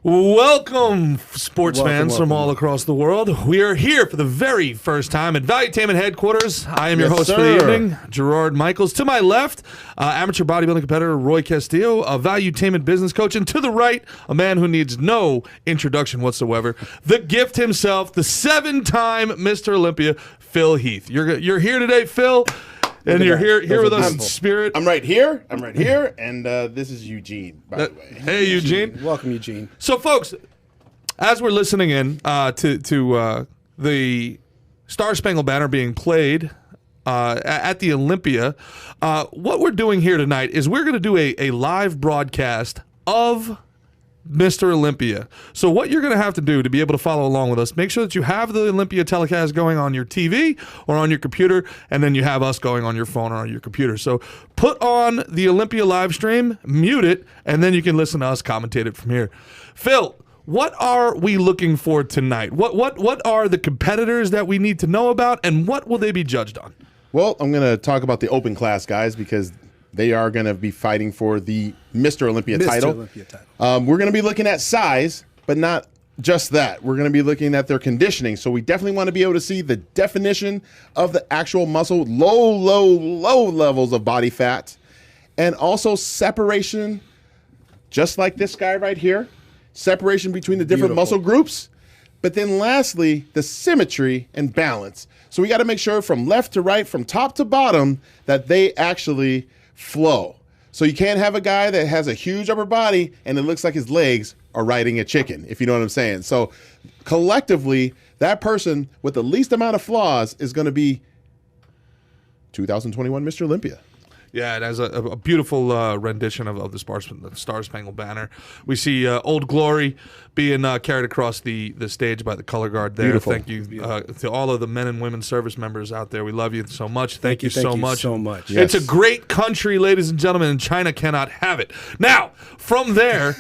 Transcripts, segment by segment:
Welcome, sports fans from all across the world. We are here for the very first time at Valuetainment headquarters. I am your host for the evening, Gerard Michaels. To my left, amateur bodybuilding competitor Roy Castillo, a Valuetainment business coach. And to the right, a man who needs no introduction whatsoever, the gift himself, the 7-time Mr. Olympia, Phil Heath. You're here today, Phil. And you're here with us in spirit. I'm right here. And this is Eugene, by the way. Hey, Eugene. Welcome, Eugene. So, folks, as we're listening in to the Star Spangled Banner being played at the Olympia, what we're doing here tonight is we're going to do a live broadcast of Mr. Olympia. So what you're going to have to do to be able to follow along with us, make sure that you have the Olympia telecast going on your TV or on your computer, and then you have us going on your phone or on your computer. So put on the Olympia live stream, mute it, and then you can listen to us commentate it from here. Phil, what are we looking for tonight? What are the competitors that we need to know about, and what will they be judged on? Well, I'm going to talk about the open class guys because they are going to be fighting for the Mr. Olympia title. We're going to be looking at size, but not just that. We're going to be looking at their conditioning. So we definitely want to be able to see the definition of the actual muscle, low levels of body fat, and also separation, just like this guy right here, separation between the different muscle groups. But then lastly, the symmetry and balance. So we got to make sure from left to right, from top to bottom, that they actually flow. So you can't have a guy that has a huge upper body and it looks like his legs are riding a chicken, if you know what I'm saying. So collectively, that person with the least amount of flaws is going to be 2021 Mr. Olympia. Yeah, it has a beautiful rendition of the Star Spangled Banner. We see Old Glory being carried across the stage by the color guard there. Beautiful. Thank you to all of the men and women service members out there. We love you so much. Thank you so much. Yes. It's a great country, ladies and gentlemen, and China cannot have it. Now, from there,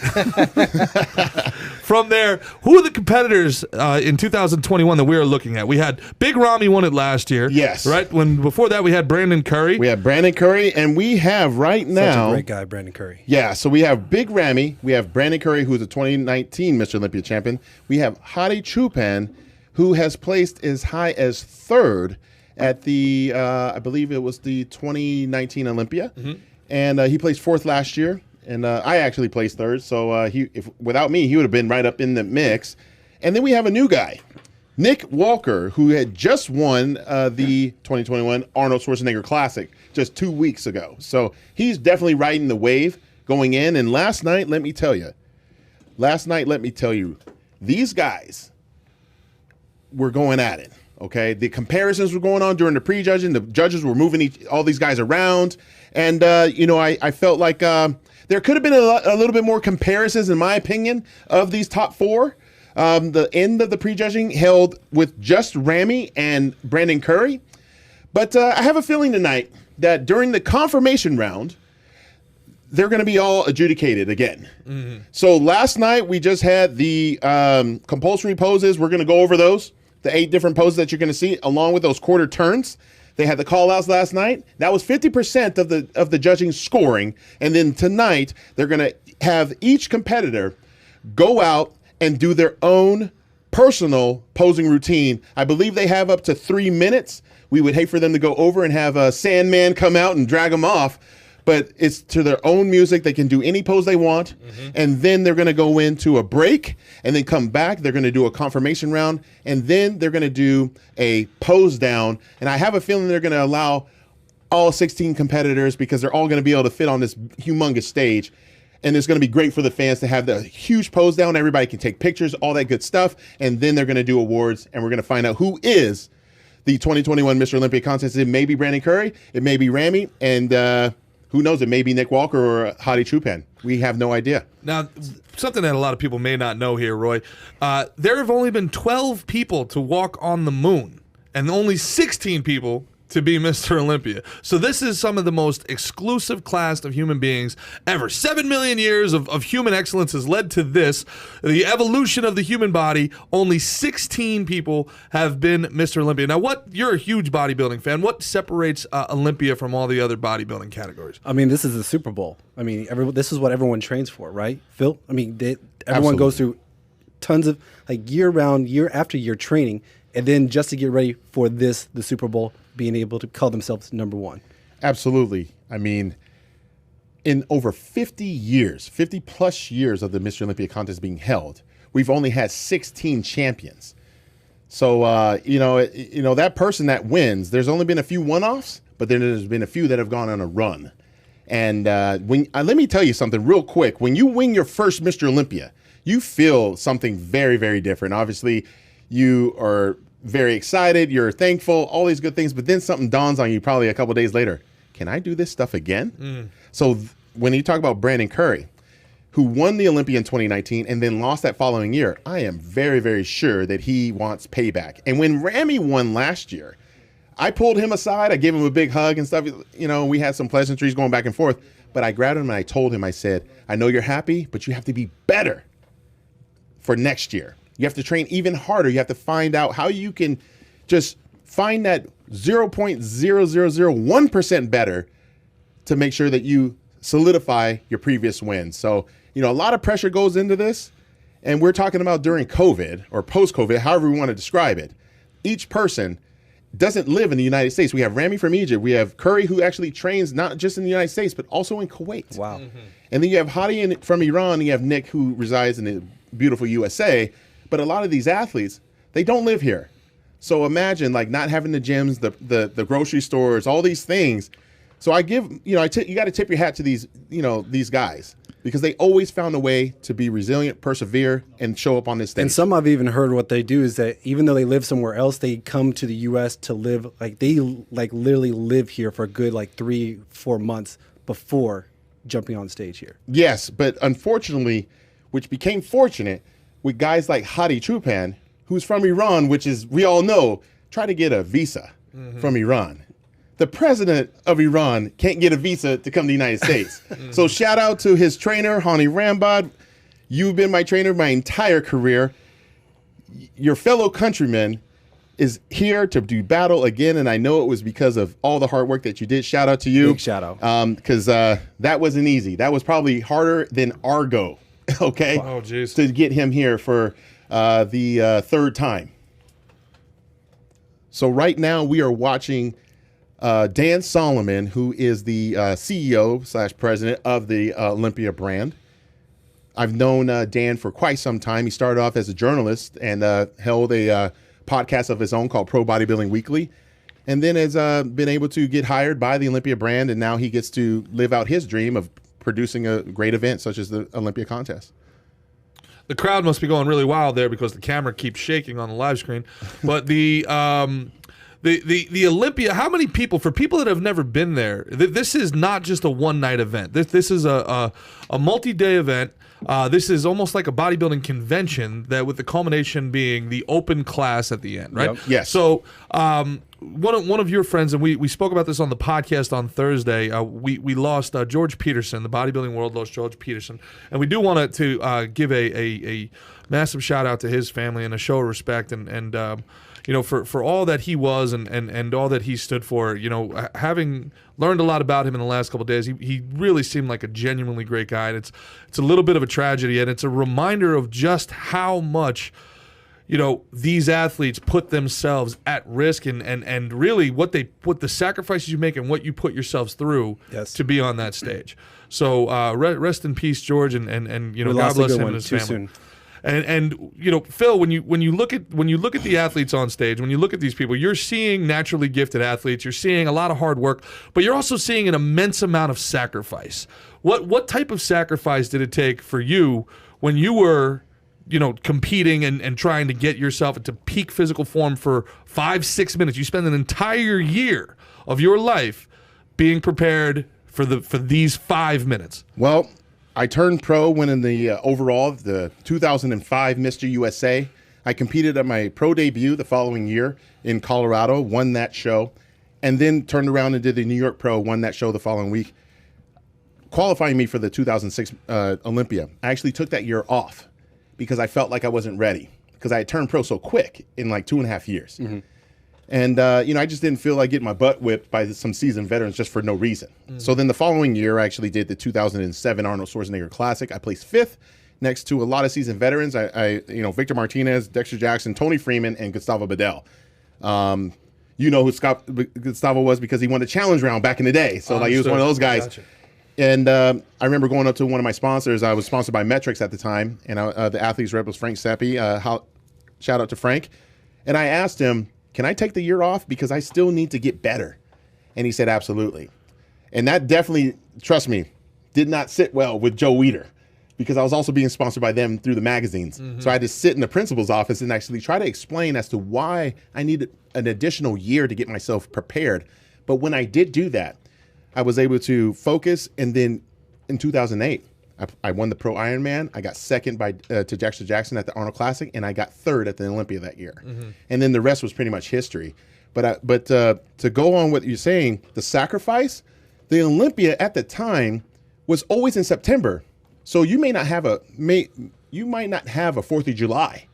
who are the competitors in 2021 that we are looking at? We had Big Ramy won it last year. Yes. Right? Before that, we had Brandon Curry. We have Brandon Curry, and we have right now... Such a great guy, Brandon Curry. Yeah, so we have Big Ramy. We have Brandon Curry, who's a 2019 Mr. Olympia champion. We have Hadi Choopan, who has placed as high as third at the, I believe it was the 2019 Olympia. Mm-hmm. And he placed fourth last year. And I actually placed third. So without me, he would have been right up in the mix. And then we have a new guy, Nick Walker, who had just won the 2021 Arnold Schwarzenegger Classic just 2 weeks ago. So he's definitely riding the wave going in. And last night, let me tell you, these guys were going at it, okay? The comparisons were going on during the prejudging. The judges were moving all these guys around. And, I felt like there could have been a little bit more comparisons, in my opinion, of these top four. The end of the prejudging held with just Ramy and Brandon Curry. But I have a feeling tonight that during the confirmation round, they're going to be all adjudicated again. Mm-hmm. So last night we just had the compulsory poses. We're going to go over those, the 8 different poses that you're going to see, along with those quarter turns. They had the call-outs last night. That was 50% of the judging scoring. And then tonight they're going to have each competitor go out and do their own personal posing routine. I believe they have up to 3 minutes. We would hate for them to go over and have a Sandman come out and drag them off, but it's to their own music. They can do any pose they want, and then they're going to go into a break and then come back. They're going to do a confirmation round, and then they're going to do a pose down, and I have a feeling they're going to allow all 16 competitors because they're all going to be able to fit on this humongous stage. And it's going to be great for the fans to have the huge pose down. Everybody can take pictures, all that good stuff. And then they're going to do awards, and we're going to find out who is the 2021 Mr. Olympia contest. It may be Brandon Curry. It may be Ramy. And who knows? It may be Nick Walker or Hadi Choopan. We have no idea. Now, something that a lot of people may not know here, Roy, there have only been 12 people to walk on the moon, and only 16 people to be Mr. Olympia. So this is some of the most exclusive class of human beings ever. 7 million years of human excellence has led to this. The evolution of the human body. Only 16 people have been Mr. Olympia. Now, you're a huge bodybuilding fan. What separates Olympia from all the other bodybuilding categories? I mean, this is the Super Bowl. I mean, this is what everyone trains for, right, Phil? I mean, everyone Absolutely. goes through tons of year-round, year after year training, and then just to get ready for the Super Bowl, being able to call themselves number one. Absolutely. I mean, in over 50 plus years of the Mr. Olympia contest being held, we've only had 16 champions. So, that person that wins, there's only been a few one-offs, but then there's been a few that have gone on a run. And let me tell you something real quick. When you win your first Mr. Olympia, you feel something very, very different. Obviously, you are very excited, you're thankful, all these good things, but then something dawns on you probably a couple days later. Can I do this stuff again? So when you talk about Brandon Curry, who won the Olympia in 2019 and then lost that following year, I am very, very sure that he wants payback. And when Ramy won last year, I pulled him aside, I gave him a big hug and stuff. We had some pleasantries going back and forth, but I grabbed him and I told him, I said, I know you're happy, but you have to be better for next year. You have to train even harder. You have to find out how you can just find that 0.0001% better to make sure that you solidify your previous wins. So, a lot of pressure goes into this. And we're talking about during COVID or post-COVID, however we want to describe it. Each person doesn't live in the United States. We have Ramy from Egypt. We have Curry, who actually trains not just in the United States, but also in Kuwait. Wow. And then you have Hadi from Iran. And you have Nick, who resides in the beautiful USA. But a lot of these athletes, they don't live here. So imagine not having the gyms, the grocery stores, all these things. So I give, you got to tip your hat to these guys, because they always found a way to be resilient, persevere, and show up on this stage. And some I've even heard what they do is that even though they live somewhere else, they come to the U.S. to live, they literally live here for a good 3-4 months before jumping on stage here. Yes, but unfortunately, which became fortunate, with guys like Hadi Choopan, who's from Iran, which is, we all know, try to get a visa from Iran. The president of Iran can't get a visa to come to the United States. So shout out to his trainer, Hani Rambad. You've been my trainer my entire career. Your fellow countryman is here to do battle again, and I know it was because of all the hard work that you did. Shout out to you. Big shout out. Because that wasn't easy. That was probably harder than Argo. Okay, Oh, geez. to get him here for the third time. So right now we are watching Dan Solomon, who is the CEO/president of the Olympia brand. I've known Dan for quite some time. He started off as a journalist and held a podcast of his own called Pro Bodybuilding Weekly, and then has been able to get hired by the Olympia brand, and now he gets to live out his dream of producing a great event such as the Olympia contest. The crowd must be going really wild there because the camera keeps shaking on the live screen. But the Olympia, how many people, for people that have never been there, this is not just a one-night event. This is a multi-day event. This is almost like a bodybuilding convention, that with the culmination being the open class at the end, right? Yep. Yes. So one of your friends, and we spoke about this on the podcast on Thursday, we lost George Peterson. The bodybuilding world lost George Peterson. And we do want to give a massive shout out to his family and a show of respect and for all that he was and all that he stood for. Having learned a lot about him in the last couple of days, he really seemed like a genuinely great guy. And it's a little bit of a tragedy, and it's a reminder of just how much these athletes put themselves at risk and really what the sacrifices you make and what you put yourselves through Yes. to be on that stage. So rest in peace, George, and We God lost a bless good him one and his too family. soon. And Phil, when you look at the athletes on stage, when you look at these people, you're seeing naturally gifted athletes. You're seeing a lot of hard work, but you're also seeing an immense amount of sacrifice. What type of sacrifice did it take for you when you were competing and trying to get yourself into peak physical form for 5-6 minutes? You spend an entire year of your life being prepared for these 5 minutes. Well, I turned pro, winning the overall of the 2005 Mr. USA. I competed at my pro debut the following year in Colorado, won that show. and then turned around and did the New York Pro, won that show the following week, qualifying me for the 2006 Olympia. I actually took that year off because I felt like I wasn't ready because I had turned pro so quick in like 2.5 years. And, I just didn't feel like getting my butt whipped by some seasoned veterans just for no reason. So then the following year, I actually did the 2007 Arnold Schwarzenegger Classic. I placed 5th next to a lot of seasoned veterans. Victor Martinez, Dexter Jackson, Tony Freeman, and Gustavo Bedell. You know who Gustavo was because he won the challenge round back in the day. So he was one of those guys. Gotcha. And I remember going up to one of my sponsors. I was sponsored by Metrics at the time, and the athletes rep was Frank Seppi. Shout out to Frank. And I asked him, can I take the year off because I still need to get better? And he said, absolutely. And that definitely, trust me, did not sit well with Joe Weider because I was also being sponsored by them through the magazines. So I had to sit in the principal's office and actually try to explain as to why I needed an additional year to get myself prepared. But when I did do that, I was able to focus. And then in 2008, I won the Pro Ironman. I got second to Dexter Jackson at the Arnold Classic, and I got third at the Olympia that year. And then the rest was pretty much history. But to go on what you're saying, the sacrifice, the Olympia at the time was always in September. So you might not have a 4th of July.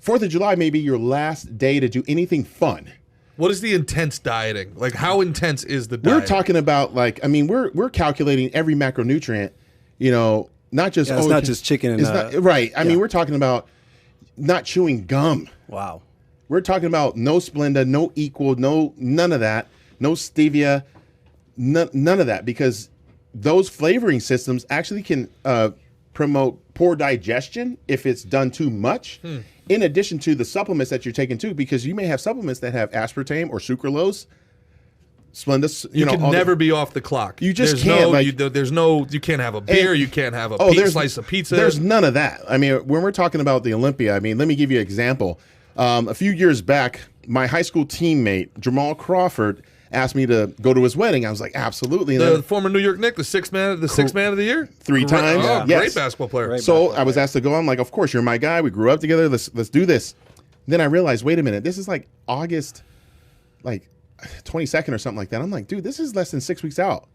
4th of July may be your last day to do anything fun. What is the intense dieting? Like, how intense is the diet? We're talking about we're calculating every macronutrient. Not just it's not just chicken and right. I mean, we're talking about not chewing gum. Wow. We're talking about no Splenda, no Equal, none of that, no stevia, none of that, because those flavoring systems actually can promote poor digestion if it's done too much. In addition to the supplements that you're taking too, because you may have supplements that have aspartame or sucralose. Splenda, you can never be off the clock. You just can't. can't. You can't have a beer. You can't have a slice of pizza. There's none of that. I mean, when we're talking about the Olympia, let me give you an example. A few years back, my high school teammate, Jamal Crawford, asked me to go to his wedding. I was like, absolutely. And the former New York Knicks, the sixth man of the year? 3 times. Oh, yes. Great basketball player. I was asked to go. I'm like, of course, you're my guy. We grew up together. Let's do this. Then I realized, wait a minute, this is like August, 22nd or something like that. I'm like, dude, this is less than 6 weeks out.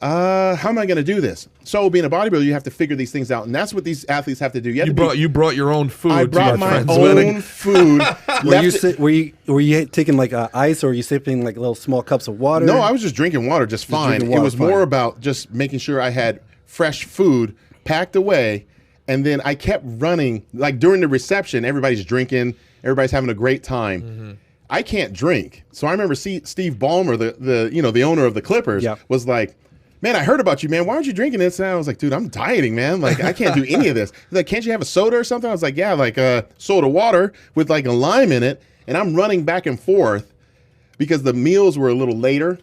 How am I going to do this? So being a bodybuilder, you have to figure these things out. And that's what these athletes have to do. You brought your own food. I brought my own food. Were you taking ice, or were you sipping little small cups of water? No, I was just drinking water just fine. It was more about just making sure I had fresh food packed away. And then I kept running. During the reception, everybody's drinking. Everybody's having a great time. I can't drink. So I remember Steve Ballmer, the owner of the Clippers, was like, man, I heard about you, man. Why aren't you drinking this? And I was like, dude, I'm dieting, man. I can't do any of this. He's like, can't you have a soda or something? I was like, yeah, soda water with a lime in it. And I'm running back and forth because the meals were a little later.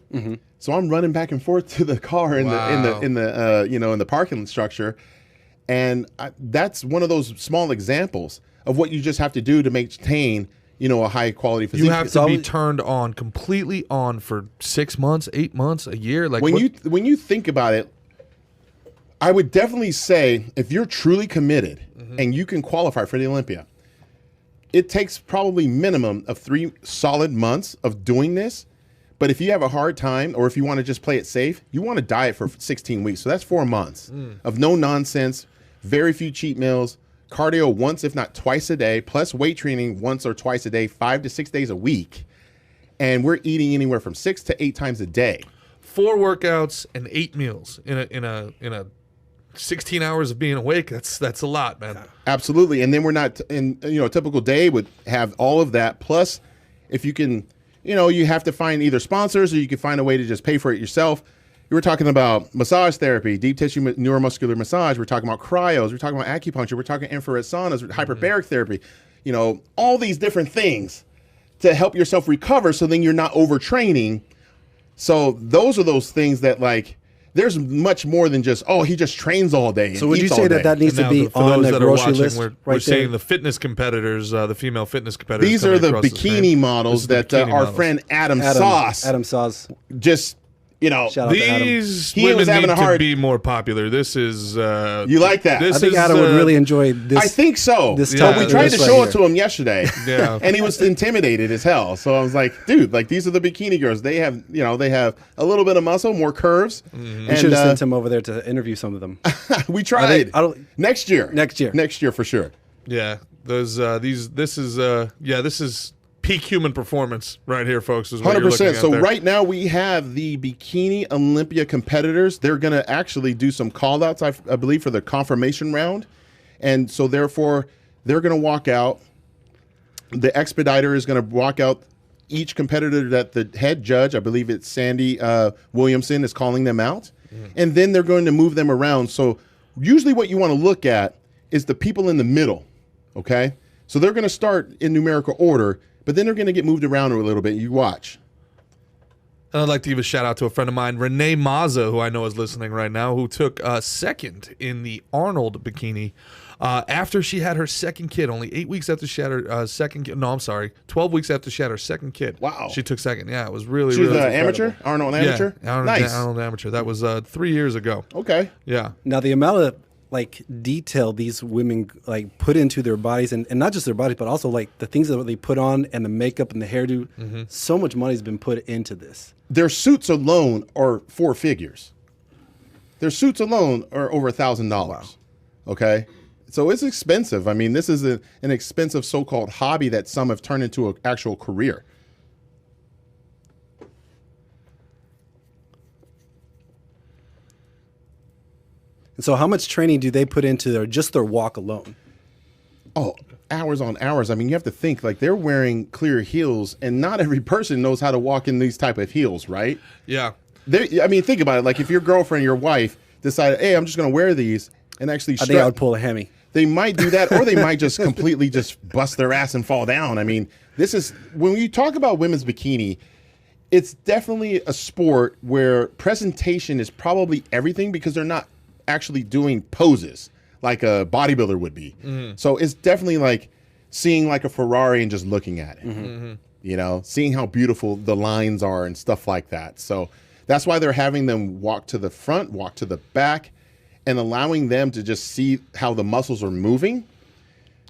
So I'm running back and forth to the car in the parking structure. And that's one of those small examples of what you just have to do to maintain a high quality physique. You have to be turned on, completely on for 6 months, 8 months, a year. When you think about it, I would definitely say if you're truly committed and you can qualify for the Olympia, it takes probably minimum of 3 solid months of doing this. But if you have a hard time, or if you want to just play it safe, you want to diet for 16 weeks. So that's 4 months of no nonsense, very few cheat meals, cardio once, if not twice a day, plus weight training once or twice a day, 5 to 6 days a week. And we're eating anywhere from 6 to 8 times a day. 4 workouts and 8 meals in a 16 hours of being awake. That's a lot, man. Absolutely. And then we're not in a typical day would have all of that. Plus, if you can, you have to find either sponsors or you can find a way to just pay for it yourself. We're talking about massage therapy, deep tissue neuromuscular massage. We're talking about cryos. We're talking about acupuncture. We're talking infrared saunas, hyperbaric therapy. All these different things to help yourself recover so then you're not overtraining. So those are those things that there's much more than just, he just trains all day. So would you say that needs to be on the grocery list? We're saying the fitness competitors, the female fitness competitors. These are the bikini models that our friend Adam Sauce Adam Sauce just you know, Shout out to Adam. These He women was having need a hard- to be more popular. This is you like that? This I think is, Adam would really enjoy this. I think so. This Yeah, But we tried to this show right it to him yesterday, Yeah. and he was intimidated as hell. So I was like, dude, like these are the bikini girls. They have, you know, they have a little bit of muscle, more curves. Mm-hmm. We should have sent him over there to interview some of them. We tried. I don't- Next year. Next year for sure. Yeah, those this is peak human performance right here, folks. Is what you're looking 100%. at So there. right now we have the Bikini Olympia competitors. They're going to actually do some call-outs, I believe, for the confirmation round. And so therefore, they're going to walk out. The expediter is going to walk out each competitor that the head judge, I believe it's Sandy Williamson, is calling them out. And then they're going to move them around. So usually what you want to look at is the people in the middle, okay? So they're going to start in numerical order, but then they're going to get moved around a little bit. You watch. And I'd like to give a shout out to a friend of mine, Renee Mazza, who I know is listening right now, who took second in the Arnold bikini after she had her second kid. Only 8 weeks after she had her second kid. No, I'm sorry, 12 weeks after she had her second kid. Wow. She took second. Yeah, it was really, She was really an amateur? Arnold amateur? Yeah, Arnold, Nice. Arnold amateur. That was 3 years ago. Okay. Yeah. Now the amount of like detail these women like put into their bodies, and not just their bodies, but also like the things that they put on and the makeup and the hairdo. So much money's been put into this. Their suits alone are 4 figures. Their suits alone are over $1,000. Okay. So it's expensive. I mean, this is an expensive so-called hobby that some have turned into an actual career. And so how much training do they put into their walk alone? Oh, hours on hours. I mean, you have to think like they're wearing clear heels, and not every person knows how to walk in these type of heels, right? Yeah. I mean, think about it. Like if your girlfriend, your wife decided, hey, I'm just going to wear these and actually I think I would pull a Hemi. they might do that, or they might just completely just bust their ass and fall down. I mean, this is when you talk about women's bikini, it's definitely a sport where presentation is probably everything because they're not actually doing poses like a bodybuilder would be. So it's definitely like seeing like a Ferrari and just looking at it. You know, seeing how beautiful the lines are and stuff like that. So that's why they're having them walk to the front, walk to the back, and allowing them to just see how the muscles are moving.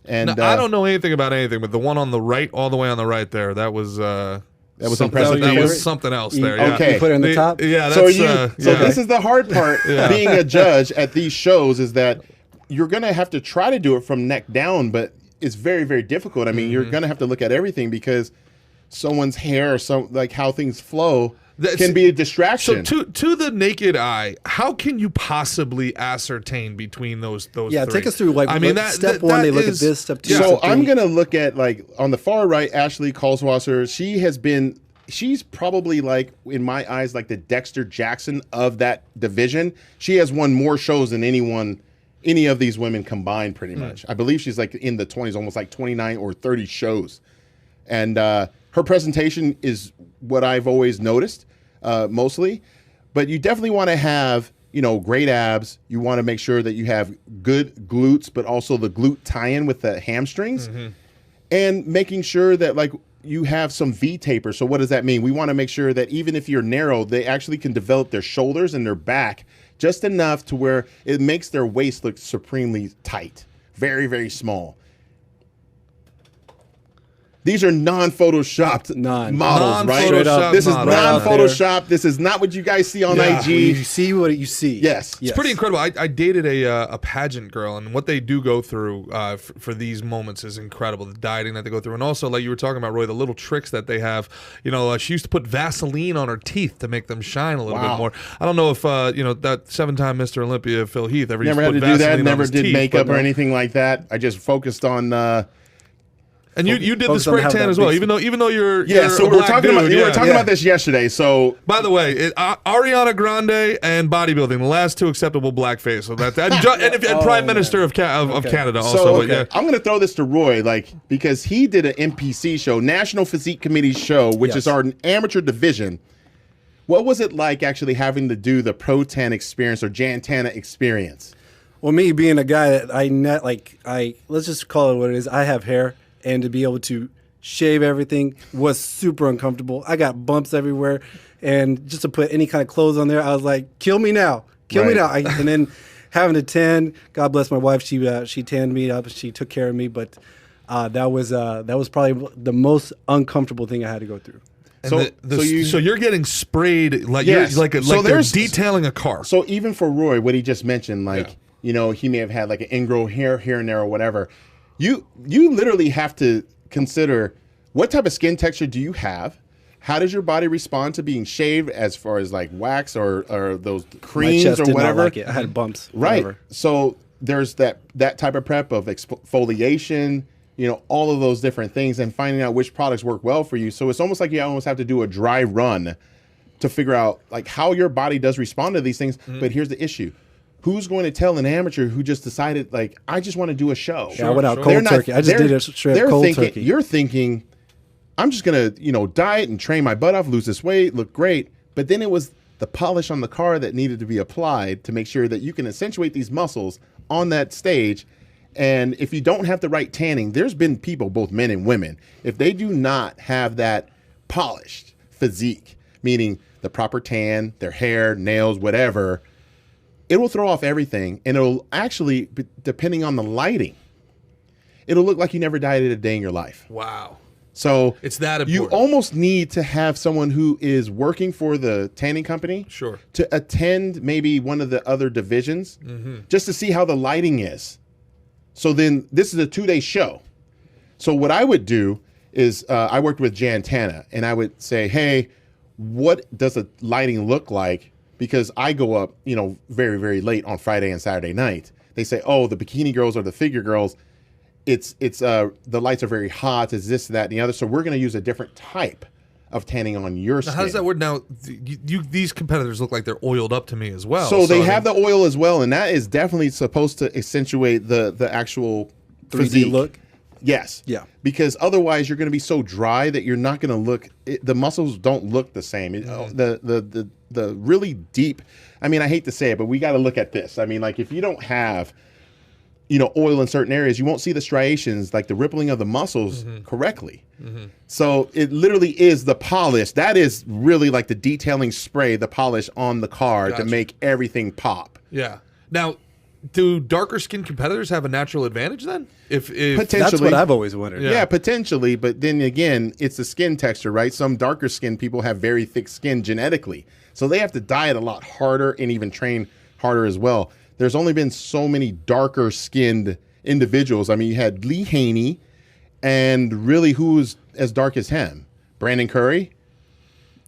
And Now, I don't know anything about anything, but the one on the right, all the way on the right there, that was impressive to That you? was something else there. Yeah. Okay. You put it in the top? Yeah, that's So yeah. this is the hard part being a judge at these shows is that you're going to have to try to do it from neck down, but it's very, very difficult. I mean, you're going to have to look at everything because someone's hair or like how things flow can be a distraction. So to the naked eye, how can you possibly ascertain between those Yeah, three? take us through like I mean, step one, they look at is- this, step two. Yeah. So step I'm three. going to look at like on the far right, Ashley Kalswasser. She's probably like, in my eyes, like the Dexter Jackson of that division. She has won more shows than any of these women combined, pretty much. I believe she's like in the 20s, almost like 29 or 30 shows. And her presentation is what I've always noticed, mostly. But you definitely want to have, great abs. You want to make sure that you have good glutes, but also the glute tie-in with the hamstrings. And making sure that like you have some V-taper. So what does that mean? We want to make sure that even if you're narrow, they actually can develop their shoulders and their back just enough to where it makes their waist look supremely tight. Very, very small. These are non-photoshopped models, right? Straight up This is model. non-photoshopped. This is not what you guys see on Yeah. IG. You see what you see. Yes. It's pretty incredible. I dated a pageant girl, and what they do go through for these moments is incredible. The dieting that they go through, and also like you were talking about, Roy, the little tricks that they have. She used to put Vaseline on her teeth to make them shine a little bit more. I don't know if that 7-time Mr. Olympia Phil Heath ever Never used had to to put do that. Vaseline on Never his did teeth, makeup but or anything like that. I just focused on. And you did the Focus on spray how tan that as well, makes even though you're Yeah. you're So a we were black talking dude, about we were talking yeah. about this yesterday. So By the way, Ariana Grande and bodybuilding, the last two acceptable blackface. So and Prime Minister of Canada also. But yeah. I'm going to throw this to Roy, because he did an NPC show, National Physique Committee show, which Yes. is our amateur division. What was it like actually having to do the Pro Tan experience or Jantana experience? Well, me being a guy that let's just call it what it is. I have hair, and to be able to shave everything. Was super uncomfortable. I got bumps everywhere, and just to put any kind of clothes on there, I was like, "Kill me now, kill me now." And then having to tan. God bless my wife. She tanned me up. She took care of me, but that was probably the most uncomfortable thing I had to go through. So you're getting sprayed like Yes. you're like So they're there's- detailing a car. So even for Roy, what he just mentioned, like, he may have had like an ingrown hair here and there or whatever. You literally have to consider what type of skin texture do you have? How does your body respond to being shaved as far as like wax or those My creams chest or did whatever? not like it. I had bumps. Right. Whatever. So there's that type of prep of exfoliation, all of those different things and finding out which products work well for you. So it's almost like you almost have to do a dry run to figure out like how your body does respond to these things. But here's the issue. Who's going to tell an amateur who just decided like, I just want to do a show? Yeah, I went out Sure. cold turkey. I just did it straight They're cold thinking, turkey. You're thinking, I'm just going to, diet and train my butt off, lose this weight, look great. But then it was the polish on the car that needed to be applied to make sure that you can accentuate these muscles on that stage. And if you don't have the right tanning, there's been people, both men and women, if they do not have that polished physique, meaning the proper tan, their hair, nails, whatever, it will throw off everything. And it'll actually, depending on the lighting, it'll look like you never dieted a day in your life. Wow. So It's that you important. almost need to have someone who is working for the tanning company Sure. to attend maybe one of the other divisions just to see how the lighting is. So then this is a 2-day show. So what I would do is I worked with Jan Tana and I would say, hey, what does the lighting look like? Because I go up, very, very late on Friday and Saturday night. They say, oh, the bikini girls or the figure girls, it's the lights are very hot, it's this, that, and the other. So we're going to use a different type of tanning on your skin. Now, how does that work? Now, these competitors look like they're oiled up to me as well. So they have the oil as well, and that is definitely supposed to accentuate the actual 3D physique. look. Yes. Yeah. Because otherwise, you're going to be so dry that you're not going to look. The muscles don't look the same. The really deep. I mean, I hate to say it, but we got to look at this. I mean, like if you don't have, oil in certain areas, you won't see the striations, like the rippling of the muscles correctly. So it literally is the polish. That is really like the detailing spray, the polish on the car to Gotcha. make everything pop. Yeah. Now, do darker skinned competitors have a natural advantage then? If Potentially. That's what I've always wondered. Yeah, potentially. But then again, it's the skin texture, right? Some darker skinned people have very thick skin genetically. So they have to diet a lot harder and even train harder as well. There's only been so many darker skinned individuals. I mean, you had Lee Haney and really who was as dark as him? Brandon Curry.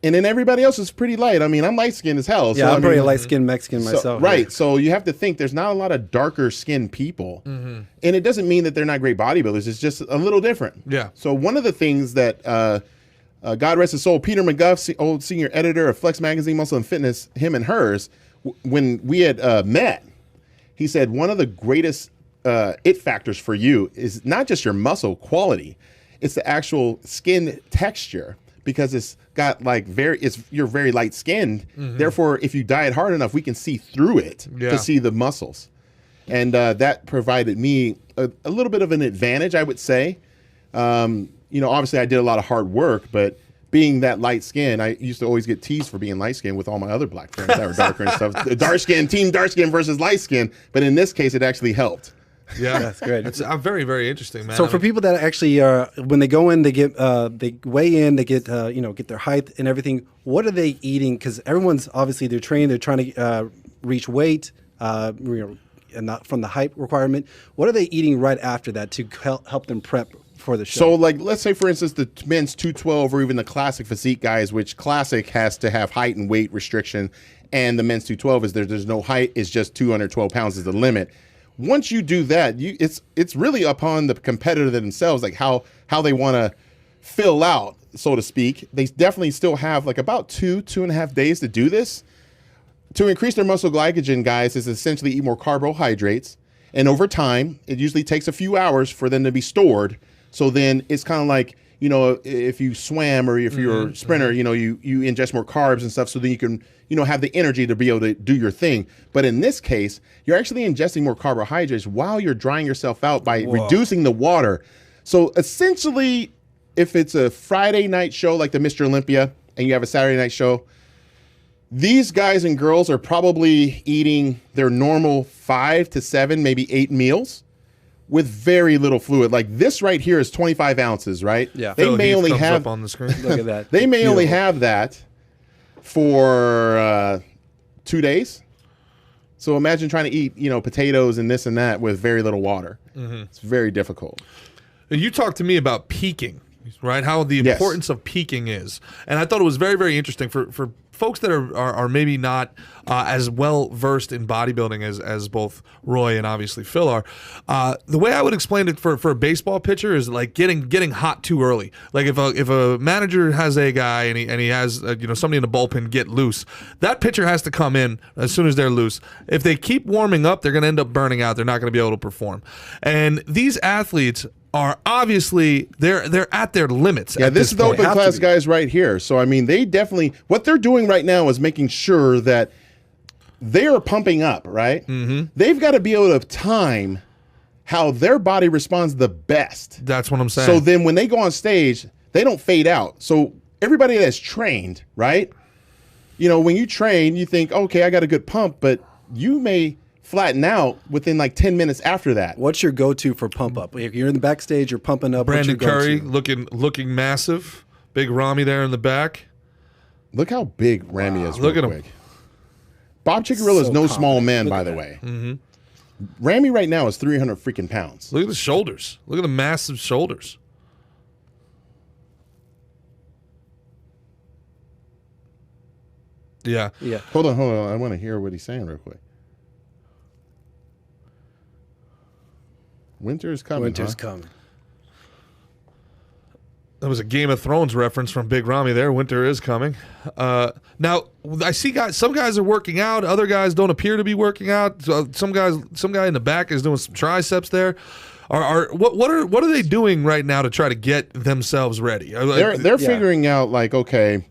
And then everybody else is pretty light. I mean, I'm light skinned as hell. Yeah, so, I'm pretty light-skinned Mexican so- myself. right. So you have to think there's not a lot of darker skinned people. And it doesn't mean that they're not great bodybuilders. It's just a little different. Yeah. So one of the things that, God rest his soul, Peter McGuff, old senior editor of Flex Magazine, Muscle and Fitness, him and hers, when we had met, he said one of the greatest it factors for you is not just your muscle quality, it's the actual skin texture. Because it's got like you're very light skinned. Therefore, if you diet hard enough, we can see through it to see the muscles. And that provided me a little bit of an advantage, I would say. Obviously I did a lot of hard work, but being that light skin, I used to always get teased for being light skinned with all my other black friends that were darker and stuff. Dark skin, team dark skin versus light skin. But in this case, it actually helped. Yeah, That's great. It's very, very interesting, man. So for people that actually when they go in, they get they weigh in, they get get their height and everything. What are they eating? Because everyone's obviously they're trained, they're trying to reach weight, and not from the height requirement. What are they eating right after that to help them prep for the show? So, like, let's say, for instance, the men's 212 or even the classic physique guys, which classic has to have height and weight restriction, and the men's 212 is there's no height, it's just 212 pounds is the limit. Once you do that, it's really upon the competitor themselves, like how they want to fill out, so to speak. They definitely still have like about 2.5 days to do this. To increase their muscle glycogen, guys, is essentially eat more carbohydrates. And over time, it usually takes a few hours for them to be stored. So then it's kind of like, if you swam or if you're a sprinter, you ingest more carbs and stuff so then you can, have the energy to be able to do your thing. But in this case, you're actually ingesting more carbohydrates while you're drying yourself out by reducing the water. So essentially, if it's a Friday night show like the Mr. Olympia and you have a Saturday night show, these guys and girls are probably eating their normal 5 to 7, maybe 8 meals with very little fluid. Like this right here is 25 ounces, right? Yeah. They Phil may Heath only comes have up on the screen. Look at that. they may Beautiful. only have that for 2 days. So imagine trying to eat, potatoes and this and that with very little water. It's very difficult. You talked to me about peaking, right? How the Yes. importance of peaking is. And I thought it was very, very interesting for folks that are maybe not as well versed in bodybuilding as both Roy and obviously Phil are. The way I would explain it for a baseball pitcher is like getting hot too early. Like if a manager has a guy and he has somebody in the bullpen get loose, that pitcher has to come in as soon as they're loose. If they keep warming up, they're going to end up burning out. They're not going to be able to perform. And these athletes are obviously they're at their limits. Yeah, at this is the point. open class guys right here. So, I mean, they definitely, what they're doing right now is making sure that they are pumping up, right? Mm-hmm. They've got to be able to time how their body responds the best. That's what I'm saying. So then when they go on stage, they don't fade out. So everybody that's trained, right? When you train, you think, okay, I got a good pump, but you may flatten out within like 10 minutes after that. What's your go-to for pump up? If you're in the backstage, you're pumping up. Brandon what's your Curry go-to? looking massive. Big Rami there in the back. Look how big Rami is. Look real at him. quick. Bob Chickarilla is So no small confident. man, Look by at the that. way. Mm-hmm. Rami right now is 300 freaking pounds. Look at the shoulders. Look at the massive shoulders. Yeah. Yeah. Hold on. I want to hear what he's saying real quick. Winter is coming. Winter's huh? coming. That was a Game of Thrones reference from Big Rami there. Winter is coming. Now I see some guys are working out. Other guys don't appear to be working out. So some guy in the back is doing some triceps there. What are they doing right now to try to get themselves ready? They're figuring out like, okay,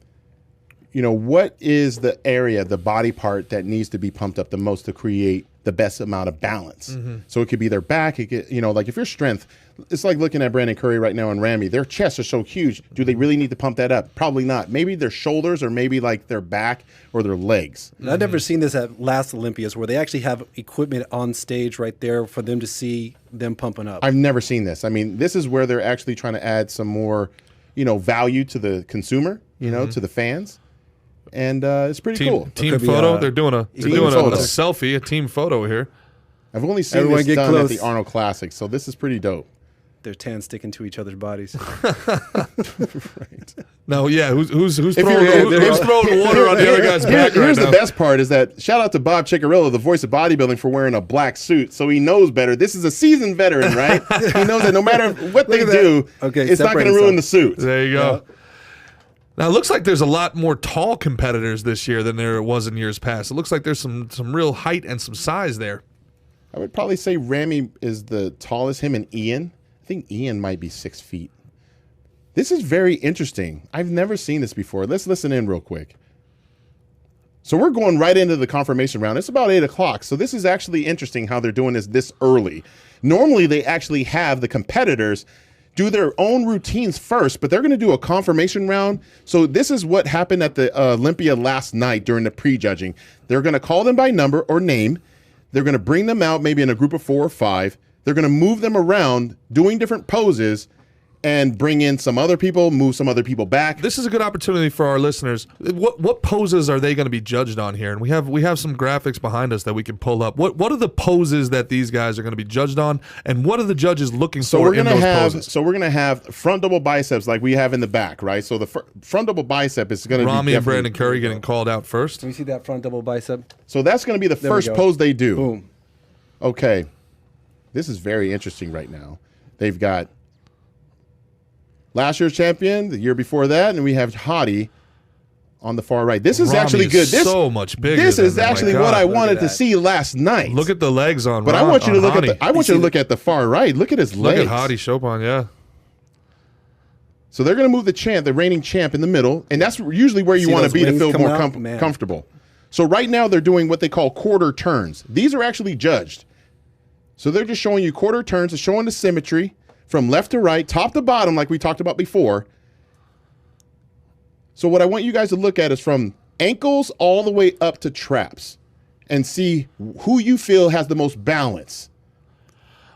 what is the area, the body part that needs to be pumped up the most to create the best amount of balance. Mm-hmm. So it could be their back. It could, like if your strength, it's like looking at Brandon Curry right now and Rami. Their chests are so huge. Do they really need to pump that up? Probably not. Maybe their shoulders or maybe like their back or their legs. I've never seen this at last Olympias where they actually have equipment on stage right there for them to see them pumping up. I've never seen this. I mean, this is where they're actually trying to add some more, value to the consumer, to the fans. And it's pretty cool. Team Could be, photo. They're doing a photo. selfie, a team photo here. I've only seen Everyone this get done close. at the Arnold Classic, so this is pretty dope. Their tan sticking to each other's bodies. Right. No, yeah, who's If throwing you're- who's throwing water on the other guy's back Here's right the now? best part is that shout out to Bob Chickarilla, the voice of bodybuilding, for wearing a black suit, so he knows better. This is a seasoned veteran, right? He knows that no matter what they at that. do, Okay, it's not separate going to ruin the yourself. suit. There you go. Now it looks like there's a lot more tall competitors this year than there was in years past. It looks like there's some real height and some size there. I would probably say Rami is the tallest, him and Ian. I think Ian might be 6 feet. This is very interesting. I've never seen this before. Let's listen in real quick. So we're going right into the confirmation round. It's about 8 o'clock. So this is actually interesting how they're doing this early. Normally they actually have the competitors do their own routines first, but they're going to do a confirmation round. So this is what happened at the Olympia last night during the prejudging. They're going to call them by number or name. They're going to bring them out maybe in a group of 4 or 5. They're going to move them around doing different poses and bring in some other people, move some other people back. This is a good opportunity for our listeners. What poses are they going to be judged on here? And we have some graphics behind us that we can pull up. What are the poses that these guys are going to be judged on, and what are the judges looking for in those poses? So we're going to have front double biceps like we have in the back, right? So the front double bicep is going to be Rami and definitely- Brandon Curry getting called out first. Can you see that front double bicep? So that's going to be the There we first go. pose they do. Boom. Okay. This is very interesting right now. They've got last year's champion, the year before that, and we have Hottie on the far right. This is Rami actually is good. This so much bigger This than is that. actually My what God. I Look wanted at to that. see last night. Look at the legs on. But I want you to look at Hottie. the. I want you to look at the far right. Look at his Look legs. at Hottie Chopin. Yeah. So they're going to move the champ, the reigning champ, in the middle, and that's usually where you See want to those be to wings feel coming more out? Man. comfortable. So right now they're doing what they call quarter turns. These are actually judged. So they're just showing you quarter turns, they're showing the symmetry, from left to right, top to bottom, like we talked about before. So what I want you guys to look at is from ankles all the way up to traps and see who you feel has the most balance.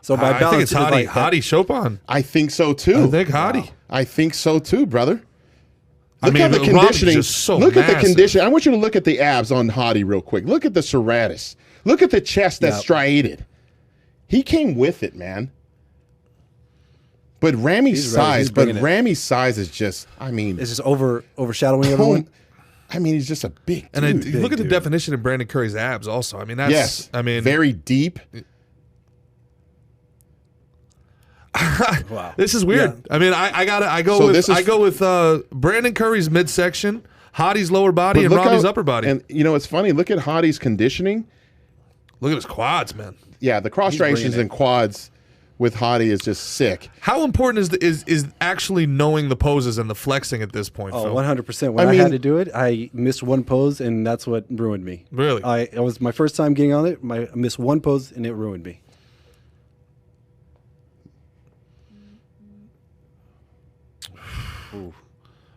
So by balance, I think it's Hottie. like Hottie Chopin. I think so too. I think Hottie. Wow. I think so too, brother. I mean, at the Robbie's conditioning. just so look at the massive. condition. I want you to look at the abs on Hottie real quick. Look at the serratus. Look at the chest that's striated. He came with it, man. But Ramy's size, Ramy's size is just, I mean, it's just overshadowing everyone. I mean, he's just a big dude. And look at the definition of Brandon Curry's abs also. I mean, that's, yes. I mean, very deep. Wow. This is weird. Yeah. I mean, I go with Brandon Curry's midsection, Hottie's lower body, and Robbie's upper body. And you know, it's funny. Look at Hottie's conditioning. Look at his quads, man. Yeah, the cross striations and quads with Hottie is just sick. How important is actually knowing the poses and the flexing at this point? Oh, Phil? 100%. When I had to do it, I missed one pose, and that's what ruined me. Really? It was my first time getting on it. I missed one pose, and it ruined me. Ooh.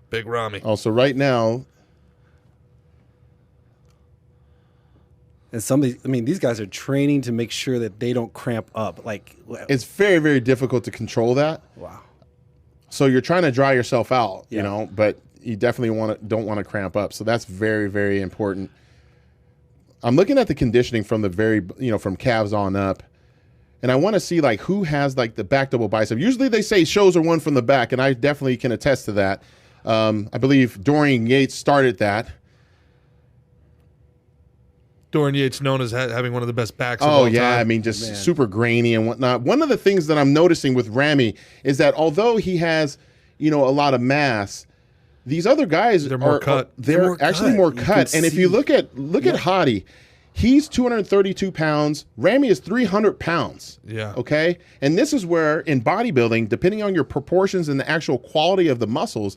Big Rami. Also, right now, and these guys are training to make sure that they don't cramp up. Like, it's very, very difficult to control that. Wow. So you're trying to dry yourself out, you know, but you definitely don't want to cramp up. So that's very, very important. I'm looking at the conditioning from from calves on up. And I want to see like who has like the back double bicep. Usually they say shows are one from the back, and I definitely can attest to that. I believe Dorian Yates started that. Dorian Yates, known as having one of the best backs of all time. I mean, just super grainy and whatnot. One of the things that I'm noticing with Ramy is that although he has, a lot of mass, these other guys they're more cut. They're actually more cut. And if you look at Hottie, he's 232 pounds. Ramy is 300 pounds. Yeah. Okay? And this is where, in bodybuilding, depending on your proportions and the actual quality of the muscles,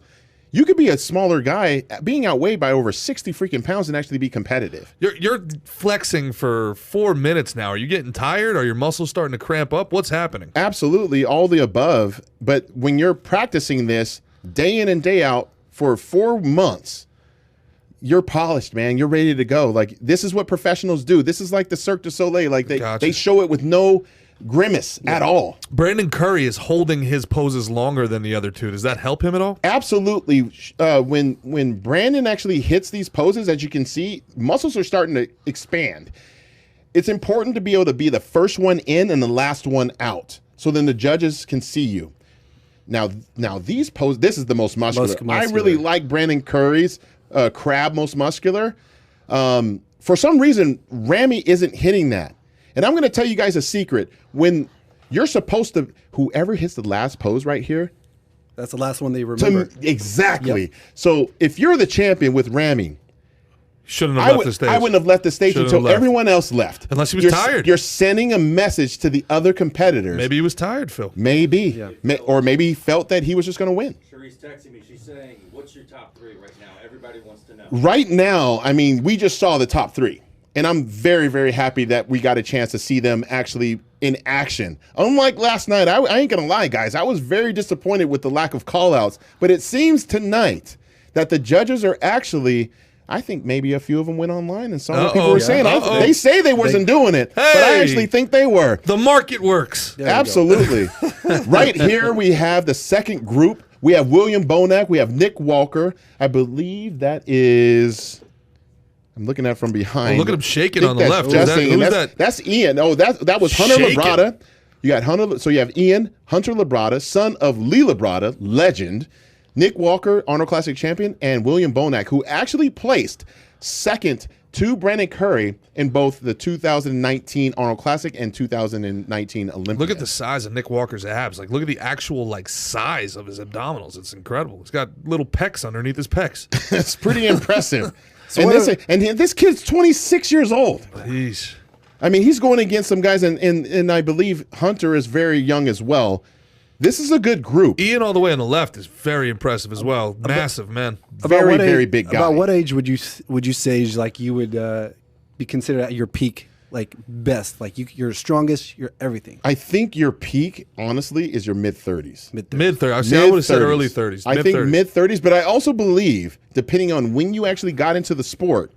you could be a smaller guy being outweighed by over 60 freaking pounds and actually be competitive. You're flexing for 4 minutes now. Are you getting tired? Are your muscles starting to cramp up? What's happening? Absolutely, all the above. But when you're practicing this day in and day out for 4 months, you're polished, man. You're ready to go. Like, this is what professionals do. This is like the Cirque du Soleil. Like, they show it with no grimace at all. Brandon Curry is holding his poses longer than the other two. Does that help him at all? Absolutely. When Brandon actually hits these poses, as you can see, muscles are starting to expand. It's important to be able to be the first one in and the last one out, so then the judges can see you. Now these poses, this is the most muscular. I really like Brandon Curry's crab most muscular. For some reason, Ramy isn't hitting that. And I'm going to tell you guys a secret. When you're supposed to, whoever hits the last pose right here, that's the last one they remember. Exactly. Yep. So if you're the champion with Ramy, shouldn't have left the stage. I wouldn't have left the stage until everyone else left. Unless he was tired. You're sending a message to the other competitors. Maybe he was tired, Phil. Maybe. Yeah. Or maybe he felt that he was just going to win. Cherie's texting me. She's saying, what's your top three right now? Everybody wants to know. Right now, I mean, we just saw the top three. And I'm very, very happy that we got a chance to see them actually in action. Unlike last night, I ain't going to lie, guys. I was very disappointed with the lack of call-outs. But it seems tonight that the judges are actually, I think maybe a few of them went online and saw what people were saying. They say they wasn't doing it, but I actually think they were. The market works. Absolutely. Right here we have the second group. We have William Bonac. We have Nick Walker. I believe that is... I'm looking at from behind. Oh, look at him shaking on the left. That's Ian. Oh, that was Hunter Labrada. You got Hunter. So you have Ian, Hunter Labrada, son of Lee Labrada, legend, Nick Walker, Arnold Classic champion, and William Bonac, who actually placed second to Brandon Curry in both the 2019 Arnold Classic and 2019 Olympia. Look at the size of Nick Walker's abs. Like, look at the actual size of his abdominals. It's incredible. He's got little pecs underneath his pecs. It's pretty impressive. And this kid's 26 years old. Jeez. I mean, he's going against some guys, and I believe Hunter is very young as well. This is a good group. Ian all the way on the left is very impressive as well. Massive, man. Very big guy. About what age would you say like you would be considered at your peak, like best, like you're strongest, you're everything. I think your peak, honestly, is your mid-30s. Mid-30s. I would have said early 30s. I think mid-30s, but I also believe, depending on when you actually got into the sport,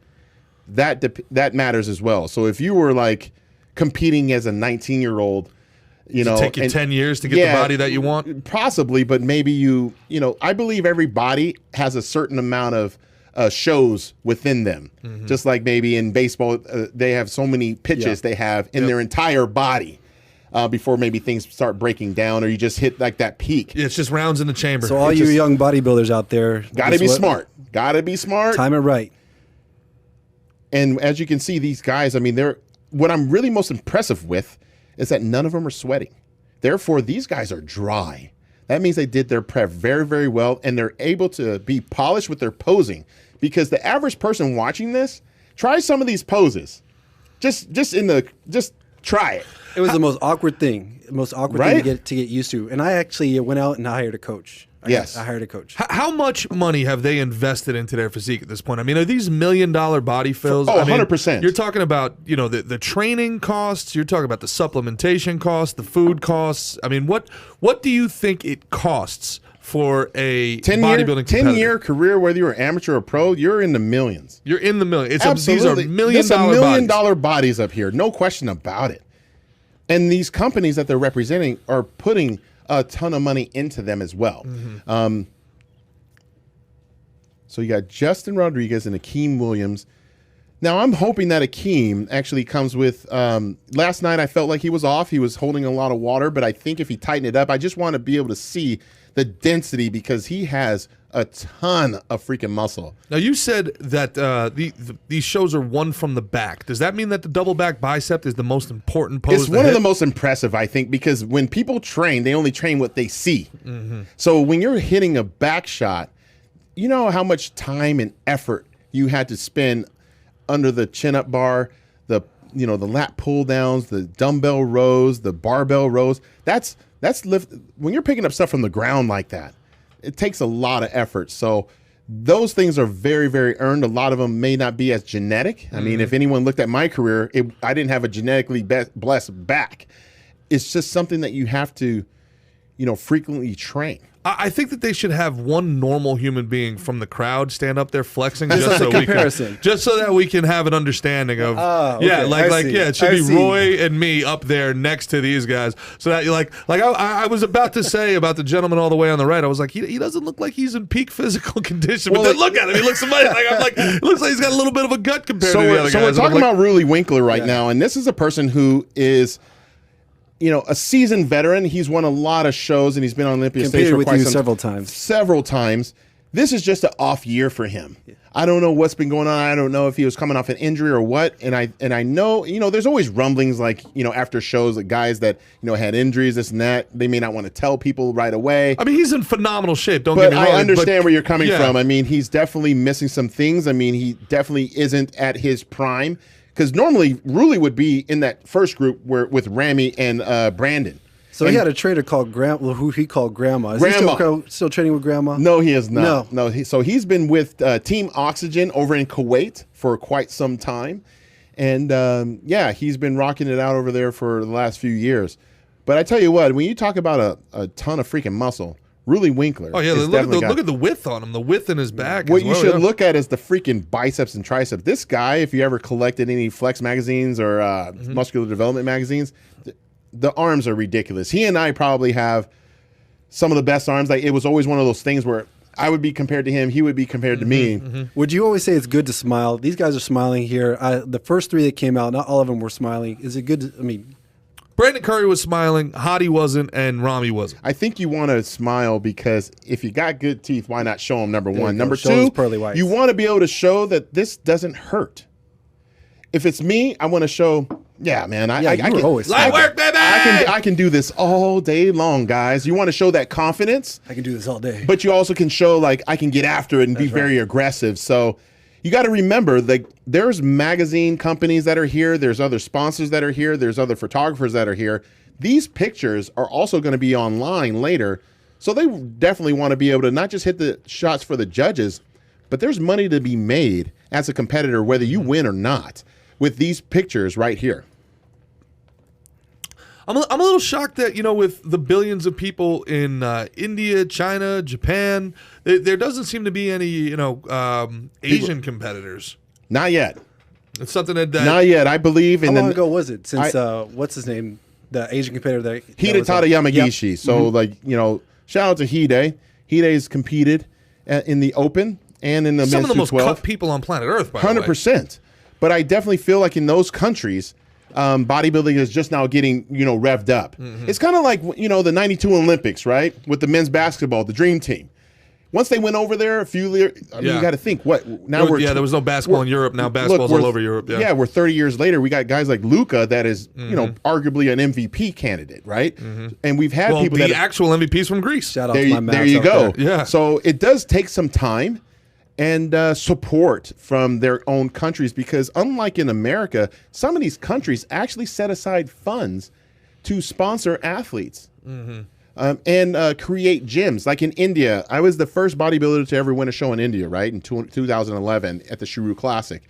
that matters as well. So if you were like competing as a 19-year-old, take you 10 years to get the body that you want? Possibly, but maybe I believe every body has a certain amount of shows within them. Just like maybe in baseball, they have so many pitches they have in their entire body before maybe things start breaking down or you just hit like that peak. Yeah, it's just rounds in the chamber. So all you young bodybuilders out there. Gotta be smart. Gotta be smart. Time it right. And as you can see, these guys, I mean, what I'm really most impressive with is that none of them are sweating. Therefore, these guys are dry. That means they did their prep very, very well, and they're able to be polished with their posing. Because the average person watching this, try some of these poses. Just try it. It was the most awkward thing. The most awkward thing to get used to. And I actually went out and I hired a coach. I hired a coach. How much money have they invested into their physique at this point? I mean, are these $1 million body fills? Oh, 100%. You're talking about, the training costs. You're talking about the supplementation costs, the food costs. I mean, what do you think it costs for a bodybuilding competitor? 10-year career, whether you're amateur or pro, you're in the millions. You're in the millions. Absolutely. These are $1 million bodies up here. No question about it. And these companies that they're representing are putting a ton of money into them as well. So you got Justin Rodriguez and Akeem Williams. Now I'm hoping that Akeem actually comes with, last night I felt like he was off. He was holding a lot of water, but I think if he tightened it up, I just want to be able to see the density because he has a ton of freaking muscle. Now you said that these shows are one from the back. Does that mean that the double back bicep is the most important pose? It's one of the most impressive, I think, because when people train, they only train what they see. So when you're hitting a back shot, you know how much time and effort you had to spend under the chin-up bar, the lat pull downs, the dumbbell rows, the barbell rows. That's lift. When you're picking up stuff from the ground like that, it takes a lot of effort. So those things are very, very earned. A lot of them may not be as genetic. I mean, if anyone looked at my career, I didn't have a genetically blessed back. It's just something that you have to, frequently train. I think that they should have one normal human being from the crowd stand up there flexing just so that we can have an understanding of it should be Roy and me up there next to these guys so that I was about to say about the gentleman all the way on the right. I was like, he doesn't look like he's in peak physical condition. But then look at him, he looks it looks like he's got a little bit of a gut compared to the other guys. So we're talking about Ruli Winkler right now, and this is a person who is a seasoned veteran. He's won a lot of shows and he's been on Olympia stage for quite several times. Several times. This is just an off year for him. Yeah. I don't know what's been going on. I don't know if he was coming off an injury or what. And I know, there's always rumblings like, after shows that guys that, had injuries, this and that, they may not want to tell people right away. I mean, he's in phenomenal shape. Don't get me wrong. But I understand where you're coming from. I mean, he's definitely missing some things. I mean, he definitely isn't at his prime. Because normally Ruli would be in that first group with Ramy and Brandon. So he had a trainer called who he called Grandma. Is he still training with Grandma? No, he is not. No. So he's been with Team Oxygen over in Kuwait for quite some time. And he's been rocking it out over there for the last few years. But I tell you what, when you talk about a ton of freaking muscle, Ruli Winkler. Oh, yeah, look at the width on him, the width in his back. What you should look at is the freaking biceps and triceps. This guy, if you ever collected any Flex magazines or muscular development magazines, the arms are ridiculous. He and I probably have some of the best arms. Like, it was always one of those things where I would be compared to him, he would be compared to me. Would you always say it's good to smile? These guys are smiling here. The first three that came out, not all of them were smiling. Is it good? Brandon Curry was smiling, Hadi wasn't, and Ramy wasn't. I think you want to smile because if you got good teeth, why not show them, number one? Number two, you want to be able to show that this doesn't hurt. If it's me, I want to show, I can always light work, baby! I can do this all day long, guys. You want to show that confidence. I can do this all day. But you also can show, I can get after it and be very aggressive. So you got to remember that there's magazine companies that are here. There's other sponsors that are here. There's other photographers that are here. These pictures are also going to be online later. So they definitely want to be able to not just hit the shots for the judges, but there's money to be made as a competitor, whether you win or not. with these pictures right here. I'm a little shocked that, with the billions of people in India, China, Japan, there doesn't seem to be any, Asian competitors. Not yet. It's something that Not yet. I believe How in long ago was it since what's his name, the Asian competitor that Hidetada Yamagishi. Yep. So shout out to Hide. Hide's competed in the Open and in the some men's of the most 212. cut people on planet Earth. By the way. 100%. But I definitely feel like in those countries, bodybuilding is just now getting revved up. It's kind of like the '92 Olympics, right? With the men's basketball, the Dream Team. Once they went over there, you got to think what now there was no basketball in Europe. Now basketball's all over Europe. Yeah, we're 30 years later. We got guys like Luka that is arguably an MVP candidate, right? And we've had people the that actual MVPs from Greece. Shout out to my there you go. Yeah. So it does take some time and support from their own countries, because unlike in America, some of these countries actually set aside funds to sponsor athletes and create gyms. Like in India, I was the first bodybuilder to ever win a show in India, right, in 2011 at the Shuru Classic.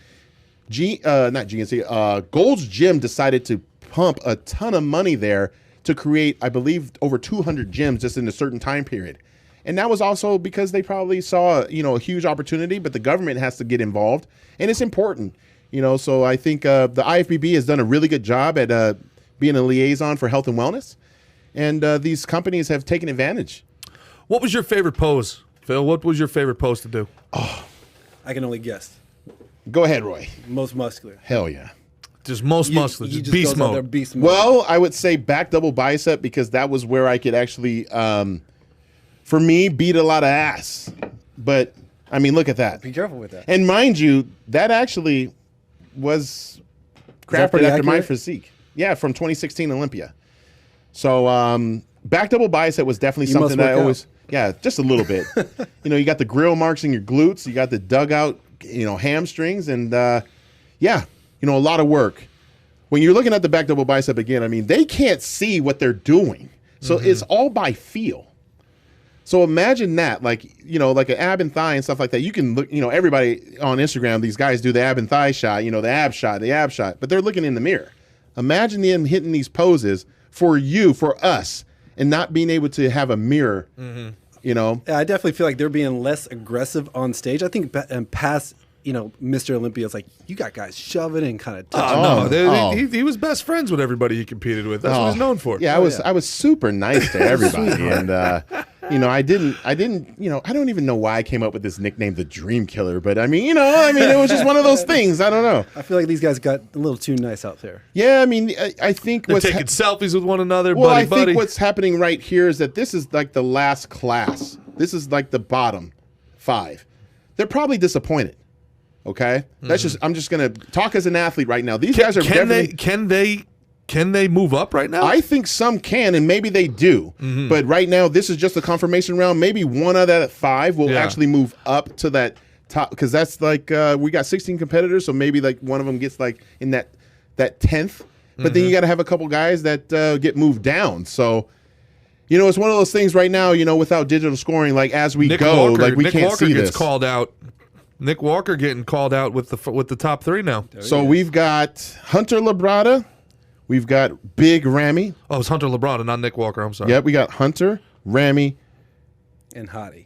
Not GNC, Gold's Gym decided to pump a ton of money there to create, I believe, over 200 gyms just in a certain time period. And that was also because they probably saw, a huge opportunity, but the government has to get involved, and it's important, So I think the IFBB has done a really good job at being a liaison for health and wellness, and these companies have taken advantage. What was your favorite pose, Phil? What was your favorite pose to do? I can only guess. Go ahead, Roy. Most muscular. Hell yeah. Just most muscular, just beast goes out there, mode. beast mode. Well, I would say back double bicep, because that was where I could actually, for me, beat a lot of ass. But, I mean, look at that. Be careful with that. And mind you, that actually was crafted after my physique. Yeah, from 2016 Olympia. So back double bicep was definitely something that I always, just a little bit. You got the grill marks in your glutes. You got the dugout, hamstrings. And, a lot of work. When you're looking at the back double bicep again, I mean, they can't see what they're doing. So it's all by feel. So imagine that, like an ab and thigh and stuff like that. You can look, everybody on Instagram, these guys do the ab and thigh shot, the ab shot, but they're looking in the mirror. Imagine them hitting these poses for us, and not being able to have a mirror, Yeah, I definitely feel like they're being less aggressive on stage. I think past, Mr. Olympia, it's like, you got guys shoving and kind of touching. He was best friends with everybody he competed with. That's what he's known for. Yeah, I was super nice to everybody, and I don't even know why I came up with this nickname, the Dream Killer, but I mean, it was just one of those things. I don't know. I feel like these guys got a little too nice out there. Yeah, I mean, I think they're taking selfies with one another. Well, buddy. I think what's happening right here is that this is like the last class. This is like the bottom 5. They're probably disappointed. Okay, I'm just gonna talk as an athlete right now. These guys are Can they move up right now? I think some can, and maybe they do. But right now, this is just a confirmation round. Maybe one of that 5 will actually move up to that top, because that's like we got 16 competitors, so maybe like one of them gets like in that 10th. But then you got to have a couple guys that get moved down. So it's one of those things right now. Without digital scoring, like as we go, like we can't see this. Called out. Nick Walker getting called out with the top 3 now. So we've got Hunter Labrada. We've got Big Ramy. Oh, it's Hunter Labrada, not Nick Walker. I'm sorry. Yep, we got Hunter, Ramy, and Hottie,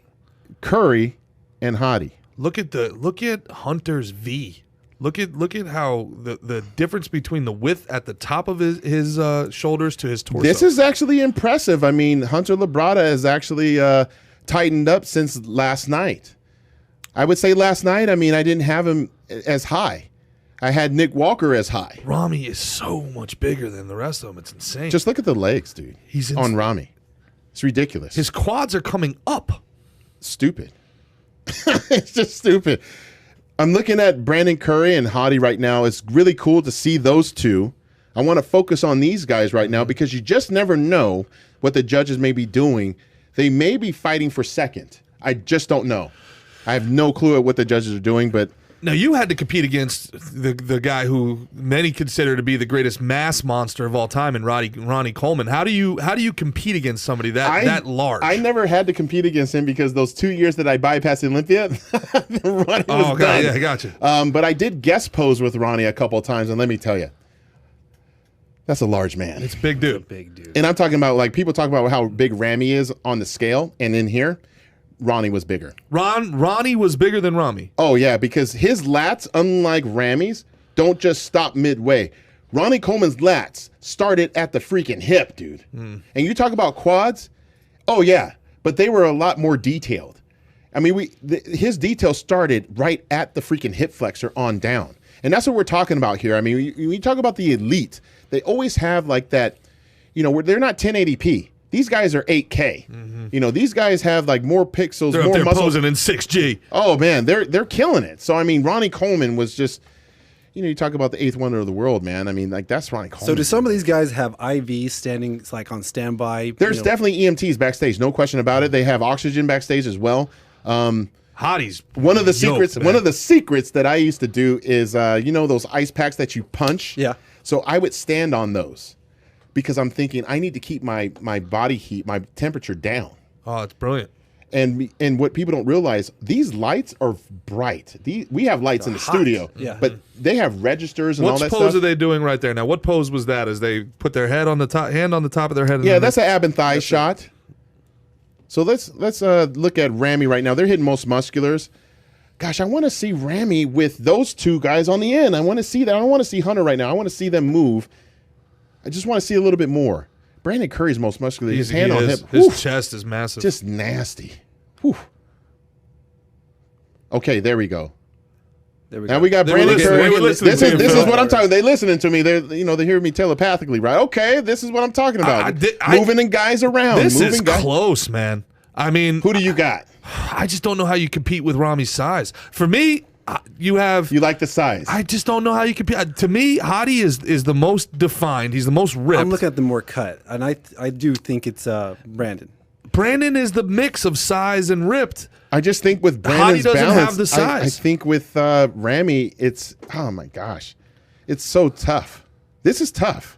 Curry, and Hottie. Look at Hunter's V. Look at how the difference between the width at the top of his shoulders to his torso. This is actually impressive. I mean, Hunter Labrada has actually tightened up since last night. I would say last night, I mean, I didn't have him as high. I had Nick Walker as high. Ramy is so much bigger than the rest of them. It's insane. Just look at the legs, dude. He's on Ramy. It's ridiculous. His quads are coming up. Stupid. It's just stupid. I'm looking at Brandon Curry and Hottie right now. It's really cool to see those two. I want to focus on these guys right now because you just never know what the judges may be doing. They may be fighting for second. I just don't know. I have no clue at what the judges are doing, but Now you had to compete against the guy who many consider to be the greatest mass monster of all time, in Ronnie Coleman. How do you compete against somebody that large? I never had to compete against him because those 2 years that I bypassed Olympia, Ronnie was done. Yeah, I got you. But I did guest pose with Ronnie a couple of times, and let me tell you, that's a large man. It's a big dude. Big dude. And I'm talking about, like, people talk about how big Ramy is on the scale, and in here, Ronnie was bigger. Ronnie was bigger than Ramy. Oh, yeah, because his lats, unlike Ramy's, don't just stop midway. Ronnie Coleman's lats started at the freaking hip, dude. And you talk about quads, oh, yeah, but they were a lot more detailed. I mean, his detail started right at the freaking hip flexor on down. And that's what we're talking about here. I mean, when you talk about the elite, they always have like that, you know, they're not 1080p. These guys are 8K. You know, these guys have like more pixels, They're more up there muscle. posing in 6G. Oh man, they're killing it. So I mean, Ronnie Coleman was just, you know, you talk about the eighth wonder of the world, man. I mean, like that's Ronnie Coleman. So do some of these guys have IVs standing like on standby? There's definitely EMTs backstage, no question about it. They have oxygen backstage as well. Hottie's One of the secrets, yoked, one man. of the secrets that I used to do is, you know, those ice packs that you punch. Yeah. So I would stand on those because I'm thinking I need to keep my body heat, my temperature down. Oh, it's brilliant. And what people don't realize, these lights are bright. We have lights in the hot. studio, Yeah. but they have registers and all What that pose stuff. are they doing right there now? What pose was that? As they put their hand on the top of their head? And Yeah, then that's an ab and thigh shot. So let's look at Ramy right now. They're hitting most musculars. Gosh, I want to see Ramy with those two guys on the end. I want to see that. I don't want to see Hunter right now. I want to see them move. I just want to see a little bit more. Brandon Curry's most muscular. His hand on hip. His Whew, chest is massive. just nasty. Whew. Okay, there we go. There we Now go. we got They were Brandon listening- Curry. they were listening This to is you, this Phil. is what I'm talking. They listening to me. They they hear me telepathically, right? Okay, this is what I'm talking about. Moving and guys around. This moving is guys. close, man. I mean, Who do you got? I just don't know how you compete with Ramy's size. For me, you have. You like the size? I just don't know how you compete. To me, Hottie is the most defined. He's the most ripped. I'm looking at the more cut, and I do think it's Brandon. Brandon is the mix of size and ripped. I just think with Brandon's doesn't balance, have the size. I think with Ramy, it's oh my gosh, it's so tough. This is tough.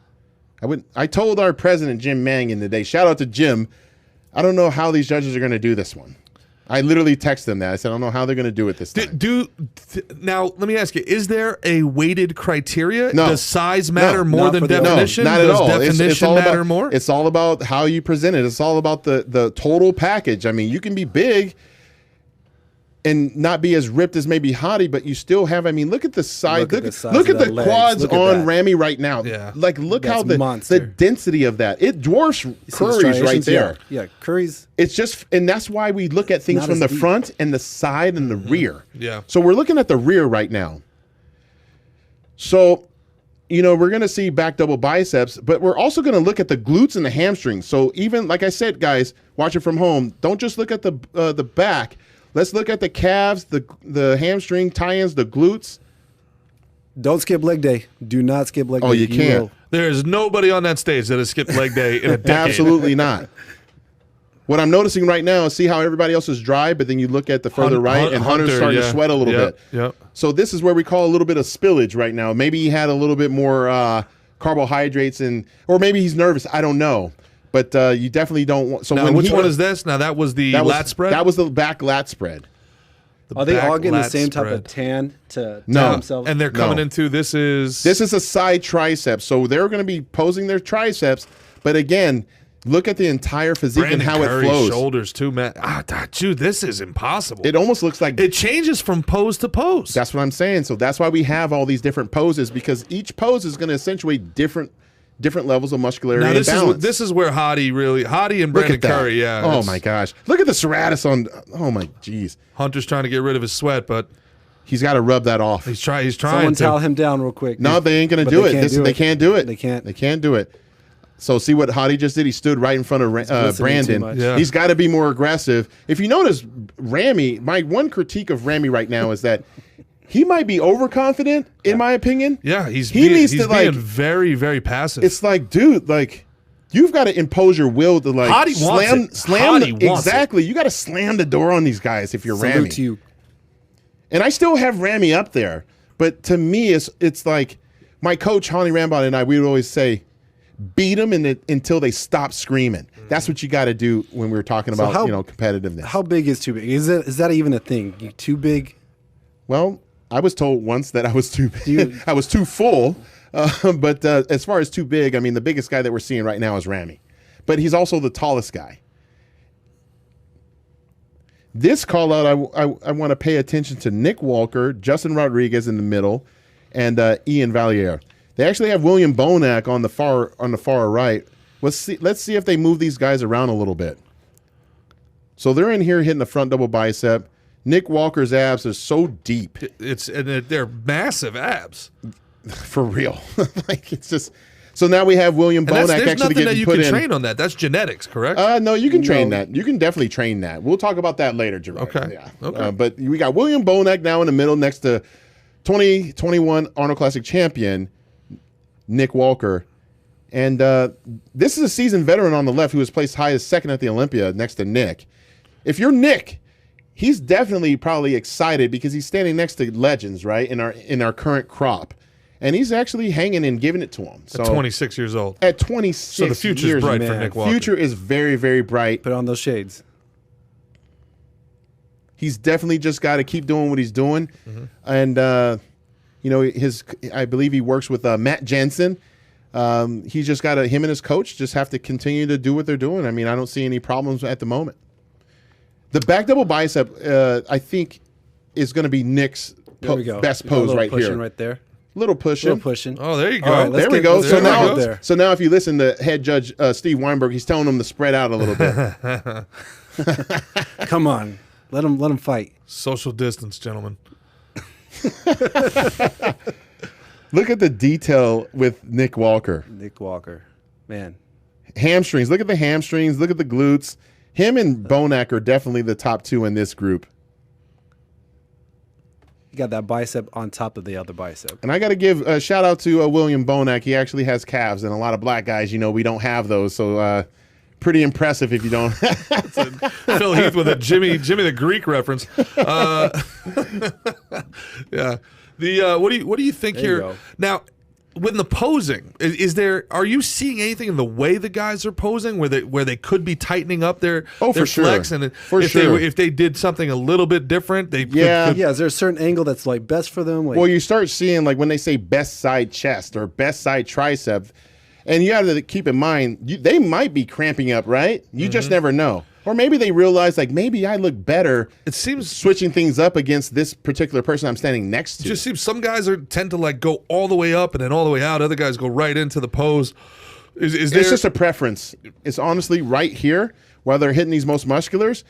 I told our president Jim Mangan today. Shout out to Jim. I don't know how these judges are going to do this one. I literally texted them that. I said I don't know how they're going to do it this time. Now let me ask you: is there a weighted criteria? No. Does size matter more Not than for the- definition? No, not at Does all. definition all matter about, more? It's all about how you present it. It's all about the total package. I mean, you can be big and not be as ripped as maybe Hottie, but you still have. I mean, look at the size. Look at the size look of at the the legs. quads Look at on that. Ramy right now. Yeah. Like look That's how the monster. density of that. It dwarfs See the Curry's right striations? there. Yeah, Curry's. It's just, and that's why we look at things Not from as the deep. front and the side and the rear. Yeah. So we're looking at the rear right now. So, you know, we're going to see back double biceps, but we're also going to look at the glutes and the hamstrings. So even, like I said, guys, watch it from home. Don't just look at the back. Let's look at the calves, the hamstring tie-ins, the glutes. Don't skip leg day. Do not skip leg day. Oh, you can't. will. There is nobody on that stage that has skipped leg day in a decade. Absolutely not. What I'm noticing right now is see how everybody else is dry, but then you look at the further right, and Hunter's starting to sweat a little bit. Yep. So this is where we call a little bit of spillage right now. Maybe he had a little bit more carbohydrates, or maybe he's nervous. I don't know. But you definitely don't want. So Now, when which one is this? Now that was the lat spread. That was the back lat spread. The Are they back all getting the lat same type of spread. tan to No. tell themselves? And they're coming No. into this is This is a side triceps, so they're going to be posing their triceps. But again, look at the entire physique Brandon and how Curry's it flows. shoulders too, man. Dude, this is impossible. It almost looks like It changes from pose to pose. That's what I'm saying. So that's why we have all these different poses, because each pose is going to accentuate different levels of muscularity Now and balance. this is where Hottie and Look Brandon at that. Curry, yeah. Oh it's- my gosh. Look at the serratus on. Oh my geez. Hunter's trying to get rid of his sweat, but He's got to rub that off. he's trying Someone to. towel him down real quick. No, they ain't going to But do they it. can't do They it. can't do it. They can't. They can't do it. So see what Hottie just did? He stood right in front of glistening Brandon. too much. Yeah. He's got to be more aggressive. If you notice, Ramy, my one critique of Ramy right now is that he might be overconfident, in my opinion. Yeah, He being, needs he's to, being like- very, very passive. It's like, dude, like you've got to impose your will to like Hottie wants slam it. Hottie wants exactly. You got to slam the door on these guys if you're Salute Ramy. to you. And I still have Ramy up there. But to me, it's like my coach, Hani Rambod, and I, we would always say, beat them until they stop screaming. That's what you got to do when we were talking about competitiveness. How big is too big? Is that even a thing? You too big? Well, I was told once that I was too big. I was too full. But as far as too big, I mean, the biggest guy that we're seeing right now is Ramy. But he's also the tallest guy. This call out, I want to pay attention to Nick Walker, Justin Rodriguez in the middle, and Ian Valier. They actually have William Bonac on the far right. Let's see if they move these guys around a little bit. So they're in here hitting the front double bicep. Nick Walker's abs are so deep. They're massive abs. For real. Like it's just so now we have William Bonac there's actually nothing getting that you put can in. train on that. That's genetics, correct? No, you can train that. You can definitely train that. We'll talk about that later, Gerard. Okay. Yeah. Okay. But we got William Bonac now in the middle next to 2021 Arnold Classic champion Nick Walker. And this is a seasoned veteran on the left who was placed highest second at the Olympia next to Nick. If you're Nick, he's definitely probably excited because he's standing next to legends, right, in our current crop. And he's actually hanging and giving it to him. So At 26 years old. At 26 So the future's years, bright for man. Nick Walker. Future is very, very bright. Put on those shades. He's definitely just got to keep doing what he's doing. And, I believe he works with Matt Jensen. He's just got to, him and his coach just have to continue to do what they're doing. I mean, I don't see any problems at the moment. The back double bicep, I think, is going to be Nick's best pose right here. Right there. Little pushing. Oh, there you go. All right, There we go. There So now if you listen to head judge Steve Weinberg, he's telling them to spread out a little bit. Come on. Let him fight. Social distance, gentlemen. Look at the detail with Nick Walker. Nick Walker. Man. Hamstrings. Look at the hamstrings. Look at the glutes. Him and Bonac are definitely the top two in this group. You got that bicep on top of the other bicep. And I got to give a shout out to William Bonac. He actually has calves, and a lot of black guys, we don't have those. So pretty impressive if you don't. Phil Heath with a Jimmy the Greek reference. Yeah. What do you think There you here go. now? When the posing, are you seeing anything in the way the guys are posing where they could be tightening up their for sure. flex, and if they did something a little bit different, they could Is there a certain angle that's like best for them? Like, well, you start seeing like when they say best side chest or best side tricep, and you have to keep in mind they might be cramping up, right? You just never know. Or maybe they realize like maybe I look better. It seems switching things up against this particular person I'm standing next to. It just seems some guys tend to like go all the way up and then all the way out. Other guys go right into the pose. Is there? It's just a preference. It's honestly right here while they're hitting these most musculars.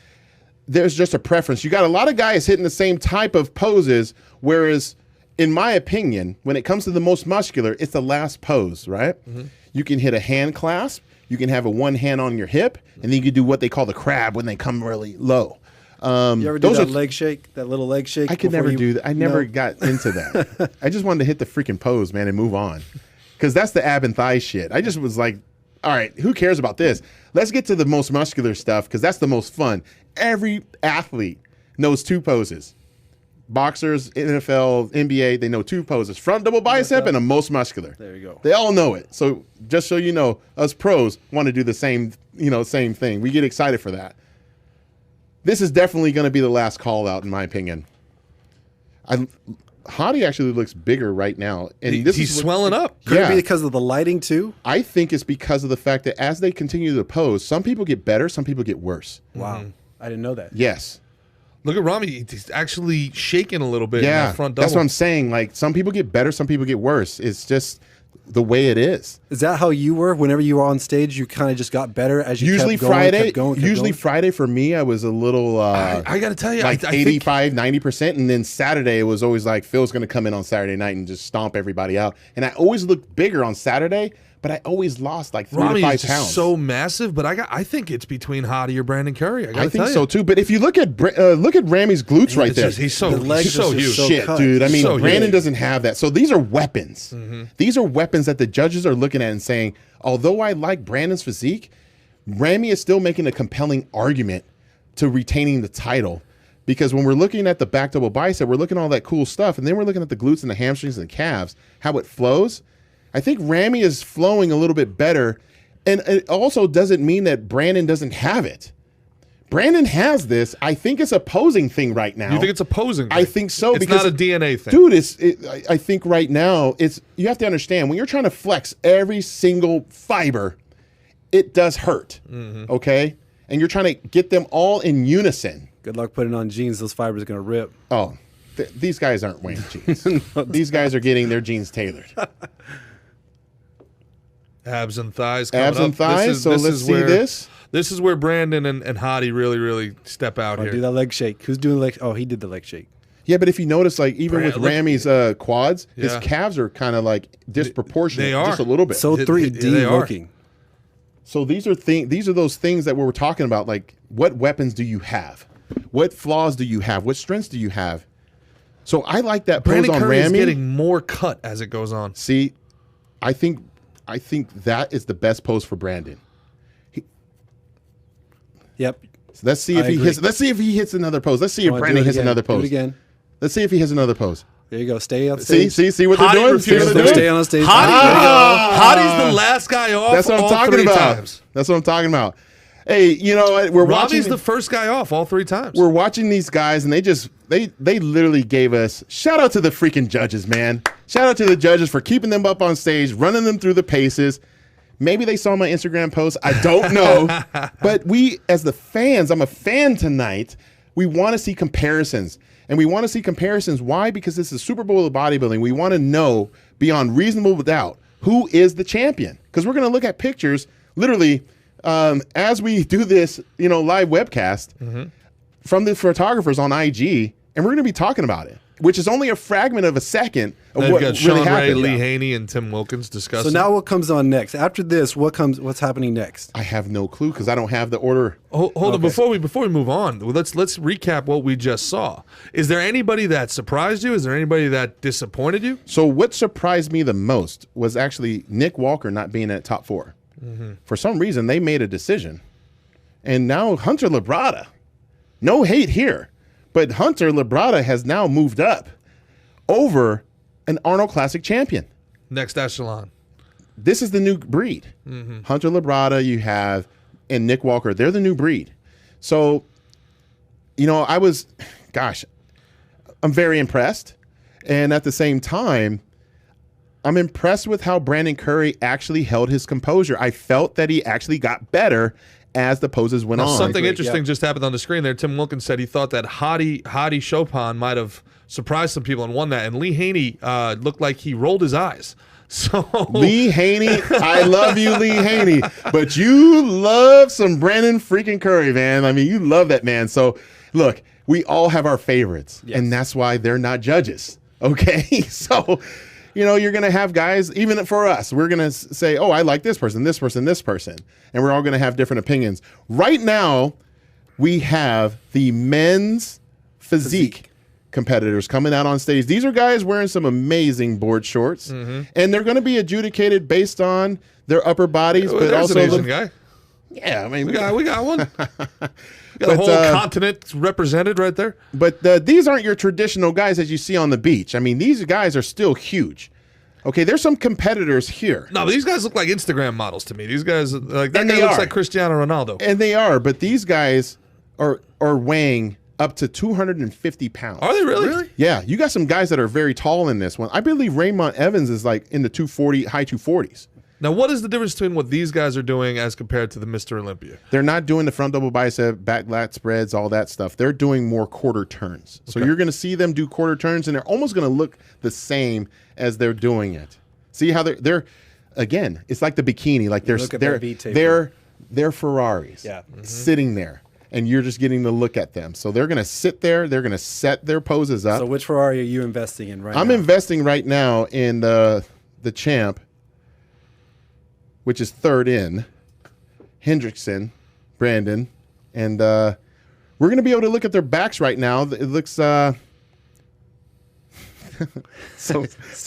There's just a preference. You got a lot of guys hitting the same type of poses, whereas in my opinion, when it comes to the most muscular, it's the last pose, right? You can hit a hand clasp. You can have one hand on your hip, and then you can do what they call the crab when they come really low. You ever do that leg shake, that little leg shake? I could never do that. I never got into that. I just wanted to hit the freaking pose, man, and move on. Because that's the ab and thigh shit. I just was like, all right, who cares about this? Let's get to the most muscular stuff, because that's the most fun. Every athlete knows two poses. Boxers, NFL, NBA, they know two poses. Front double bicep and a most muscular. There you go. They all know it. So just so you know, us pros want to do the same thing. We get excited for that. This is definitely going to be the last call out, in my opinion. Hottie actually looks bigger right now. And he's swelling up. Could it be because of the lighting too? I think it's because of the fact that as they continue to pose, some people get better, some people get worse. Wow. I didn't know that. Yes. Look at Rami. He's actually shaking a little bit in Yeah, that front double. that's what I'm saying. Like, some people get better, some people get worse. It's just the way it is. Is that how you were? Whenever you were on stage, you kind of just got better as you Usually kept going, Friday, kept going? Friday for me, I was a little I got to tell you, like I think 85, 90%. And then Saturday, it was always like Phil's going to come in on Saturday night and just stomp everybody out. And I always looked bigger on Saturday, but I always lost like 3 Rami to 5 is just pounds. so massive, but I think it's between Hottie or Brandon Curry. I think so too. But if you look at Ramy's glutes right there, he's so The legs he's so are just huge. so shit, cut. dude. I mean, So Brandon huge. doesn't have that. So these are weapons. These are weapons that the judges are looking at and saying, although I like Brandon's physique, Ramy is still making a compelling argument to retaining the title Because when we're looking at the back double bicep, we're looking at all that cool stuff, and then we're looking at the glutes and the hamstrings and the calves, how it flows. I think Ramy is flowing a little bit better, and it also doesn't mean that Brandon doesn't have it. Brandon has this. I think it's a posing thing right now. You think it's a posing thing? I think so. It's because, not a DNA thing. Dude, I think right now, you have to understand, when you're trying to flex every single fiber, it does hurt, okay? And you're trying to get them all in unison. Good luck putting on jeans. Those fibers are going to rip. Oh, these guys aren't wearing jeans. These guys are getting their jeans tailored. Abs and thighs coming Abs and up. thighs, so let's see this. This is where Brandon and Hottie really step out here. Do that leg shake. Who's doing the leg? Oh, he did the leg shake. Yeah, but if you notice, like even with Ramy's quads, his Yeah. calves are kind of like disproportionate, They are. just a little bit. So 3D they are. looking. So these are those things that we were talking about. Like, what weapons do you have? What flaws do you have? What strengths do you have? So I like that pose Brandon on Curry is Ramy. getting more cut as it goes on. See, I think that is the best pose for Brandon. Yep. So let's see if he agree. hits. Let's see if he hits another pose. Let's see if Come on, Brandon do it hits again. another Do it pose. again. Let's see if he hits another pose. There you go. Stay on See stage. what they're Hottie doing? See what refuses they're to doing? Stay on stage. Hottie's the last guy off. That's what I'm all talking 3 about. times. That's what I'm talking about. Hey, you know what? We're watching. Robbie's the first guy off all 3 times. We're watching these guys, and they literally gave us shout out to the freaking judges, man. Shout out to the judges for keeping them up on stage, running them through the paces. Maybe they saw my Instagram post. I don't know. But we, as the fans, I'm a fan tonight. We want to see comparisons. And we want to see comparisons. Why? Because this is Super Bowl of bodybuilding. We want to know beyond reasonable doubt who is the champion. Because we're going to look at pictures literally as we do this, live webcast from the photographers on IG, and we're going to be talking about it, which is only a fragment of a second of They've what got really Sean Ray, happened. Lee Haney, and Tim Wilkins discussing. So now what comes on next? After this, what's happening next? I have no clue because I don't have the order. Hold on, before we move on, let's recap what we just saw. Is there anybody that surprised you? Is there anybody that disappointed you? So what surprised me the most was actually Nick Walker not being at top 4. For some reason, they made a decision. And now Hunter Labrada, no hate here, but Hunter Labrada has now moved up over an Arnold Classic champion. Next echelon. This is the new breed. Hunter Labrada, you have, and Nick Walker. They're the new breed. So, I'm very impressed. And at the same time, I'm impressed with how Brandon Curry actually held his composure. I felt that he actually got better as the poses went on. Something interesting just happened on the screen there. Tim Wilkins said he thought that Hottie Chopin might have surprised some people and won that. And Lee Haney looked like he rolled his eyes. So Lee Haney, I love you, Lee Haney, but you love some Brandon freaking Curry, man. I mean, you love that man. So look, we all have our favorites, and that's why they're not judges. Okay, so you're going to have guys, even for us, we're going to say, oh, I like this person, this person, this person. And we're all going to have different opinions. Right now, we have the men's physique competitors coming out on stage. These are guys wearing some amazing board shorts. And they're going to be adjudicated based on their upper bodies. Well, but there's also an Asian guy. Yeah, I mean, We got one. Got But, a whole continent represented right there. But these aren't your traditional guys that you see on the beach. I mean, these guys are still huge. Okay, there's some competitors here. No, but these guys look like Instagram models to me. These guys, like that And guy they looks are. like Cristiano Ronaldo. And they are, but these guys are weighing up to 250 pounds. Are they really? Yeah, you got some guys that are very tall in this one. I believe Raymond Evans is like in the 240, high 240s. Now, what is the difference between what these guys are doing as compared to the Mr. Olympia? They're not doing the front double bicep, back lat spreads, all that stuff. They're doing more quarter turns. So you're going to see them do quarter turns, and they're almost going to look the same as they're doing it. See how they're again, it's like the bikini. Like Look at that V-taper. they're Ferraris sitting there, and you're just getting to look at them. So they're going to sit there. They're going to set their poses up. So which Ferrari are you investing in right now? I'm investing right now in the champ, which is third in, Hendrickson, Brandon. And we're going to be able to look at their backs right now. It looks... Stay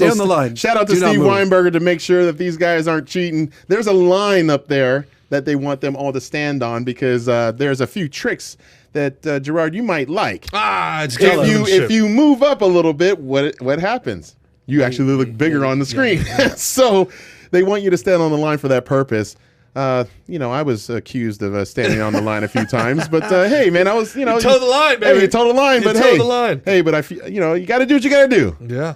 on the line. Shout out to Do not Steve move. Weinberger to make sure that these guys aren't cheating. There's a line up there that they want them all to stand on because there's a few tricks that Gerard you might like. It's If you move up a little bit, what happens? You actually look bigger on the screen. So they want you to stand on the line for that purpose. I was accused of standing on the line a few times, but hey, man, I was, toe the line, baby. Hey, toe the line, but toe the line. Hey, but I feel, you got to do what you got to do. Yeah.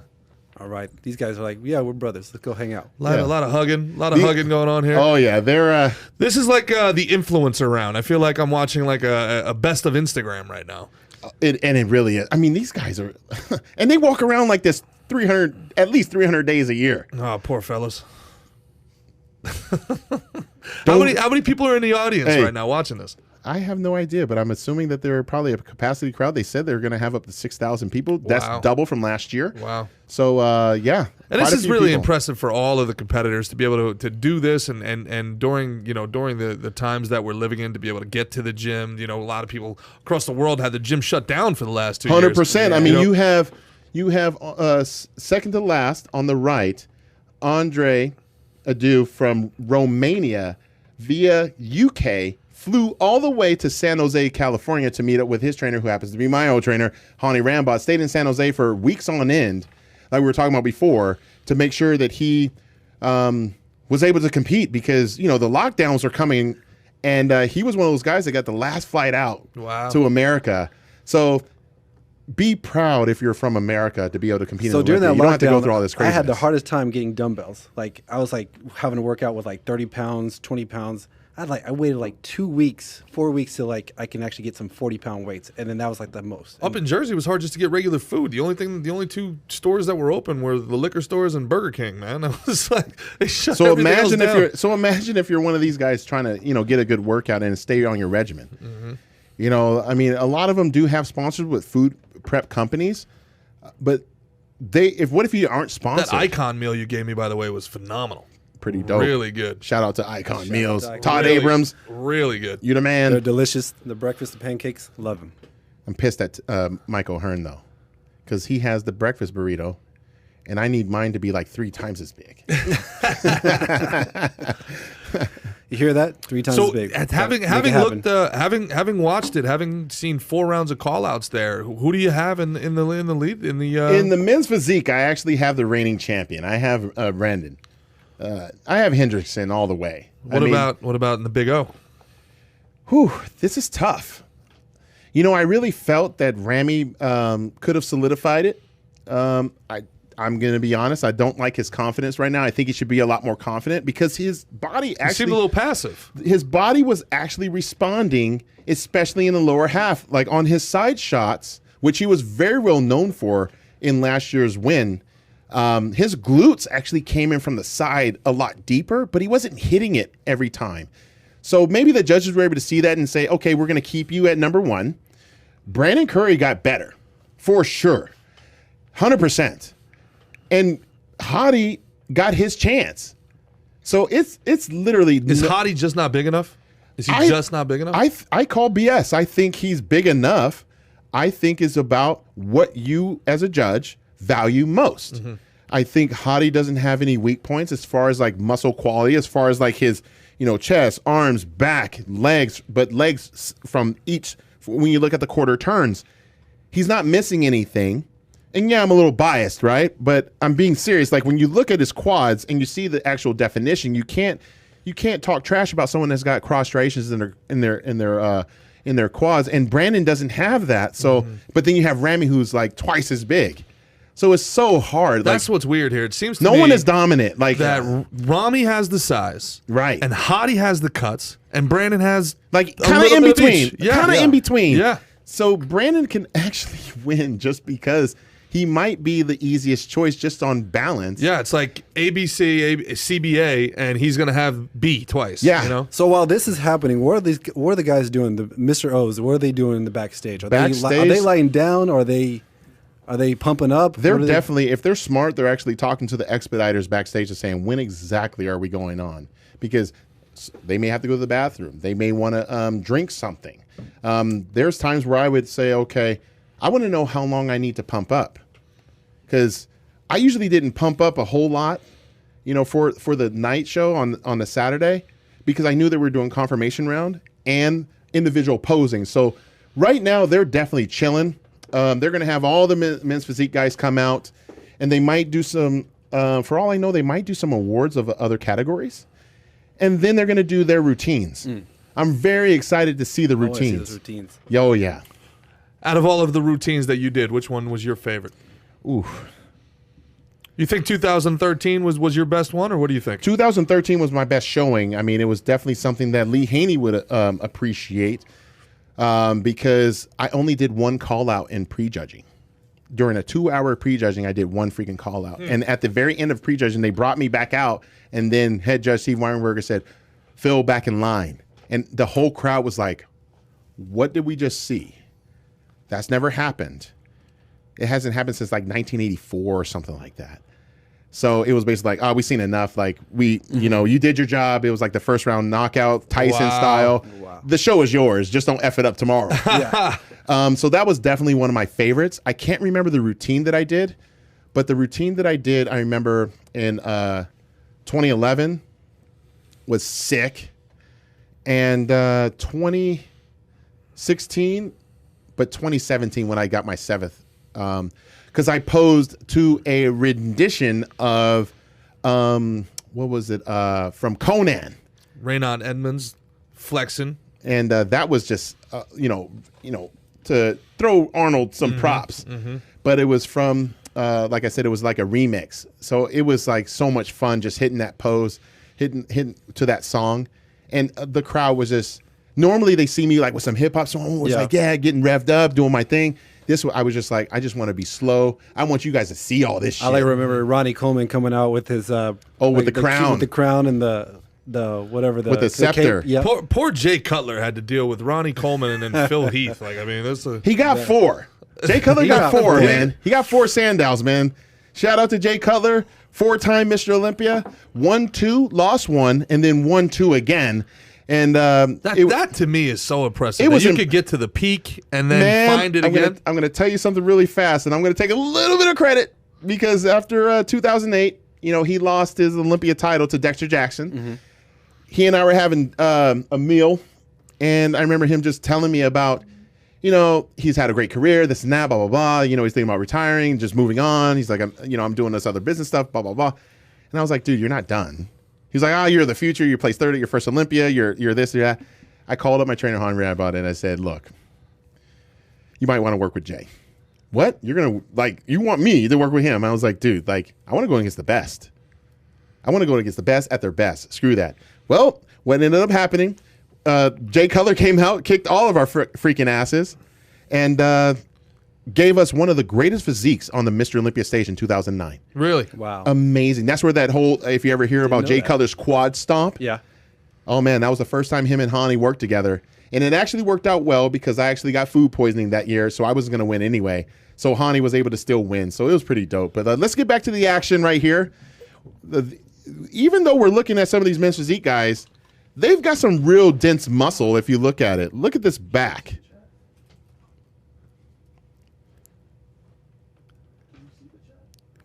All right, these guys are like, yeah, we're brothers. Let's go hang out. A lot of hugging going on here. Oh yeah, they're. This is like the influencer round. I feel like I'm watching like a best of Instagram right now. It really is. I mean, these guys are, and they walk around like this at least 300 days a year. Oh, poor fellas. How many people are in the audience right now watching this? I have no idea, but I'm assuming that they're probably a capacity crowd. They said they're going to have up to 6,000 people. Wow. That's double from last year. Wow. So, yeah. And this is really impressive for all of the competitors to be able to do this and during the times that we're living in, to be able to get to the gym. A lot of people across the world had the gym shut down for the last 2 years. 100%. I mean, you have second to last on the right, Andre Adu from Romania via UK, flew all the way to San Jose, California to meet up with his trainer, who happens to be my old trainer, Hani Rambot. Stayed in San Jose for weeks on end, like we were talking about before, to make sure that he was able to compete because, the lockdowns are coming, and he was one of those guys that got the last flight out to America. So be proud if you're from America to be able to compete. So in during that lockdown, you don't have to go through all this I craziness. had the hardest time getting dumbbells. Like I was like having to work out with like 30 pounds, 20 pounds. I waited like 4 weeks till like I can actually get some 40-pound weights, and then that was like the most. Up in Jersey, it was hard just to get regular food. The only two stores that were open were the liquor stores and Burger King. Man, I was like, they shut everything else down. Imagine if you're one of these guys trying to get a good workout and stay on your regimen. Mm-hmm. I mean, a lot of them do have sponsors with food prep companies, but what if you aren't sponsored? That Icon meal you gave me, by the way, was phenomenal. Pretty dope. Really good. Shout out to Icon Meals. Todd Abrams. Really good. You the man. They're delicious. The breakfast, the pancakes, love them. I'm pissed at Michael Hearn, though, because he has the breakfast burrito, and I need mine to be like 3 times as big. You hear that? 3 times as big. Having watched it, having seen 4 rounds of call-outs there, who do you have in the lead? In the men's physique, I actually have the reigning champion. I have Brandon. I have Hendrickson all the way. What about in the Big O? Whew, this is tough. I really felt that Ramy could have solidified it. I'm going to be honest. I don't like his confidence right now. I think he should be a lot more confident because his body actually seemed a little passive. His body was actually responding, especially in the lower half, like on his side shots, which he was very well known for in last year's win. His glutes actually came in from the side a lot deeper, but he wasn't hitting it every time. So maybe the judges were able to see that and say, okay, we're going to keep you at number 1. Brandon Curry got better, for sure, 100%. And Hadi got his chance. So it's literally... Is Hadi just not big enough? Is he just not big enough? I call BS. I think he's big enough. I think it's about what you, as a judge, value most. Mm-hmm. I think Hadi doesn't have any weak points as far as like muscle quality, as far as like his, chest, arms, back, legs, but legs from each, when you look at the quarter turns, he's not missing anything. And yeah, I'm a little biased, right? But I'm being serious. Like when you look at his quads and you see the actual definition, you can't talk trash about someone that's got cross striations in their quads. And Brandon doesn't have that. So, but then you have Ramy who's like twice as big. So it's so hard. That's what's weird here. It seems to no me one is dominant. Like that Ramy has the size, right? And Hadi has the cuts, and Brandon has like kind of in between. Kind of in between. Yeah. So Brandon can actually win just because he might be the easiest choice just on balance. Yeah, it's like ABC, CBA, and he's going to have B twice. Yeah. So while this is happening, what are the guys doing? The Mr. O's, what are they doing in the backstage? Are they lying down, or are they pumping up? They're definitely, if they're smart, they're actually talking to the expediters backstage and saying, when exactly are we going on? Because they may have to go to the bathroom. They may want to drink something. There's times where I would say, okay, I want to know how long I need to pump up. Because I usually didn't pump up a whole lot, for the night show on the Saturday. because I knew they were doing confirmation round and individual posing. So right now they're definitely chilling. They're going to have all the men's physique guys come out, and they might do some, for all I know, they might do some awards of other categories. And then they're going to do their routines. I'm very excited to see the I wanna see routines. those routines. Oh, yeah. Out of all of the routines that you did, which one was your favorite? Ooh. You think 2013 was your best one, or what do you think? 2013 was my best showing. I mean, it was definitely something that Lee Haney would appreciate because I only did one call out in prejudging. During a 2-hour prejudging, I did one freaking call out. And at the very end of prejudging, they brought me back out, and then head judge Steve Weinberger said, "Phil, back in line." And the whole crowd was like, "What did we just see? That's never happened. It hasn't happened since like 1984 or something like that." So it was basically like, "Oh, we've seen enough. Like you did your job." It was like the first round knockout, Tyson style. Wow. The show is yours. Just don't F it up tomorrow. Yeah. So that was definitely one of my favorites. I can't remember the routine that I did, but the routine that I did, I remember in 2011 was sick. And 2016, but 2017 when I got my 7th, because I posed to a rendition of what was it from Conan, Raynon Edmonds, flexing. and that was just to throw Arnold some props, but it was from like I said, it was like a remix, so it was like so much fun just hitting that pose, hitting to that song. And the crowd was just, normally they see me like with some hip hop song, was like, yeah, getting revved up, doing my thing. This, I was just like, I just want to be slow. I want you guys to see all this shit. I remember Ronnie Coleman coming out with his with the crown. with the crown and the whatever the With the scepter. cape. Yeah. Poor Jay Cutler had to deal with Ronnie Coleman and Phil Heath. Like, I mean, this He got 4. Jay Cutler got 4, man. He got 4 Sandals, man. Shout out to Jay Cutler, 4-time Mr. Olympia, 1-2, lost 1, and then 1-2 again. And that to me is so impressive. It was you could get to the peak and then find it again. I'm going to tell you something really fast, and I'm going to take a little bit of credit because after 2008, he lost his Olympia title to Dexter Jackson. He and I were having a meal, and I remember him just telling me about, he's had a great career, this and that, blah, blah, blah. He's thinking about retiring, just moving on. He's like, I'm doing this other business stuff, blah, blah, blah. And I was like, dude, you're not done. He's like, you're the future. You placed 3rd at your first Olympia. You're this, you're that. I called up my trainer, Henry, about it, and I said, look, you might want to work with Jay. What? You're going to, you want me to work with him? I was like, dude, I want to go against the best. I want to go against the best at their best. Screw that. Well, what ended up happening, Jay Cutler came out, kicked all of our freaking asses, and gave us one of the greatest physiques on the Mr. Olympia stage in 2009. Really? Wow. Amazing. That's where that whole, if you ever hear about Jay Cutler's quad stomp. Yeah. Oh, man, that was the first time him and Hani worked together. And it actually worked out well because I actually got food poisoning that year, so I was going to win anyway. So Hani was able to still win. So it was pretty dope. But let's get back to the action right here. Even though we're looking at some of these men's physique guys, they've got some real dense muscle if you look at it. Look at this back.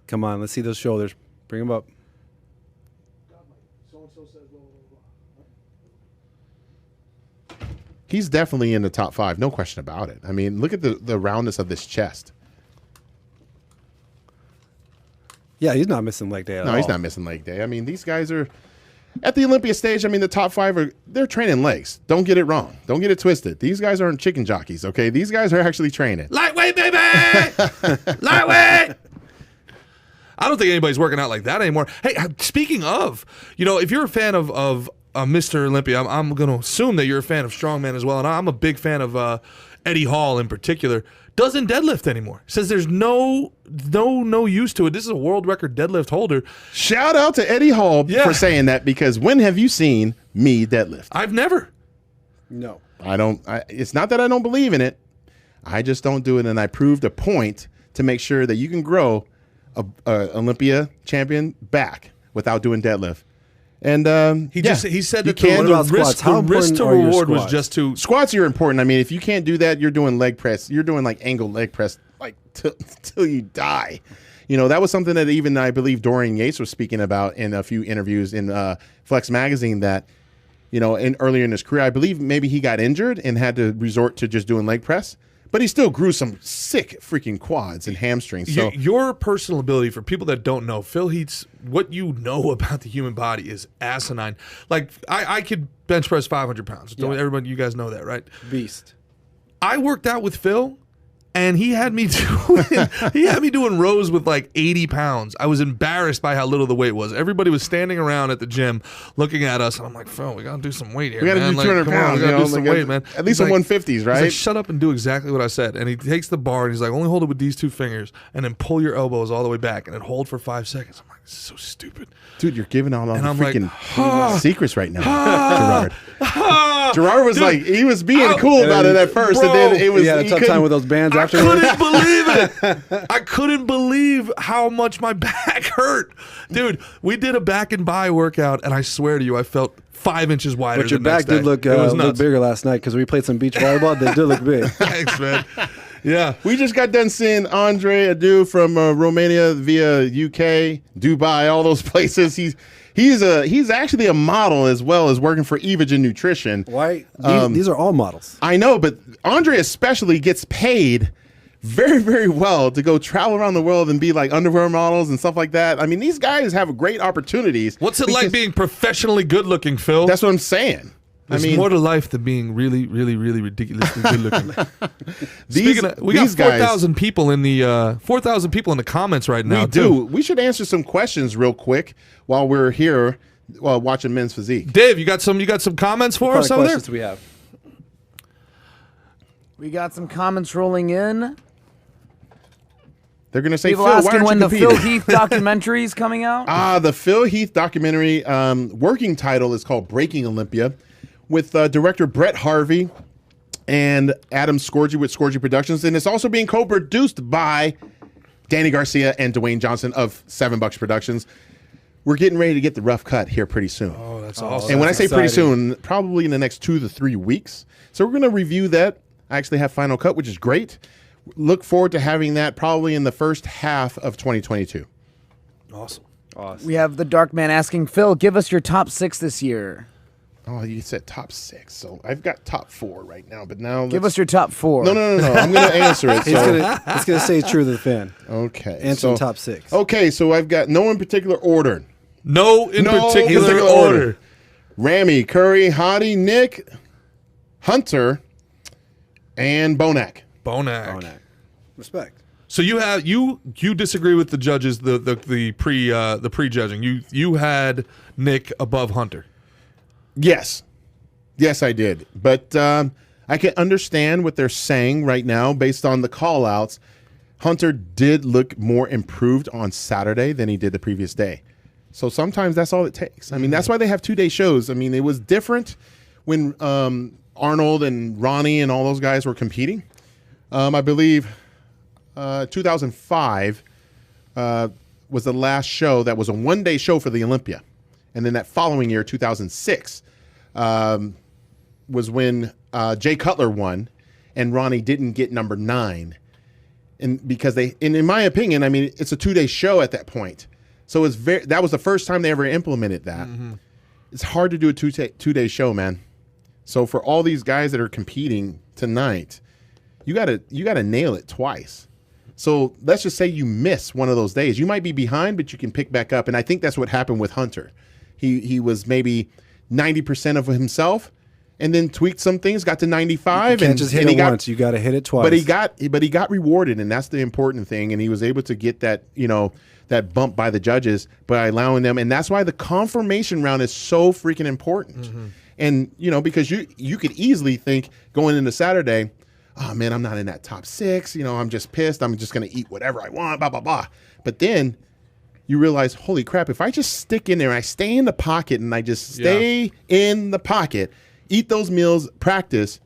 Come on, let's see those shoulders. Bring them up. He's definitely in the top 5, no question about it. I mean, look at the roundness of this chest. Yeah, he's not missing leg day at all. No, he's not missing leg day. I mean, these guys are at the Olympia stage. I mean, the top 5 they're training legs. Don't get it wrong. Don't get it twisted. These guys aren't chicken jockeys, okay? These guys are actually training. Lightweight, baby! Lightweight! I don't think anybody's working out like that anymore. Hey, speaking of, if you're a fan of Mr. Olympia, I'm going to assume that you're a fan of strongman as well, and I'm a big fan of Eddie Hall in particular. Doesn't deadlift anymore. Says there's no use to it. This is a world record deadlift holder. Shout out to Eddie Hall for saying that, because when have you seen me deadlift? I've never. No. I don't. It's not that I don't believe in it. I just don't do it, and I proved a point to make sure that you can grow a Olympia champion back without doing deadlift. And he said that How the risk to important are your reward was squats? just to squats are important. I mean, if you can't do that, you're doing leg press. You're doing like angled leg press till you die. That was something that even I believe Dorian Yates was speaking about in a few interviews in Flex Magazine, that earlier in his career. I believe maybe he got injured and had to resort to just doing leg press. But he still grew some sick freaking quads and hamstrings. So your personal ability, for people that don't know, Phil Heath's, what you know about the human body is asinine. Like, I could bench press 500 pounds. Yeah. Everybody, you guys know that, right? Beast. I worked out with Phil, and he had me doing rows with like 80 pounds. I was embarrassed by how little the weight was. Everybody was standing around at the gym looking at us, and I'm like, Phil, we got to do some weight here, we got to do 200 pounds. We got to do some weight, man. At least some 150s, right? He's like, shut up and do exactly what I said. And he takes the bar, and he's like, only hold it with these two fingers, and then pull your elbows all the way back, and then hold for 5 seconds. I'm like, this is so stupid. Dude, you're giving out all the freaking secrets right now, Gerard. Gerard was like, he was being cool about it at first, and then it was. He had a tough time with those bands after. I couldn't believe it. I couldn't believe how much my back hurt. Dude, we did a back and bi workout, and I swear to you, I felt 5 inches wider. But your back did look bigger last night because we played some beach volleyball. They did look big. Thanks, man. Yeah. We just got done seeing Andre Adu from Romania via UK, Dubai, all those places. He's actually a model as well as working for Evogen Nutrition. Why? These are all models. I know, but Andre especially gets paid very, very well to go travel around the world and be like underwear models and stuff like that. I mean, these guys have great opportunities. What's it like being professionally good looking, Phil? That's what I'm saying. There's more to life than being really, really, really ridiculously good looking. We got 4,000 people in the 4,000 people in the comments right now. We should answer some questions real quick while we're here watching Men's Physique. Dave, you got some comments for us over there? Questions we have. We got some comments rolling in. They're going to say, people Phil, asking why when the competing? Phil Heath documentary is coming out. The Phil Heath documentary working title is called Breaking Olympia, with director Brett Harvey and Adam Scorgi with Scorgi Productions, and it's also being co-produced by Danny Garcia and Dwayne Johnson of $7 Productions. We're getting ready to get the rough cut here pretty soon. Oh, that's awesome. And when I say pretty soon, probably in the next 2 to 3 weeks. So we're going to review that. I actually have Final Cut, which is great. Look forward to having that probably in the first half of 2022. Awesome. We have the Dark Man asking, Phil, give us your top 6 this year. Oh, you said top 6, so I've got top 4 right now. But now give us your top 4. No. I'm going to answer it. It's going to say true to the fan. Okay. Answer the top 6. Okay, so I've got no in particular order. No in particular order. Ramy, Curry, Hottie, Nick, Hunter, and Bonac. Bonac. Respect. So you disagree with the judges, the pre-judging. You had Nick above Hunter. Yes, I did. But I can understand what they're saying right now based on the call-outs. Hunter did look more improved on Saturday than he did the previous day. So sometimes that's all it takes. I mean, that's why they have 2-day shows. I mean, it was different when Arnold and Ronnie and all those guys were competing. I believe 2005 was the last show that was a 1-day show for the Olympia. And then that following year, 2006, was when Jay Cutler won and Ronnie didn't get number 9. And because in my opinion, I mean, it's a 2-day show at that point. So that was the first time they ever implemented that. Mm-hmm. It's hard to do a 2-day show, man. So for all these guys that are competing tonight, you gotta nail it twice. So let's just say you miss one of those days. You might be behind, but you can pick back up. And I think that's what happened with Hunter. He was maybe 90% of himself, and then tweaked some things, got to 95. You can't just hit it once. You got to hit it twice. But he got rewarded, and that's the important thing. And he was able to get that that bump by the judges by allowing them. And that's why the confirmation round is so freaking important. Mm-hmm. And because you could easily think going into Saturday, oh man, I'm not in that top 6. I'm just pissed. I'm just going to eat whatever I want, blah, blah, blah. But then you realize, holy crap, if I just stick in there and I stay in the pocket and I just stay in the pocket, eat those meals, practice,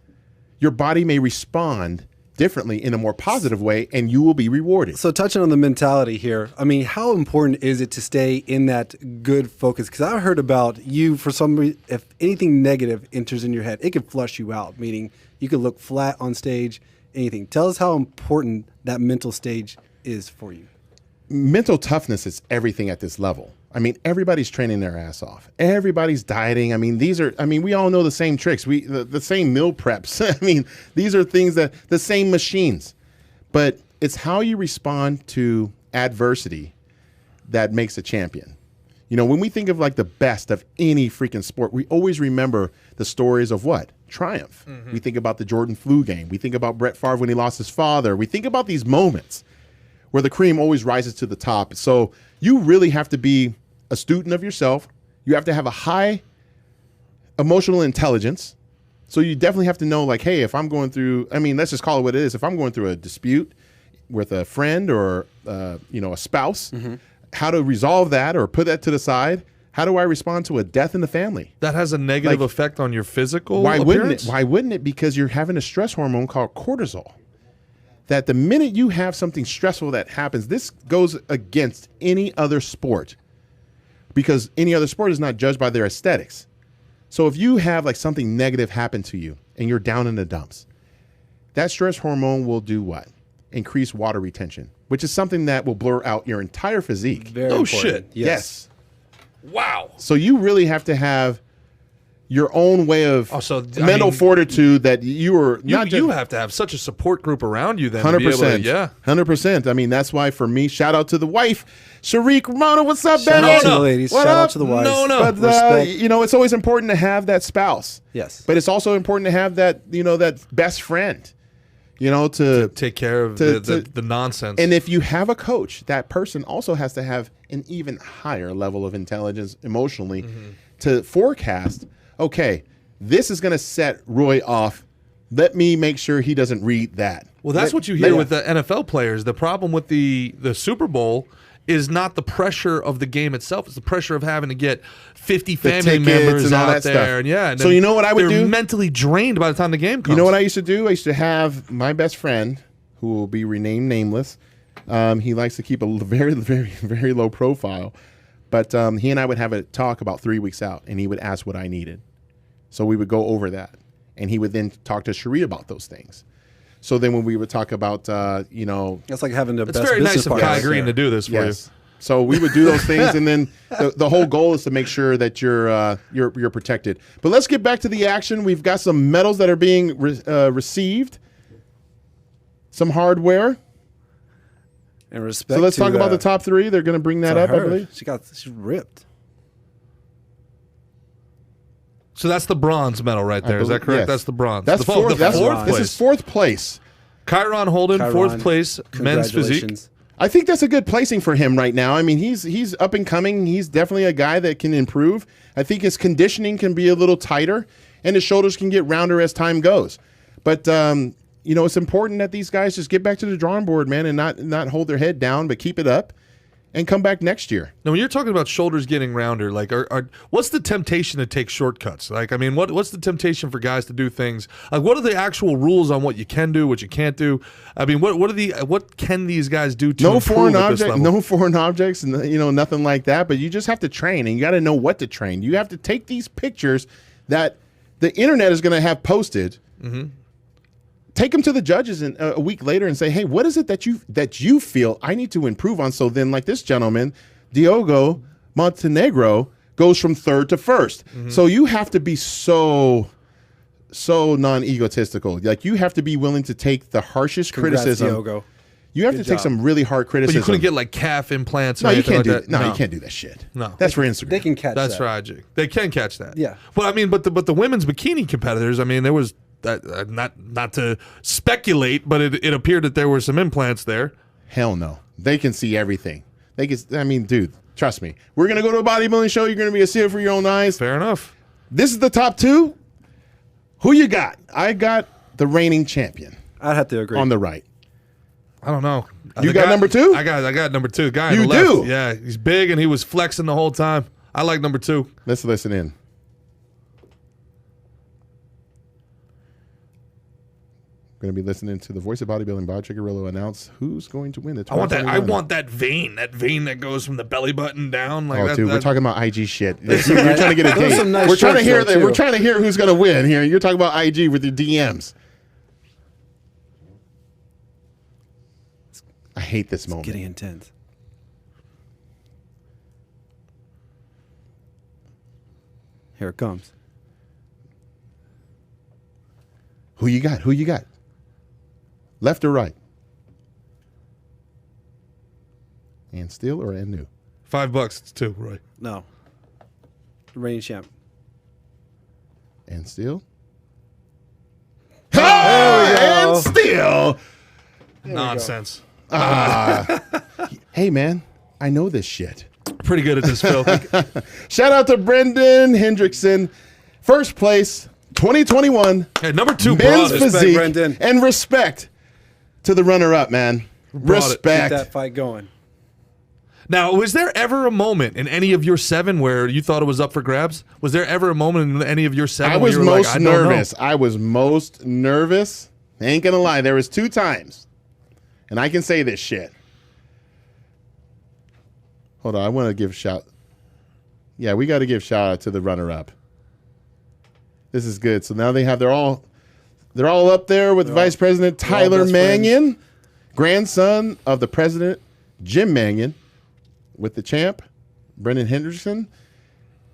your body may respond differently in a more positive way, and you will be rewarded. So touching on the mentality here, I mean, how important is it to stay in that good focus? Because I heard about you, for some reason, if anything negative enters in your head, it could flush you out, meaning you could look flat on stage, anything. Tell us how important that mental stage is for you. Mental toughness is everything at this level. I mean, everybody's training their ass off. Everybody's dieting. I mean, we all know the same tricks. The same meal preps. I mean, these are things the same machines. But it's how you respond to adversity that makes a champion. You know, when we think of like the best of any freaking sport, we always remember the stories of what? Triumph. Mm-hmm. We think about the Jordan flu game. We think about Brett Favre when he lost his father. We think about these moments where the cream always rises to the top. So you really have to be a student of yourself. You have to have a high emotional intelligence. So you definitely have to know, like, hey, if I'm going through, I mean, let's just call it what it is. If I'm going through a dispute with a friend or, a spouse, mm-hmm. how to resolve that or put that to the side. How do I respond to a death in the family? That has a negative effect on your physical appearance? Wouldn't it? Why wouldn't it? Because you're having a stress hormone called cortisol. That the minute you have something stressful that happens, this goes against any other sport. Because any other sport is not judged by their aesthetics. So if you have like something negative happen to you and you're down in the dumps, that stress hormone will do what? Increase water retention, which is something that will blur out your entire physique. Very oh, important. shit. Yes. Wow. So you really have to have your own way of mental fortitude that you are not just. You have to have such a support group around you then. 100%. Yeah. 100%. I mean, that's why for me, shout out to the wife, Sharik Ramona. What's up, Shout baby? out to the ladies. What Shout up? out to the wives. But, it's always important to have that spouse. Yes. But it's also important to have that, that best friend. To take care of the nonsense. And if you have a coach, that person also has to have an even higher level of intelligence emotionally mm-hmm. to forecast, okay, this is going to set Roy off. Let me make sure he doesn't read that. Well, that's what you hear with the NFL players. The problem with the Super Bowl is not the pressure of the game itself. It's the pressure of having to get 50 family members out there. And so you know what I would do? They're mentally drained by the time the game comes. You know what I used to do? I used to have my best friend, who will be renamed nameless. He likes to keep a very, very, very low profile. But he and I would have a talk about 3 weeks out, and he would ask what I needed. So we would go over that. And he would then talk to Cherie about those things. So then when we would talk about, That's like having the best very nice business of Kai Green to do this for you. So we would do those things, and then the whole goal is to make sure that you're protected. But let's get back to the action. We've got some medals that are being received, some hardware. And respect. So let's talk about the top three. They're going to bring that up, I believe. She's ripped. So that's the bronze medal right there. Is that correct? Yes. That's the bronze. That's fourth. Fourth place. This is fourth place. Chiron Holden, fourth place, men's physique. I think that's a good placing for him right now. I mean, he's up and coming. He's definitely a guy that can improve. I think his conditioning can be a little tighter, and his shoulders can get rounder as time goes. But it's important that these guys just get back to the drawing board, man, and not hold their head down, but keep it up and come back next year. Now, when you're talking about shoulders getting rounder, like, what's the temptation to take shortcuts? Like, I mean, what's the temptation for guys to do things? Like, what are the actual rules on what you can do, what you can't do? I mean, what can these guys do to improve at this level? No foreign objects, nothing like that. But you just have to train, and you got to know what to train. You have to take these pictures that the internet is going to have posted. Mm-hmm. Take them to the judges a week later and say, hey, what is it that you feel I need to improve on? So then, like this gentleman, Diogo Montenegro, goes from third to first. Mm-hmm. So you have to be so non-egotistical. Like, you have to be willing to take the harshest criticism. Diogo. You have to take some really hard criticism. But you couldn't get like calf implants. No, or you can't like do that. No, you can't do that shit. No, that's for Instagram. They can catch that. That's tragic. They can catch that. Yeah. But I mean, but the women's bikini competitors. I mean, there was not to speculate, but it appeared that there were some implants there. Hell no, they can see everything. They can. I mean, dude, trust me. We're gonna go to a bodybuilding show. You're gonna be able to see it for your own eyes. Fair enough. This is the top two. Who you got? I got the reigning champion. I'd have to agree. On the right. I don't know. You got number two? I got number two. Guy you on the left. do? Yeah, he's big and he was flexing the whole time. I like number two. Let's listen in. We're going to be listening to the voice of bodybuilding, Bob Chicarillo, announce who's going to win the 2021. I want that vein that goes from the belly button down. Like dude, we're talking about IG shit. You're trying to get a date. Nice we're trying to hear that. We're trying to hear who's going to win here. You're talking about IG with your DMs. I hate this moment. Getting intense. Here it comes. Who you got? Who you got? Left or right? And still or and new? $5. It's 2, Roy. No. Reigning champ. And still? There we go. And still. Nonsense. Hey, man, I know this shit. Pretty good at this, Phil. Shout out to Brendan Hendrickson. First place, 2021. Hey, number 2, Men's brought it. physique. Brendan. And respect to the runner-up, man. Brought it. Keep Respect. that fight going. Now, was there ever a moment in any of your 7 where you thought it was up for grabs? Was there ever a moment in any of your 7 I where was you were most like, I don't know? nervous. I was most nervous. I ain't gonna lie. There was 2 times, and I can say this shit. Hold on, I want to give shout. Yeah, we got to give shout out to the runner-up. This is good. So now they're all up there with Vice President Tyler best friends. Mannion, grandson of the president Jim Mannion, with the champ Brendan Henderson.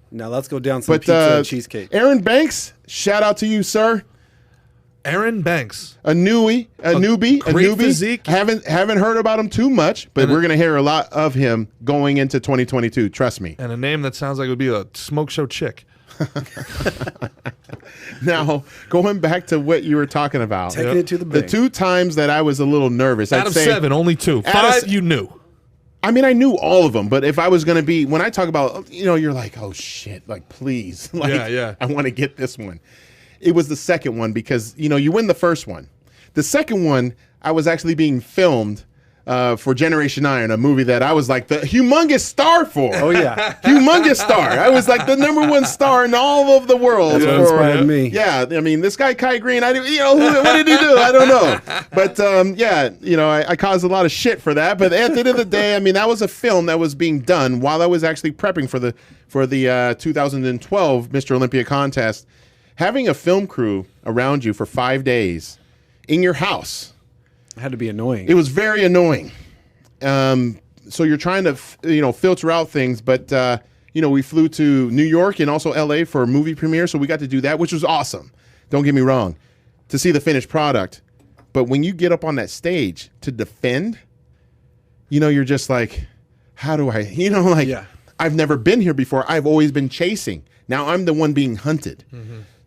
Now let's go down some But pizza and cheesecake. Aaron Banks, shout out to you, sir. Aaron Banks. A newbie. great physique. Haven't heard about him too much, but we're gonna hear a lot of him going into 2022. Trust me. And a name that sounds like it would be a smoke show chick. Now, going back to what you were talking about, Taking it to the the bank. 2 times that I was a little nervous, Out I'd of say, 7, only 2. Out of 5 s- you knew. I mean, I knew all of them, but if I was gonna be, when I talk about, you're like, oh shit, like please, like, Yeah. I want to get this one. It was the second one because you win the first one. The second one, I was actually being filmed for Generation Iron, a movie that I was like the humongous star for. Oh, yeah. Humongous star. I was like the #1 star in all of the world. That's what for- inspired me. Yeah, I mean, this guy Kai Green, what did he do? I don't know. But I caused a lot of shit for that. But at the end of the day, I mean, that was a film that was being done while I was actually prepping for the 2012 Mr. Olympia contest. Having a film crew around you for 5 days in your house, It had to be annoying. it was very annoying. So you're trying to, filter out things, but we flew to New York and also LA for a movie premiere, so we got to do that, which was awesome. Don't get me wrong, to see the finished product. But when you get up on that stage to defend, you're just like, how do I, Yeah. I've never been here before. I've always been chasing. Now I'm the one being hunted.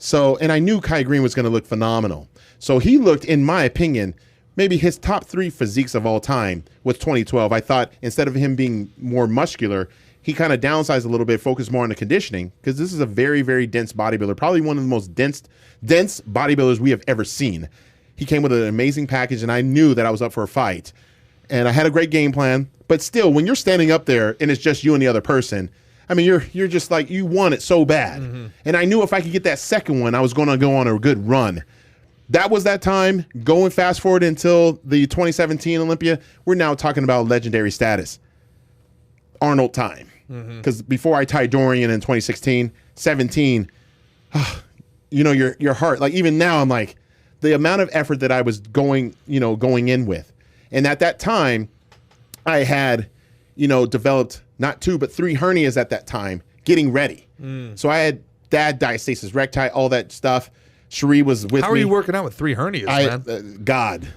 So, and I knew Kai Green was going to look phenomenal. So he looked, in my opinion, maybe his top 3 physiques of all time was 2012. I thought instead of him being more muscular, he kind of downsized a little bit, focused more on the conditioning, because this is a very, very dense bodybuilder, probably one of the most dense bodybuilders we have ever seen. He came with an amazing package, and I knew that I was up for a fight. And I had a great game plan. But still, when you're standing up there and it's just you and the other person, I mean, you're just like, you want it so bad. And I knew if I could get that second one, I was going to go on a good run. That was that time. Going fast forward until the 2017 Olympia, we're now talking about legendary status. Arnold time. Because before I tied Dorian in 2016, 17, your heart, like even now I'm like, the amount of effort that I was going in with. And at that time, I had, developed not 2, but 3 hernias at that time, getting ready. So I had diastasis recti, all that stuff. Cherie was with me. How are you working out with 3 hernias, man? God,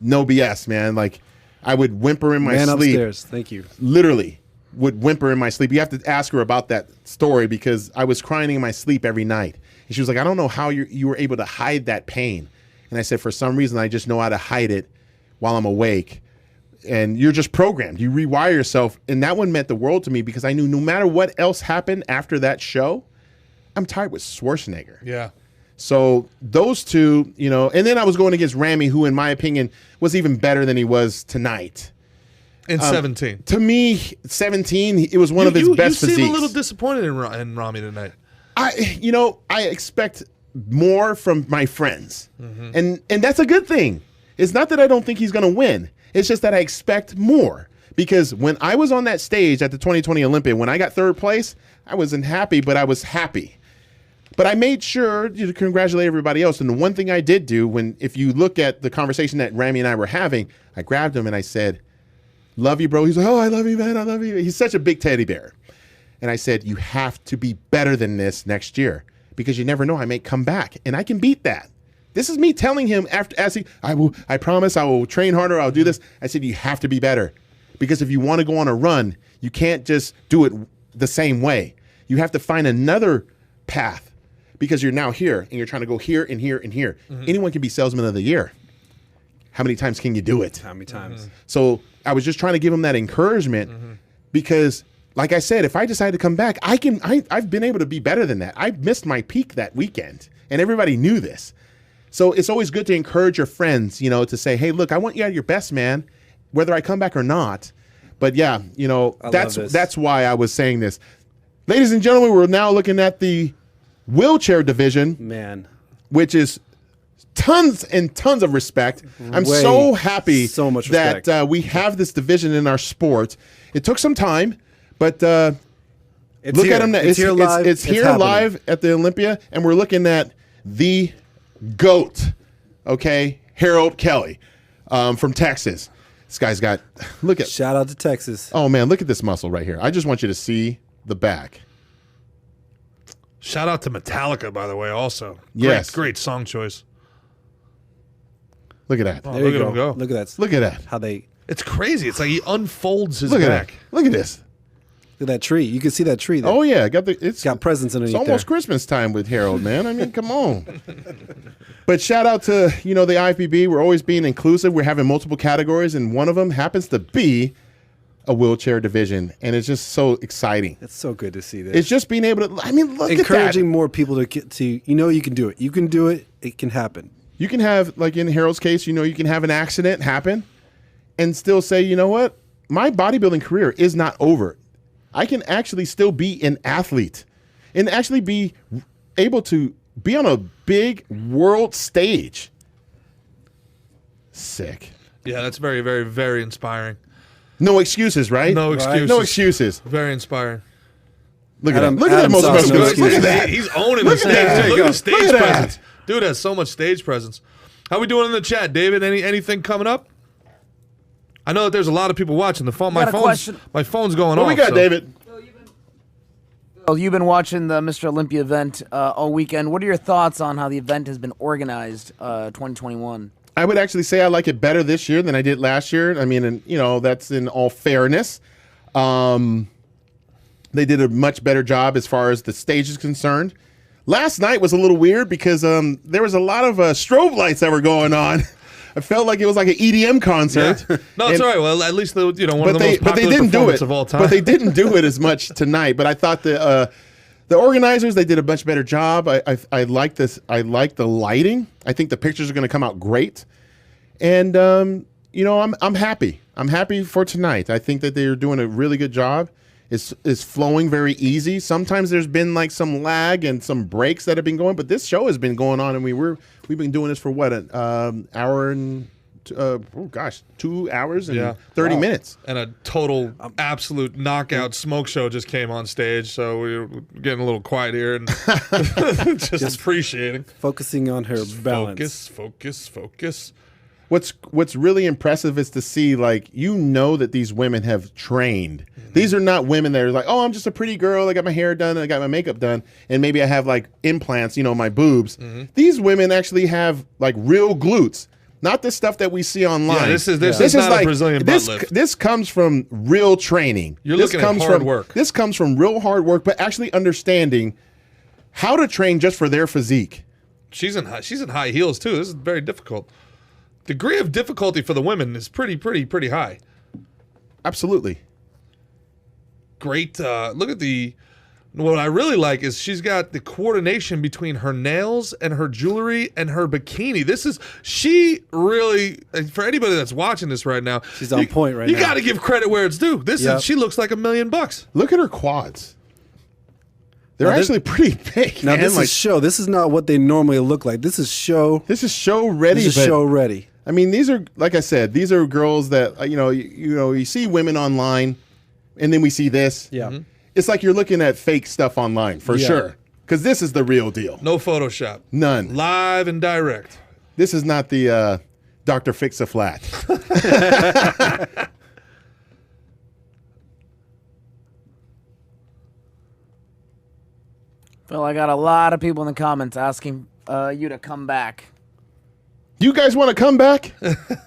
no BS, man. Like, I would whimper in my Man sleep. upstairs. Thank you. Literally would whimper in my sleep. You have to ask her about that story because I was crying in my sleep every night. And she was like, I don't know how you were able to hide that pain. And I said, for some reason, I just know how to hide it while I'm awake. And you're just programmed. You rewire yourself. And that one meant the world to me because I knew no matter what else happened after that show, I'm tired with Schwarzenegger. Yeah. So those 2, and then I was going against Ramy, who in my opinion was even better than he was tonight. In 17. To me, 17, it was one of his best You physiques. seem a little disappointed in Ramy tonight. I expect more from my friends. And that's a good thing. It's not that I don't think he's going to win. It's just that I expect more. Because when I was on that stage at the 2020 Olympia, when I got 3rd place, I wasn't happy, but I was happy. But I made sure to congratulate everybody else. And the one thing I did do, if you look at the conversation that Ramy and I were having, I grabbed him and I said, love you, bro. He's like, oh, I love you, man. I love you. He's such a big teddy bear. And I said, you have to be better than this next year because you never know. I may come back and I can beat that. This is me telling him I promise I will train harder. I'll do this. I said, you have to be better because if you want to go on a run, you can't just do it the same way. You have to find another path because you're now here and you're trying to go here and here and here. Anyone can be salesman of the year. How many times can you do it? How many times? So I was just trying to give him that encouragement because, like I said, if I decide to come back, I've been able to be better than that. I missed my peak that weekend, and everybody knew this. So it's always good to encourage your friends, to say, hey, look, I want you at your best, man, whether I come back or not. But yeah, that's why I was saying this. Ladies and gentlemen, we're now looking at the wheelchair division, Man. which is tons and tons of respect. I'm so happy so much respect. that we have this division in our sport. It took some time, but look here. at them now. It's here live. It's here happening. live at the Olympia, and we're looking at the GOAT, okay? Harold Kelly from Texas. This guy's got, Shout out to Texas. oh man, look at this muscle right here. I just want you to see the back. Shout out to Metallica, by the way, also. Yes. Great song choice. Look at that. Oh, There look you at him go. Look at that. Look at that. How they It's crazy. It's like he unfolds his Look at back. that. Look at this. look at that tree. You can see that tree there. Oh yeah, it's got presents It's underneath almost there. Christmas time with Harold, man. I mean, come on. But shout out to the IFBB. We're always being inclusive. We're having multiple categories, and one of them happens to be a wheelchair division, and it's just so exciting. It's so good to see this. It's just being able to. I mean, look encouraging at that. more people to get to. You can do it. You can do it. It can happen. You can have, like in Harold's case, you can have an accident happen, and still say, you know what, my bodybuilding career is not over. I can actually still be an athlete, and actually be able to be on a big world stage. Sick. Yeah, that's very, very, very inspiring. No excuses, right? No excuses. No excuses. Very inspiring. Look at Adam- that. Look at that Adam most saw special. no Look at excuses. that. He's owning the Look at that. stage. Look at the stage Look at that. presence. Dude has so much stage presence. How we doing in the chat, David? Anything coming up? I know that there's a lot of people watching. The phone, Got a question. my phone's going What off. we got, so- David? Well, you've been watching the Mr. Olympia event all weekend. What are your thoughts on how the event has been organized 2021? I would actually say I like it better this year than I did last year. I mean, and that's in all fairness. They did a much better job as far as the stage is concerned. Last night was a little weird because there was a lot of strobe lights that were going on. I felt like it was like an EDM concert. Yeah. No, it's And- all right. Well, at least one of the most but they popular didn't do performances it. of all time. But they didn't do it as much tonight. But I thought the organizers, they did a much better job. I like this. I like the lighting. I think the pictures are going to come out great. And I'm happy. I'm happy for tonight. I think that they're doing a really good job. It's flowing very easy. Sometimes there's been like some lag and some breaks that have been going, but this show has been going on, and we've been doing this for what, an hour and 2 hours and 30 minutes. And a total, absolute knockout smoke show just came on stage, so we were getting a little quiet here and just appreciating. Focusing on her balance. Focus. What's really impressive is to see, like, that these women have trained. Mm-hmm. These are not women that are like, oh, I'm just a pretty girl. I got my hair done and I got my makeup done, and maybe I have like implants, my boobs. Mm-hmm. These women actually have like real glutes, not this stuff that we see online. Yeah, this is not a Brazilian butt lift. This comes from real training. You're this looking at comes hard from, work. This comes from real hard work, but actually understanding how to train just for their physique. She's in high heels too. This is very difficult. Degree of difficulty for the women is pretty high. Absolutely. Great. Look at what I really like is she's got the coordination between her nails and her jewelry and her bikini. She really, for anybody that's watching this right now, She's on point right you now. got to give credit where it's due. Yep. She looks like $1 million. Look at her quads. They're Now, this- actually pretty big. Now man. this Like, is show. This is not what they normally look like. This is show. this is show ready. This is but- show ready. I mean, these are, like I said, these are girls that you see women online, and then we see this. Yeah. Mm-hmm. It's like you're looking at fake stuff online for Yeah. sure, because this is the real deal. No Photoshop. None. Live and direct. This is not the Dr. Fix-A-Flat. Phil, I got a lot of people in the comments asking you to come back. You guys want to come back?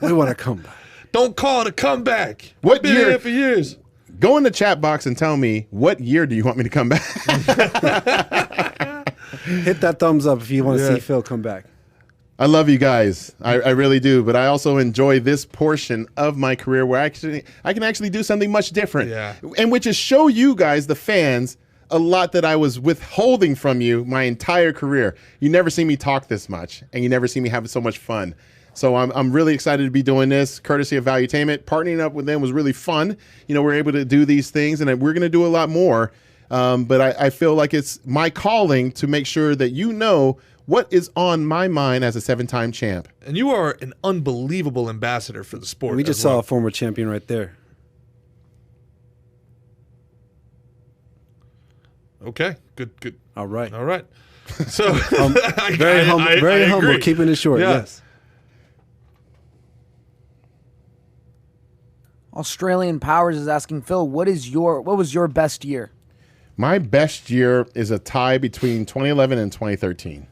We want to come back. Don't call it a comeback. What I've been year? here for years. Go in the chat box and tell me what year do you want me to come back? Hit that thumbs up if you want to Yeah. see Phil come back. I love you guys. I really do. But I also enjoy this portion of my career where I can actually do something much different. Yeah. And which is show you guys, the fans, a lot that I was withholding from you my entire career. You never see me talk this much, and you never see me having so much fun. So I'm really excited to be doing this, courtesy of Valuetainment. Partnering up with them was really fun. You know, we're able to do these things, and we're going to do a lot more. But I feel like it's my calling to make sure that you know what is on my mind as a 7-time champ. And you are an unbelievable ambassador for the sport. We just as saw well. a former champion right there. Okay, good. All right. All right. So Very humble. Very humble. agree. Keeping it short. Yeah. Yes. Australian Powers is asking Phil, what was your best year? My best year is a tie between 2011 and 2013.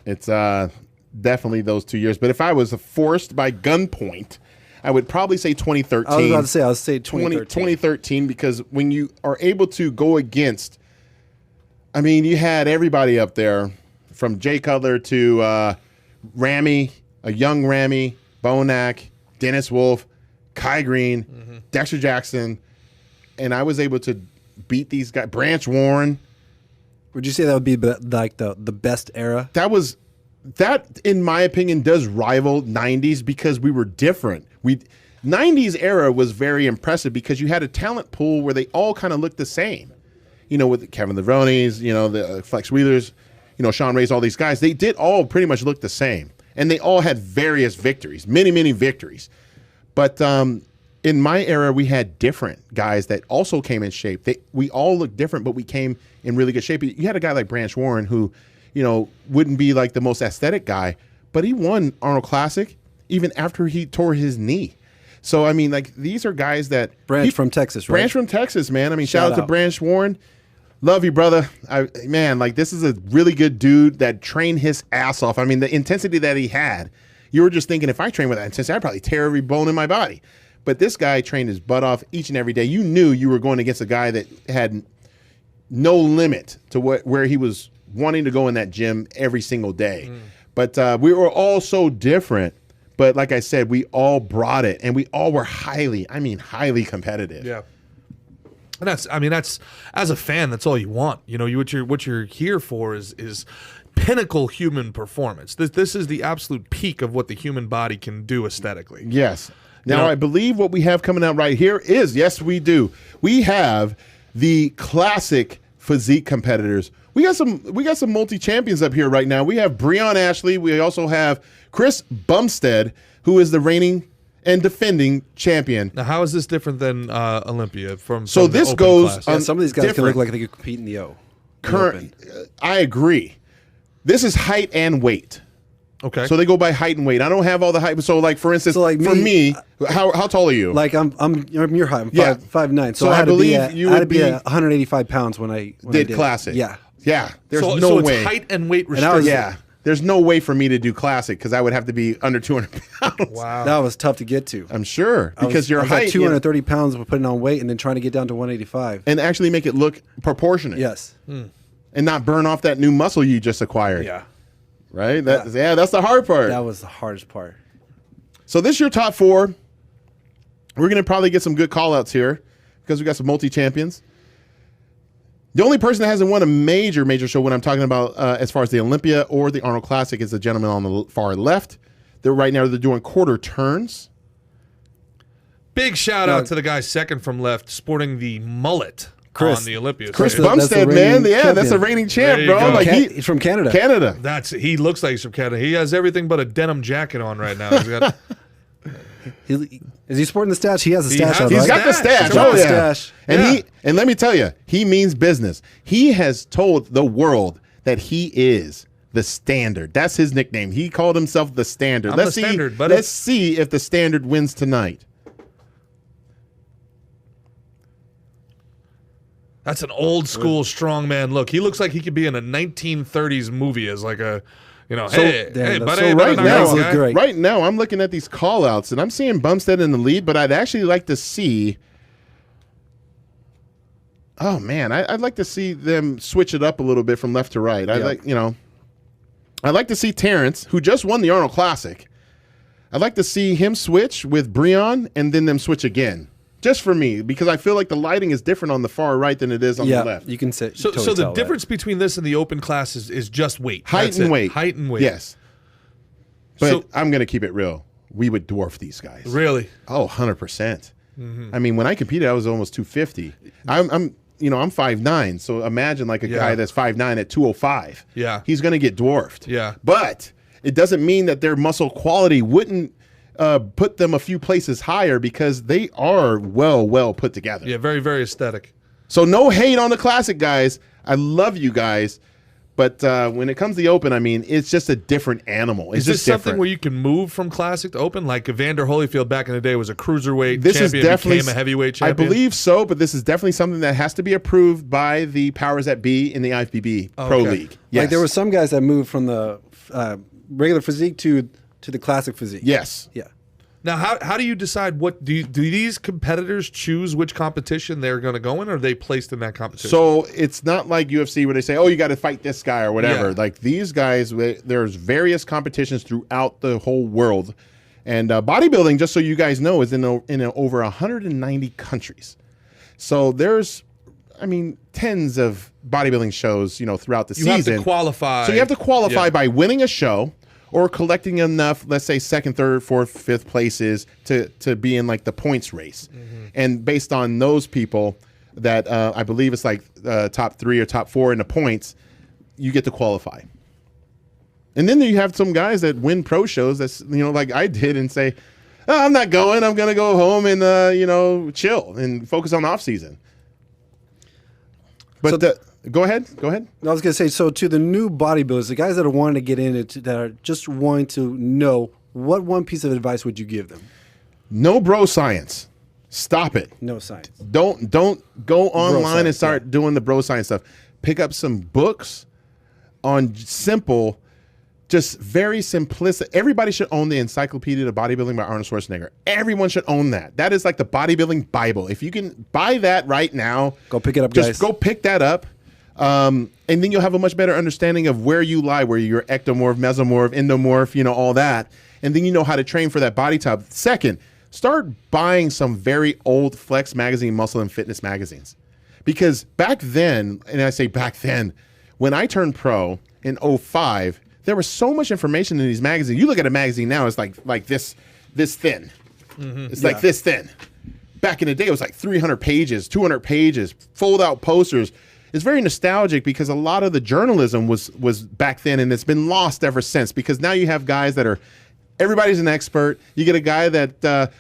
It's definitely those 2 years. But if I was forced by gunpoint, I would probably say 2013. I was about to say, I would say 2013. 2013, because when you are able to go against, I mean, you had everybody up there from Jay Cutler to Ramy, a young Ramy, Bonac, Dennis Wolf, Kai Green, Dexter Jackson, and I was able to beat these guys. Branch Warren. Would you say that would be like the best era? That, in my opinion, does rival 90s because we were different. 90s era was very impressive because you had a talent pool where they all kind of looked the same. You know, with Kevin Levroni's, you know, the Flex Wheelers, you know, Sean Ray's, all these guys, they did all pretty much look the same. And they all had various victories, many, many victories. But in my era, we had different guys that also came in shape. We all looked different, but we came in really good shape. You had a guy like Branch Warren who, you know, wouldn't be like the most aesthetic guy, but he won Arnold Classic even after he tore his knee. So, I mean, like, these are guys that... Branch from Texas, right? Branch from Texas, man. I mean, shout out to out. Branch Warren. Love you, brother. Man, like, this is a really good dude that trained his ass off. I mean, the intensity that he had, you were just thinking, if I trained with that intensity, I'd probably tear every bone in my body. But this guy trained his butt off each and every day. You knew you were going against a guy that had no limit to where he was wanting to go in that gym every single day. But we were all so different. But like I said, we all brought it, and we all were highly competitive. Yeah. And that's as a fan, that's all you want. You know, what you're here for is pinnacle human performance. This is the absolute peak of what the human body can do aesthetically. Yes. Now, You know- I believe what we have coming out right here is, yes, we do. We have the classic physique competitors. We got some multi-champions up here right now. We have Breon Ashley. We also have Chris Bumstead, who is the reigning and defending champion. Now, how is this different than Olympia from So the this open goes class? Yeah, some of these guys can look different. like they could compete in the O. Current, I agree. This is height and weight. Okay. So they go by height and weight. I don't have all the height. So, like, for instance, So, like for me, me, how tall are you? Like I'm your height. I'm Yeah. 5'9". So I I had to be believe at, you I had to would be be- at 185 pounds when I did it. classic. Yeah. Yeah. There's so no it's way. height and weight And I was- restricted. Yeah. There's no way for me to do classic because I would have to be under 200 pounds. Wow. That was tough to get to. I'm sure. I Because was, your I was height at 230 pounds with putting on weight and then trying to get down to 185. and actually make it look proportionate. Yes. And not burn off that new muscle you just acquired. Yeah. Right? That's the hard part. That was the hardest part. So this is your top 4. We're going to probably get some good call-outs here because we got some multi-champions. The only person that hasn't won a major show when I'm talking about as far as the Olympia or the Arnold Classic is the gentleman on the far left. Right now they're doing quarter turns. Big shout out to the guy second from left sporting the mullet Chris. on the Olympia. Chris So That's Bumstead, the man. reigning Yeah, that's a champion. reigning There champ, you bro. go. Like He's from Canada. Canada. he looks like he's from Canada. He has everything but a denim jacket on right now. He's got Is he sporting the stash? He has a He stash has- on, He's right? got the Stash. stash. He's got Oh the yeah. stash. And Yeah. and let me tell you, he means business. He has told the world that he is the Standard. That's his nickname. He called himself the Standard. I'm the Standard, buddy. Let's see if the Standard wins tonight. That's an old school strongman look. He looks like he could be in a 1930s movie as like a, hey, buddy. so better knock it out, look guy. great. Right now, I'm looking at these call-outs, and I'm seeing Bumstead in the lead, but I'd actually like to see... Oh, man, I'd like to see them switch it up a little bit from left to right. I'd like to see Terrence, who just won the Arnold Classic. I'd like to see him switch with Breon and then them switch again. Just for me, because I feel like the lighting is different on the far right than it is on the left. You can say. So the difference between this and the open class is just weight. Height That's and it. weight. Height and weight. Yes. But So- I'm going to keep it real. We would dwarf these guys. Really? Oh, 100%. I mean, when I competed, I was almost 250. I'm 5'9", so imagine like a guy that's 5'9" at 205. Yeah. He's going to get dwarfed. Yeah. But it doesn't mean that their muscle quality wouldn't put them a few places higher, because they are well put together. Yeah, very, very aesthetic. So no hate on the classic guys. I love you guys. But when it comes to the open, I mean, it's just a different animal. It's Is this just something different. where you can move from classic to open? Like Evander Holyfield back in the day was a cruiserweight This champion, is definitely became a heavyweight champion. I believe so, but this is definitely something that has to be approved by the powers that be in the IFBB Pro okay. League. Yes. Like there were some guys that moved from the regular physique to the classic physique. Yes. Yeah. Now, how do you decide what do these competitors choose which competition they're going to go in, or are they placed in that competition? So it's not like UFC where they say, "Oh, you got to fight this guy" or whatever. Yeah. Like these guys, there's various competitions throughout the whole world, and bodybuilding, just so you guys know, is in over 190 countries. So there's, I mean, tens of bodybuilding shows, throughout the you season. have to qualify. So you have to qualify Yeah. by winning a show or collecting enough, let's say, second, third, fourth, fifth places to be in like the points race. And based on those people that I believe it's like top 3 or top 4 in the points, you get to qualify. And then you have some guys that win pro shows that's, like I did, and say, "Oh, I'm not going. I'm going to go home and, chill and focus on the off season." But go ahead. Go ahead. I was gonna say, so to the new bodybuilders, the guys that are wanting to get in it, that are just wanting to know, what one piece of advice would you give them? No bro science. Stop it. No science. Don't go online science, and start doing the bro science stuff. Pick up some books on simple, just very simplistic. Everybody should own the Encyclopedia of Bodybuilding by Arnold Schwarzenegger. Everyone should own that. That is like the bodybuilding Bible. If you can buy that right now, Go pick it up, just guys. go pick that up. And then you'll have a much better understanding of where you lie, where you're ectomorph, mesomorph, endomorph, all that. And then you know how to train for that body type. Second, start buying some very old Flex magazine, muscle and fitness magazines. Because back then, and I say back then, when I turned pro in 05, there was so much information in these magazines. You look at a magazine now, it's like this thin. It's like this thin. Back in the day, it was like 300 pages, 200 pages, fold out posters. It's very nostalgic because a lot of the journalism was back then, and it's been lost ever since, because now you have guys that are, everybody's an expert. You get a guy that,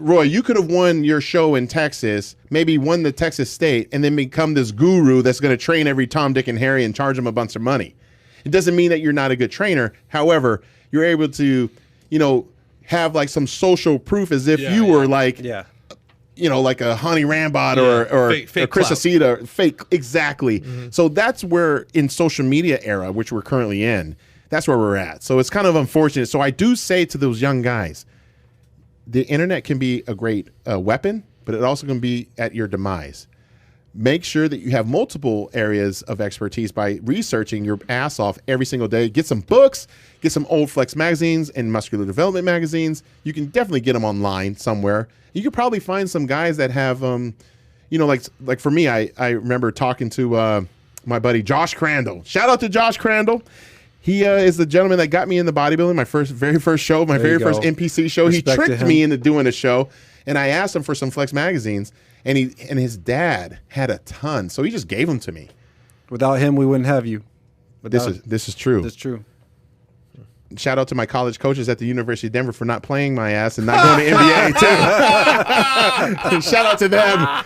Roy, you could have won your show in Texas, maybe won the Texas State, and then become this guru that's going to train every Tom, Dick, and Harry and charge them a bunch of money. It doesn't mean that you're not a good trainer. However, you're able to, have like some social proof as if you were like, like a Honey Rambod or fake Chris clout. Aceta, fake, exactly. So that's where, in social media era, which we're currently in, that's where we're at. So it's kind of unfortunate. So I do say to those young guys, the internet can be a great weapon, but it also can be at your demise. Make sure that you have multiple areas of expertise by researching your ass off every single day. Get some books, get some old Flex magazines and muscular development magazines. You can definitely get them online somewhere. You could probably find some guys that have, like for me, I remember talking to my buddy Josh Crandall. Shout out to Josh Crandall. He is the gentleman that got me in the bodybuilding, my very first show, my very first NPC show. Respect He to tricked him. me into doing a show, and I asked him for some Flex magazines, and his dad had a ton, so he just gave them to me. Without him, we wouldn't have you. This is true. That's true. shout out to my college coaches at the University of Denver for not playing my ass and not going to NBA too. Shout out to them.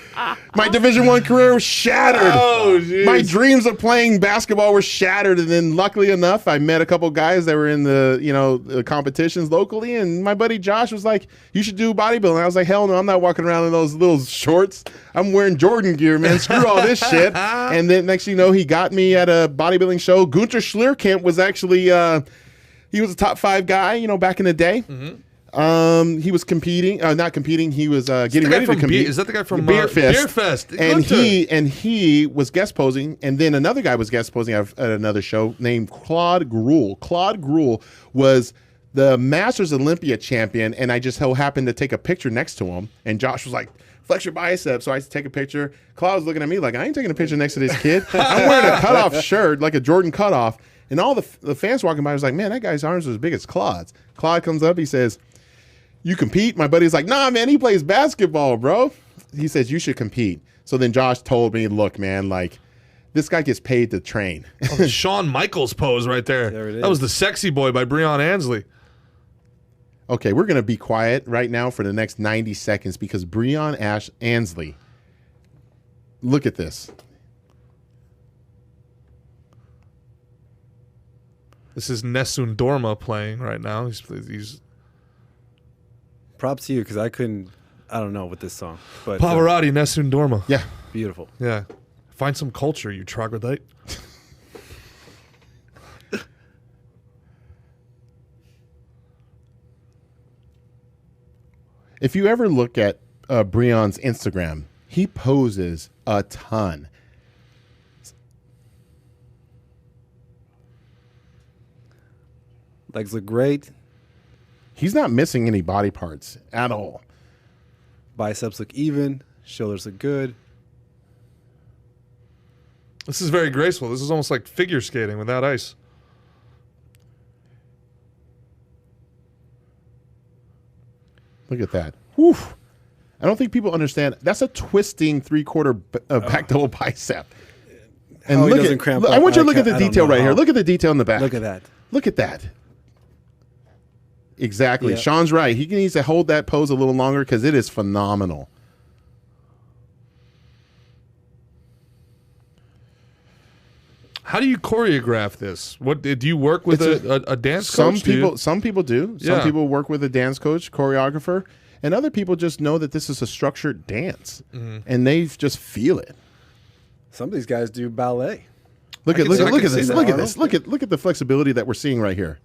My Division I career was shattered. Oh, jeez. My dreams of playing basketball were shattered, and then luckily enough, I met a couple guys that were in the competitions locally, and my buddy Josh was like, "You should do bodybuilding." I was like, "Hell no, I'm not walking around in those little shorts. I'm wearing Jordan gear, man. Screw all this shit." And then next thing you know, he got me at a bodybuilding show. Gunter Schlierkamp was actually he was a top 5 guy, back in the day. He was competing, not competing. He was getting ready to compete. Is that the guy from Beer Fest? Beer Fest. And Gunter. he was guest posing, and then another guy was guest posing at another show named Claude Gruel. Claude Gruel was the Masters Olympia champion, and I just so happened to take a picture next to him. And Josh was like, "Flex your biceps." So I take a picture. Claude was looking at me like, "I ain't taking a picture next to this kid." I'm wearing a cutoff shirt, like a Jordan cutoff. And all the fans walking by was like, "Man, that guy's arms are as big as Claude's." Claude comes up, he says, "You compete?" My buddy's like, "Nah, man, he plays basketball, bro." He says, "You should compete." So then Josh told me, "Look, man, like, this guy gets paid to train." Oh, the Shawn Michaels pose right there. There it is. That was the Sexy Boy by Breon Ansley. Okay, we're going to be quiet right now for the next 90 seconds because Breon Ansley, look at this. This is Nessun Dorma playing right now. He's Props to you because I don't know with this song, but Pavarotti, Nessun Dorma. Yeah. beautiful. Yeah. Find some culture, you troglodyte. If you ever look at Breon's Instagram, he poses a ton. Legs look great. He's not missing any body parts at all. Biceps look even. Shoulders look good. This is very graceful. This is almost like figure skating without ice. Look at that. Whew. I don't think people understand. That's a twisting 3/4 back double bicep. And How he look doesn't at, cramp I up, want you to look at I the don't detail know right here. how. Look at the detail in the back. Look at that. Look at that. Exactly. Yeah. Sean's right. He needs to hold that pose a little longer because it is phenomenal. How do you choreograph this? What do you work with a dance coach? Some people do. Some Yeah. people work with a dance coach, choreographer, and other people just know that this is a structured dance, and they just feel it. Some of these guys do ballet. Look at can see this. that, Look at Arnold. this. Look at the flexibility that we're seeing right here.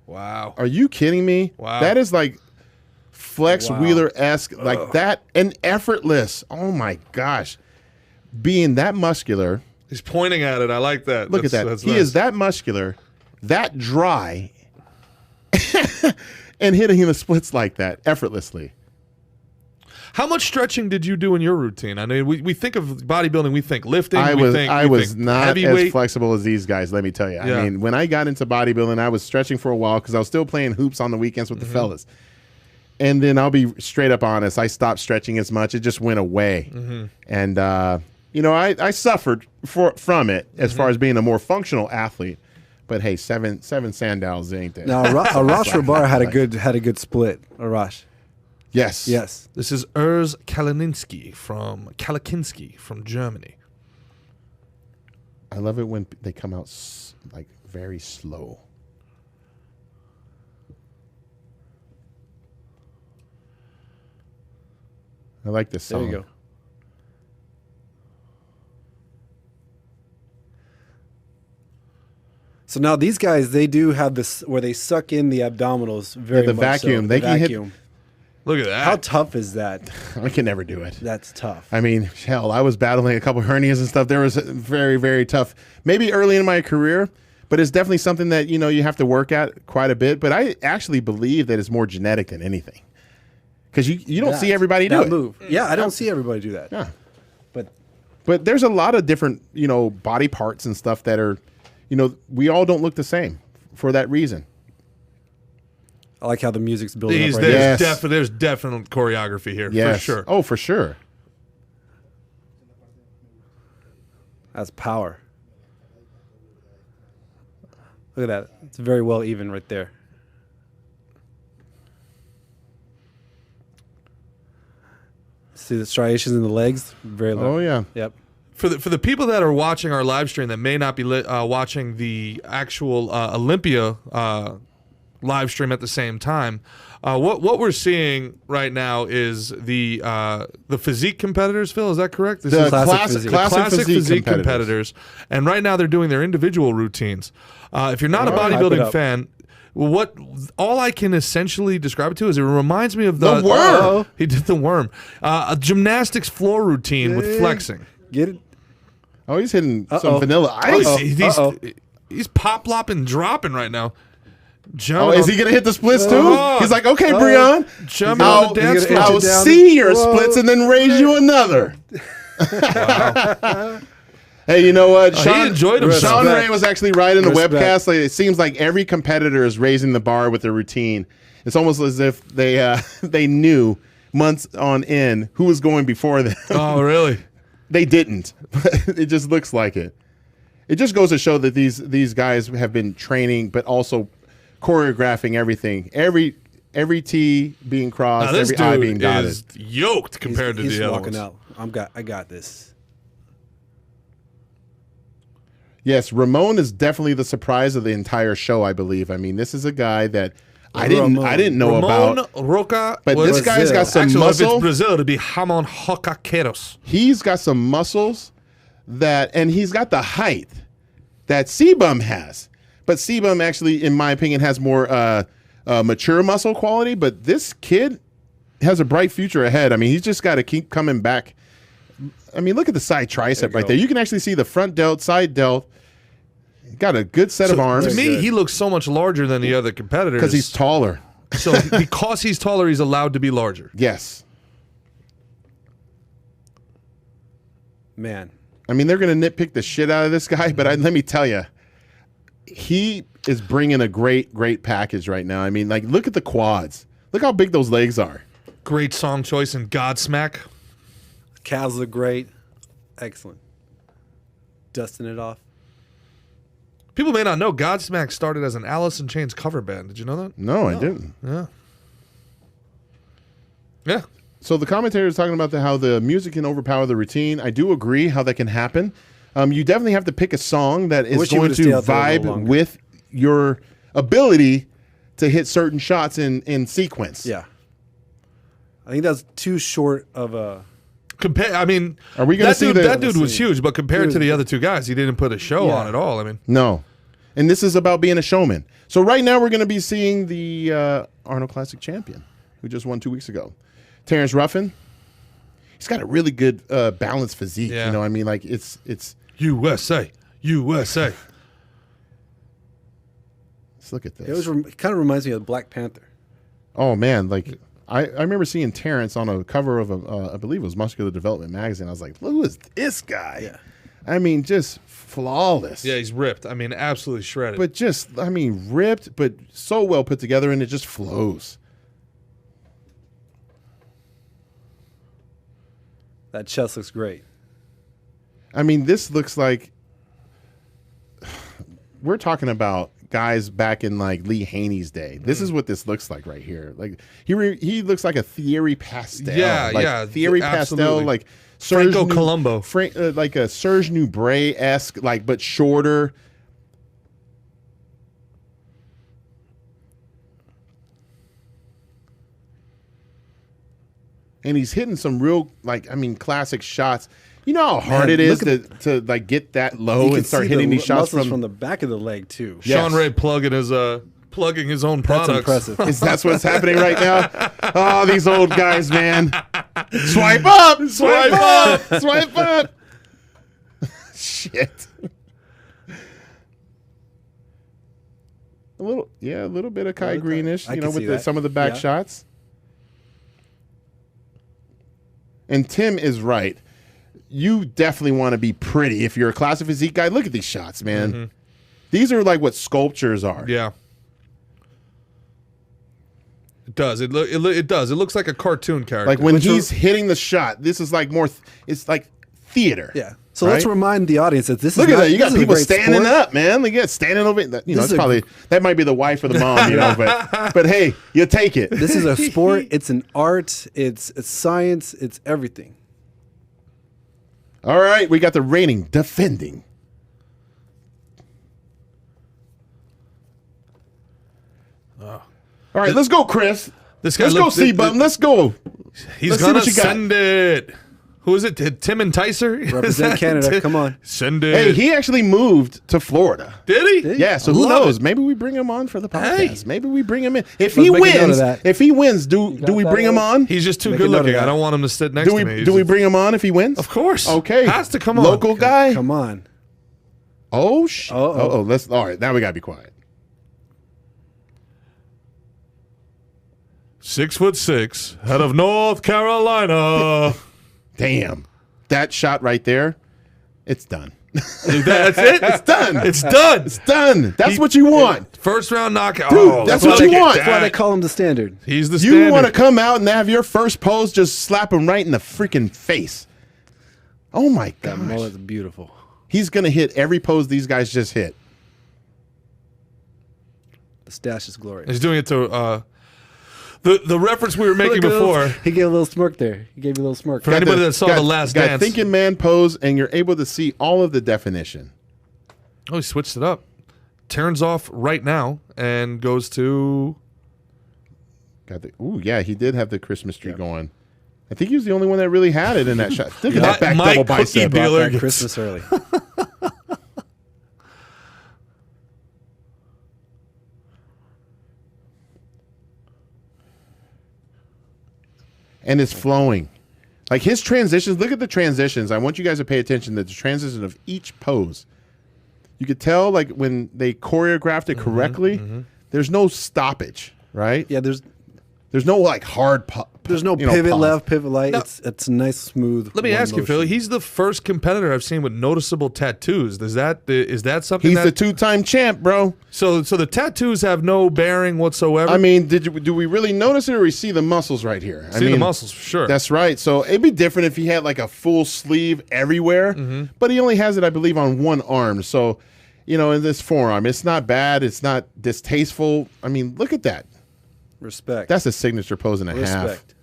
Wow. Are you kidding me? Wow. That is like Flex Wow. Wheeler-esque, like that, and effortless. Oh my gosh. Being that muscular, He's pointing at it. I like that. look at that. That's He nice. is that muscular, that dry, and hitting him the splits like that effortlessly. How much stretching did you do in your routine? I mean, we think of bodybuilding, we think lifting. I we was think, I we was think not heavyweight. as flexible as these guys, let me tell you. Yeah. I mean, when I got into bodybuilding, I was stretching for a while because I was still playing hoops on the weekends with the fellas. And then I'll be straight up honest, I stopped stretching as much. It just went away. And I suffered from it as far as being a more functional athlete. But hey, seven sandals ain't that. Now, Arash Rabar had a good split. Arash. Yes. Yes. This is Urs Kalininski from Germany. I love it when they come out like very slow. I like this There song. you go. So now these guys, they do have this where they suck in the abdominals very the much. vacuum. So, They the can hit- vacuum. Look at that. How tough is that? I can never do it. That's tough. I mean, hell, I was battling a couple hernias and stuff. There was very, very tough. Maybe early in my career, but it's definitely something that you have to work at quite a bit. But I actually believe that it's more genetic than anything, because you don't see everybody do that it. move. Yeah, I don't see everybody do that. Yeah. But There's a lot of different body parts and stuff that are, we all don't look the same for that reason. I like how the music's building up right Yes. There's definite choreography here, Yes. for sure. Oh, for sure. now. That's power. Look at that. It's very well even right there. See the striations in the legs? Very low. Oh, yeah. Yep. For the people that are watching our live stream that may not be watching the actual Olympia live stream at the same time, what we're seeing right now is the physique competitors. Phil, is that correct? This The is classic classic physique competitors, and right now they're doing their individual routines. If you're not a Hype it bodybuilding up. fan, all I can essentially describe it to is it reminds me of the The worm. He did the worm, a gymnastics floor routine with flexing. Get it? Oh, he's hitting some Uh-oh. vanilla Oh, ice. he's pop-lopping, dropping right now. Oh, is he going to hit the splits too? Oh. He's like, okay, Breon, Jumping on the dance He's gonna floor. inch I'll it down. see your Whoa. splits and then raise you another. Hey, you know what? He enjoyed himself. Sean Respect. Ray was actually right in the Respect. webcast. Like, it seems like every competitor is raising the bar with their routine. It's almost as if they knew months on end who was going before them. Oh, really? They didn't. It just looks like it. It just goes to show that these guys have been training, but also choreographing everything. Every T being crossed, Now, this every I being dude dotted. is yoked compared to He's the other walking ones. out. I got this. Yes, Ramon is definitely the surprise of the entire show, I believe. I mean, this is a guy that I didn't know Ramon about. Roca. But was- this guy's got some Actually, if muscle. it's Brazil, it'd be Ramon Rocaqueiros. He's got some muscles and he's got the height that Sebum has. But Sebum actually, in my opinion, has more mature muscle quality. But this kid has a bright future ahead. I mean, he's just got to keep coming back. I mean, look at the side tricep right there. You can actually see the front delt, side delt. Got a good set of arms. To me, he looks so much larger than the other competitors. Because he's taller. So because he's taller, he's allowed to be larger. Yes. Man. I mean, they're going to nitpick the shit out of this guy, but let me tell you, he is bringing a great package right now. I mean, like, look at the quads. Look how big those legs are. Great song choice in Godsmack. Calves look great. Excellent. Dusting it off. People may not know Godsmack started as an Alice in Chains cover band. Did you know that? No, I didn't. Yeah. So the commentator is talking about how the music can overpower the routine. I do agree how that can happen. You definitely have to pick a song that is wish you going would've to stayed out there a little vibe longer. with your ability to hit certain shots in sequence. Yeah. I think that's too short of a. I mean, Are we gonna that see dude, the- that dude was see. huge, but compared to the other two guys, he didn't put a show Yeah. on at all. I mean, No. And this is about being a showman. So right now we're going to be seeing the Arnold Classic champion who just won 2 weeks ago. Terrence Ruffin. He's got a really good balanced physique. Yeah. You know, I mean, like it's USA. let's look at this. It kind of reminds me of Black Panther. Oh man, like I remember seeing Terrence on a cover of I believe it was Muscular Development magazine. I was like, who is this guy? Yeah. I mean, just flawless. Yeah, he's ripped. I mean, absolutely shredded. But just, I mean, ripped, but so well put together, and it just flows. That chest looks great. I mean, this looks like we're talking about guys back in like Lee Haney's day. This is what this looks like right here. Like he looks like a Thierry Pastel. Yeah, like yeah, Thierry Pastel, absolutely. like Franco Serge Colombo. like a Serge Nubret-esque, like but shorter. And he's hitting some real, like, I mean, classic shots. You know how hard it is to like get that low You can and start see hitting the these shots muscles from. from the back of the leg too. Yeah. Sean Yes. Ray plugging his own That's products. impressive. Is that's what's happening right now? Oh, these old guys, man. Swipe up, swipe up, swipe up. Shit. A little bit of Kai little Greenish, I you can know, with see that. some of the back Yeah. shots. And Tim is right. You definitely want to be pretty if you're a classic physique guy. Look at these shots, man. These are like what sculptures are. Yeah. It does. It does. It looks like a cartoon character. Like when he's hitting the shot, this is like more. It's like theater. Yeah. So let's remind the audience that this Look is at that. You got people great standing sport. up, man. They get standing over. You know, it's probably that might be the wife or the mom, you know. But hey, you take it. This is a sport. It's an art. It's science. It's everything. All right, we got the reigning, defending. All right, let's go, Chris. This guy Let's go, C-Button. Let's go. He's Let's see gonna what you got. send it. Who is it? Tim and Ticer? Represent Canada. Come on. Send it. Hey, he actually moved to Florida. Did he? Yeah, so who Love knows? it. Maybe we bring him on for the podcast. Hey. Maybe we bring him in. If Let's he make a note of wins, that. do we bring him on? He's just too Make a good note of looking. that. I don't want him to sit next to me. Do we bring him on if he wins? Of course. Okay. Has to come on. Local guy. Come on. Oh Uh-oh. Let's. All right, now we gotta be quiet. 6'6", out of North Carolina. Damn, that shot right there, it's done. That's it. It's done. It's done. It's done. That's what you want. First round knockout. Dude, that's why what they you get want. That's why that. they call him the standard. He's the You standard. want to come out and have your first pose, just slap him right in the freaking face. Oh my That gosh. mullet's beautiful. He's gonna hit every pose these guys just hit. The stash is glorious. He's doing it to the reference we were making Look at before. those- He gave a little smirk there. He gave you a little smirk. For anybody that saw The Last got Dance. thinking man pose, and you're able to see all of the definition. Oh, he switched it up. Turns off right now and goes to. Got the. Ooh, yeah, he did have the Christmas tree going. I think he was the only one that really had it in that shot. Look at that back My double cookie bicep. deal. Brought back gets- Christmas early. And it's flowing. Like his transitions, look at the transitions. I want you guys to pay attention to the transition of each pose. You could tell, like, when they choreographed it correctly, there's no stoppage, right? Yeah, there's no, like, hard no pivot left, pivot right. It's nice, smooth. Let me one ask you, Phil. motion. He's the first competitor I've seen with noticeable tattoos. Is that something? He's that, the two-time champ, bro. So the tattoos have no bearing whatsoever. I mean, do we really notice it, or we see the muscles right here? see the muscles for sure. That's right. So it'd be different if he had like a full sleeve everywhere, but he only has it, I believe, on one arm. So, you know, in this forearm, it's not bad. It's not distasteful. I mean, look at that. Respect. That's a signature pose and a half. respect.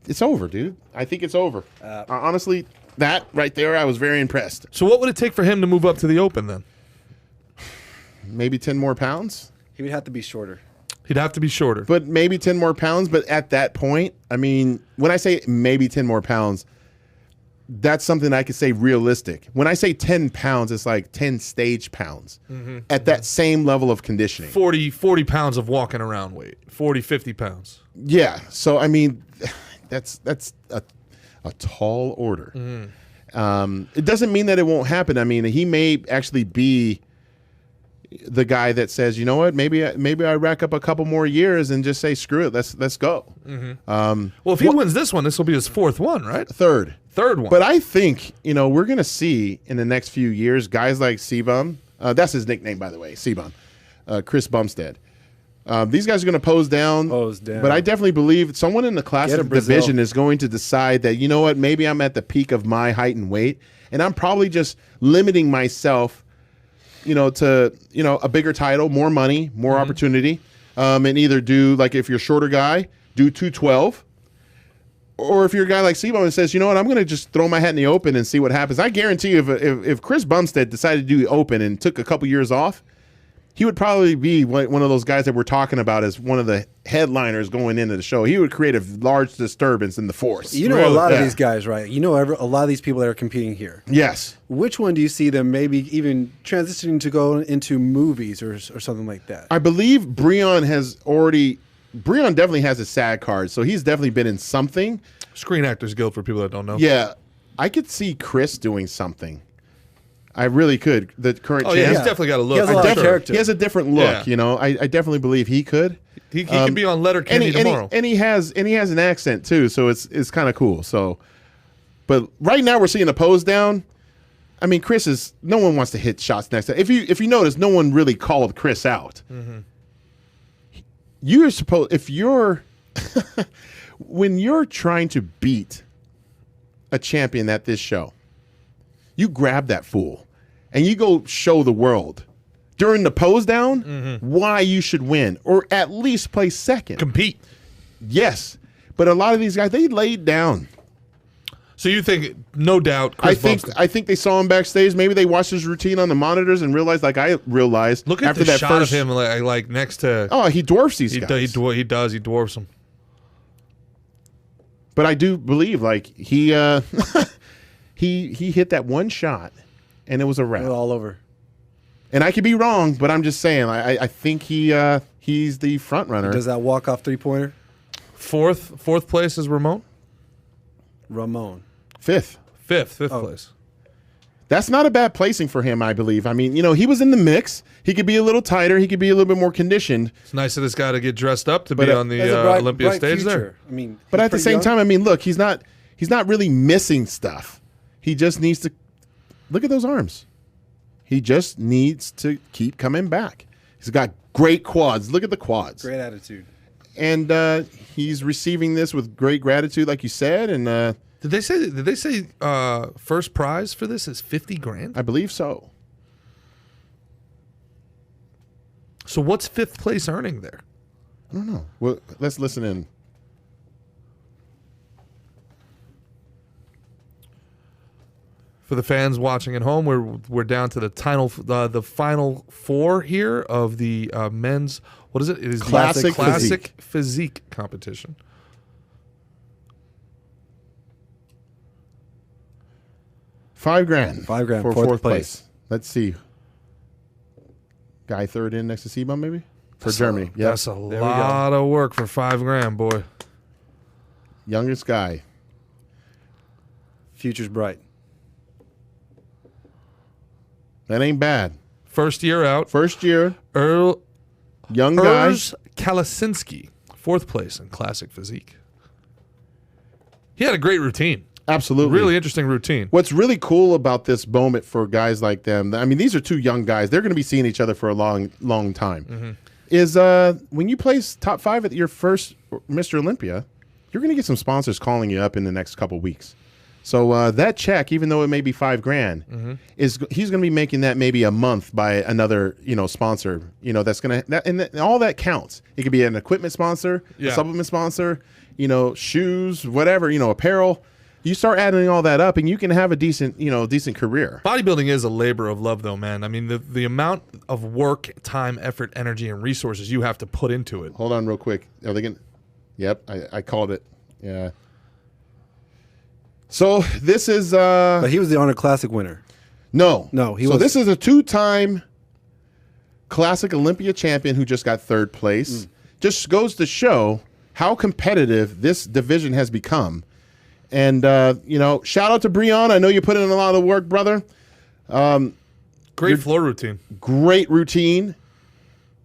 It's over, dude. I think it's over. Honestly, that right there, I was very impressed. So what would it take for him to move up to the Open then? Maybe 10 more pounds, He would have to be shorter. He'd have to be shorter. but maybe 10 more pounds. But at that point, I mean, when I say maybe 10 more pounds, that's something I could say realistic. When I say 10 pounds, it's like 10 stage pounds at that same level of conditioning. 40 pounds of walking around weight. 40, 50 pounds. Yeah. So, I mean, that's a tall order. It doesn't mean that it won't happen. I mean, he may actually be the guy that says, you know what, maybe I rack up a couple more years and just say, screw it, let's go. Well, if he wins this one, this will be his fourth one, right? Third One. But I think, you know, we're going to see in the next few years guys like C-Bum. That's his nickname, by the way, C-Bum. Chris Bumstead. These guys are going to pose down. But I definitely believe someone in the classic division is going to decide that, you know what, maybe I'm at the peak of my height and weight, and I'm probably just limiting myself, you know, to, you know, a bigger title, more money, more opportunity, and either do, like, if you're a shorter guy, do 212. Or if you're a guy like C-Bum and says, you know what, I'm going to just throw my hat in the Open and see what happens. I guarantee you, if Chris Bumstead decided to do the Open and took a couple years off, he would probably be one of those guys that we're talking about as one of the headliners going into the show. He would create a large disturbance in the force. You know a lot of these guys, right? You know a lot of these people that are competing here. Yes. Which one do you see them maybe even transitioning to go into movies or something like that? I believe Breon definitely has a SAG card, so he's definitely been in something. Screen Actors Guild for people that don't know. Yeah. I could see Chris doing something. I really could. The current Oh, yeah, champ. he's definitely got a look. He has a lot of character. He has a different look, Yeah. you know. I definitely believe he could. He could be on Letterkenny tomorrow. And he has an accent too, so it's kind of cool. So, but right now we're seeing a pose down. I mean, no one wants to hit shots next time. If you notice, no one really called Chris out. You're supposed, if you're when you're trying to beat a champion at this show, you grab that fool and you go show the world during the pose down why you should win or at least place second. Compete. Yes. But a lot of these guys, they laid down. So you think, no doubt, Chris Bumstead. I think they saw him backstage. Maybe they watched his routine on the monitors and realized, like I realized, Look at after the that shot first, of him like next to. Oh, he dwarfs these He guys. does. He dwarfs them. But I do believe, like he he hit that one shot, and it was a wrap. It was all over. And I could be wrong, but I'm just saying. I think he's the front runner. Does that walk-off three-pointer? Fourth place is Ramon. Fifth. Fifth place. That's not a bad placing for him, I believe. I mean, he was in the mix. He could be a little tighter. He could be a little bit more conditioned. It's nice of this guy to get dressed up to be on the Has a bright- Olympia bright stage future. there. I mean, But he's at the pretty same young. time, I mean, look, he's not really missing stuff. He just needs to look at those arms. He just needs to keep coming back. He's got great quads. Look at the quads. Great attitude. And he's receiving this with great gratitude, like you said. And Did they say first prize for this is $50,000? I believe so. So what's fifth place earning there? I don't know. Well, let's listen in. For the fans watching at home, we're down to the final four here of the men's. What is it? It is the classic physique competition. $5,000. $5,000, for fourth fourth place. place. Let's see. Guy third in next to C-Bum, maybe? For Germany. Yep. That's a lot of work for $5,000, boy. Youngest guy. Future's bright. That ain't bad. First year out. First year, Young young guy. Urs Kalasinski, fourth place in classic physique. He had a great routine. Absolutely. Really interesting routine. What's really cool about this moment for guys like them, I mean, these are two young guys. They're going to be seeing each other for a long, long time. Is when you place top 5 at your first Mr. Olympia, you're going to get some sponsors calling you up in the next couple weeks. So that check, even though it may be $5,000, he's going to be making that maybe a month by another sponsor. That's going to and all that counts. It could be an equipment sponsor, a supplement sponsor, shoes, whatever, apparel. You start adding all that up, and you can have a decent career. Bodybuilding is a labor of love, though, man. I mean, the amount of work, time, effort, energy, and resources you have to put into it. Hold on real quick. Are they going to? Yep, I called it. Yeah. So this is But he was the Arnold Classic winner. no. He so was. this is a 2-time Classic Olympia champion who just got 3rd place. Just goes to show how competitive this division has become. And shout out to Breon. I know you put in a lot of work, brother. Great floor routine. Great routine.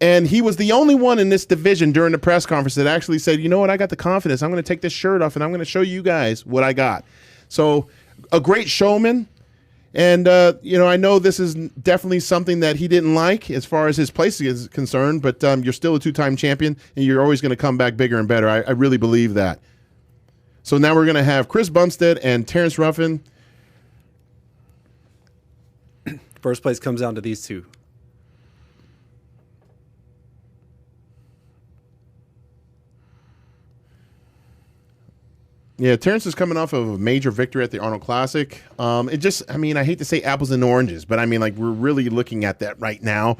And he was the only one in this division during the press conference that actually said, you know what, I got the confidence. I'm going to take this shirt off and I'm going to show you guys what I got. So a great showman. And, I know this is definitely something that he didn't like as far as his place is concerned, but you're still a 2-time champion and you're always going to come back bigger and better. I really believe that. So now we're going to have Chris Bumstead and Terrence Ruffin. First place comes down to these two. Yeah, Terrence is coming off of a major victory at the Arnold Classic. I hate to say apples and oranges, but we're really looking at that right now.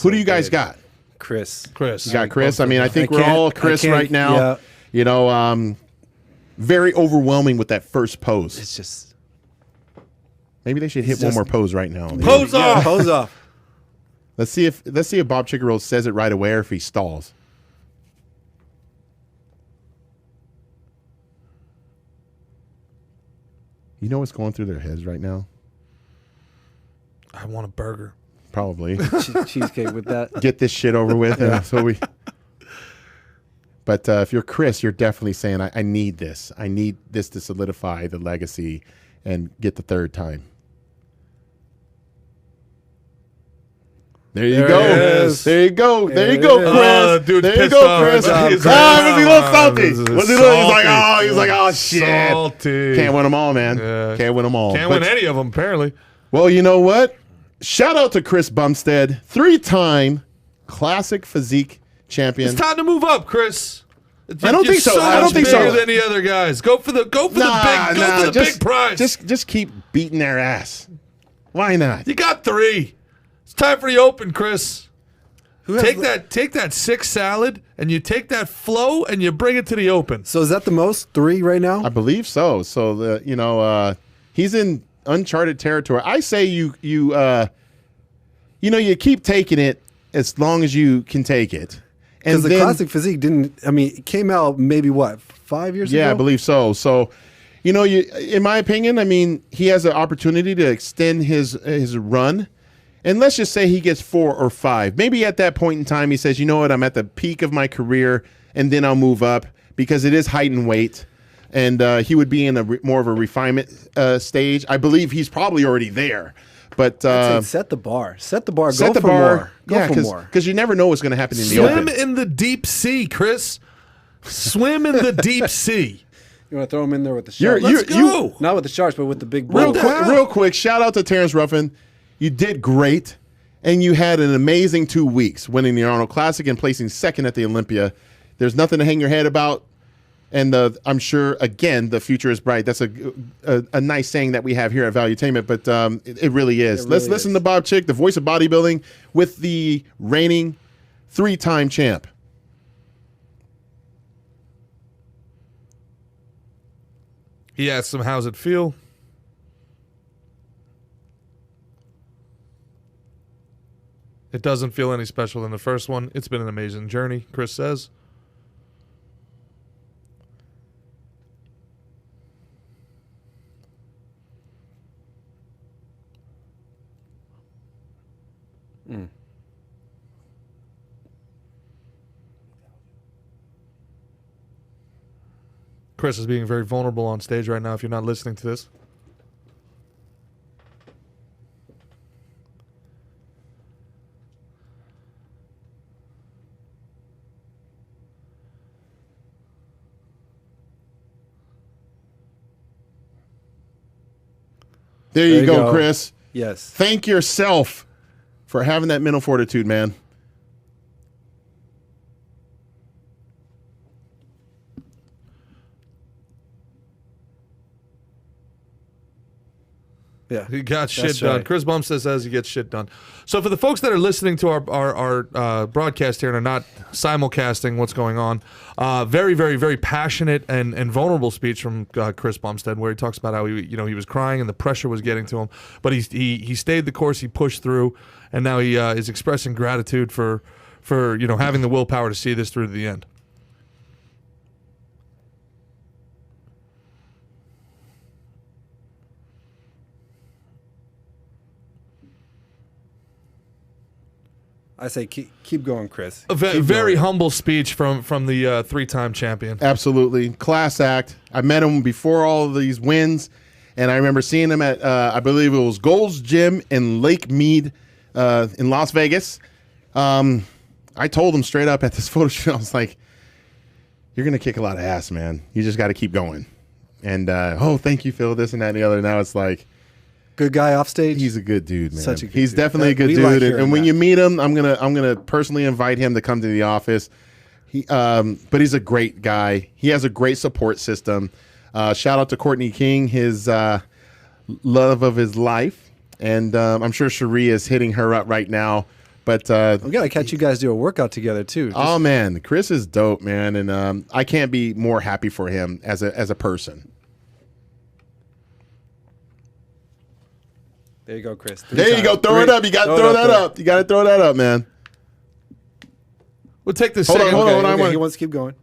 Who do you guys got? Chris. You got Chris. I think we're all Chris right now. Yeah. Very overwhelming with that first pose. It's just. Maybe they should hit one more pose right now. Pose off. Pose off. Let's see if Bob Chickarroll says it right away or if he stalls. You know what's going through their heads right now? I want a burger. Probably. Cheesecake with that. Get this shit over with. But if you're Chris, you're definitely saying, I need this. I need this to solidify the legacy and get the 3rd time. There you There go. it is. There you go. There you There go, it is. Chris. Dude's there you pissed go, off. Chris. He's Was he a little like, salty? this is Was he a little? He's like, salty. he's like, oh shit. Salty. Can't win them all, man. Yeah. Can't win them all. Can't But- win any of them, apparently. Well, you know what? Shout out to Chris Bumstead, 3-time classic physique champion. It's time to move up, Chris. I don't You're think so. I don't much think so. bigger than the other guys. Go for the big prize. Just keep beating their ass. Why not? You got 3. It's time for the Open, Chris. Who has Take that 6 salad and you take that flow and you bring it to the Open. So is that the most 3 right now? I believe so. So he's in uncharted territory. I say you keep taking it as long as you can take it. Because the then- classic physique it came out maybe 5 years ago? Yeah, I believe so. So, in my opinion, I mean, he has an opportunity to extend his run. And let's just say he gets 4 or 5. Maybe at that point in time, he says, you know what, I'm at the peak of my career, and then I'll move up because it is height and weight. And he would be in more of a refinement stage. I believe he's probably already there. But I'd say set the bar. Set the bar. set Go the for bar. more. Go for more. Because you never know what's going to happen in the Swim open. in the deep sea, Chris. Swim in the deep sea. You want to throw him in there with the You're- sharks? Let's go. Not with the sharks, but with the big Real bulls. quick, real quick, shout out to Terrence Ruffin. You did great, and you had an amazing 2 weeks, winning the Arnold Classic and placing second at the Olympia. There's nothing to hang your head about, and I'm sure, again, the future is bright. That's a nice saying that we have here at Valuetainment, but it really is. Let's really listen is. to Bob Chick, the voice of bodybuilding, with the reigning 3-time champ. He asked him, how's it feel? It doesn't feel any special than the first one. It's been an amazing journey, Chris says. Chris is being very vulnerable on stage right now if you're not listening to this. There you go, Chris. Yes. Thank yourself for having that mental fortitude, man. Yeah. He got shit That's done. right. Chris Bumstead says he gets shit done. So for the folks that are listening to our broadcast here and are not simulcasting what's going on, very, very, very passionate and vulnerable speech from Chris Bumstead, where he talks about how he was crying and the pressure was getting to him, but he stayed the course, he pushed through, and now he is expressing gratitude for having the willpower to see this through to the end. I say keep going, Chris. A Keep very going. humble speech from the 3-time champion. Absolutely. Class act. I met him before all of these wins, and I remember seeing him at, I believe it was Gold's Gym in Lake Mead in Las Vegas. I told him straight up at this photo shoot, I was like, you're going to kick a lot of ass, man. You just got to keep going. And, thank you, Phil, this and that and the other. Now it's like, Good guy off stage. he's a good dude, man. Such a good He's dude. definitely a good We dude. like And- hearing and when that. you meet him, I'm gonna personally invite him to come to the office. But he's a great guy. He has a great support system. Shout out to Courtney King, his love of his life, and I'm sure Cherie is hitting her up right now. But we gotta catch you guys do a workout together too. oh man, Chris is dope, man, and I can't be more happy for him as a person. There you go, Chris. There you go, throw it up. You got to throw that there. up. You got to throw that up, man. We'll take this Hold on, second. hold on, hold on. Okay, he wants to keep going.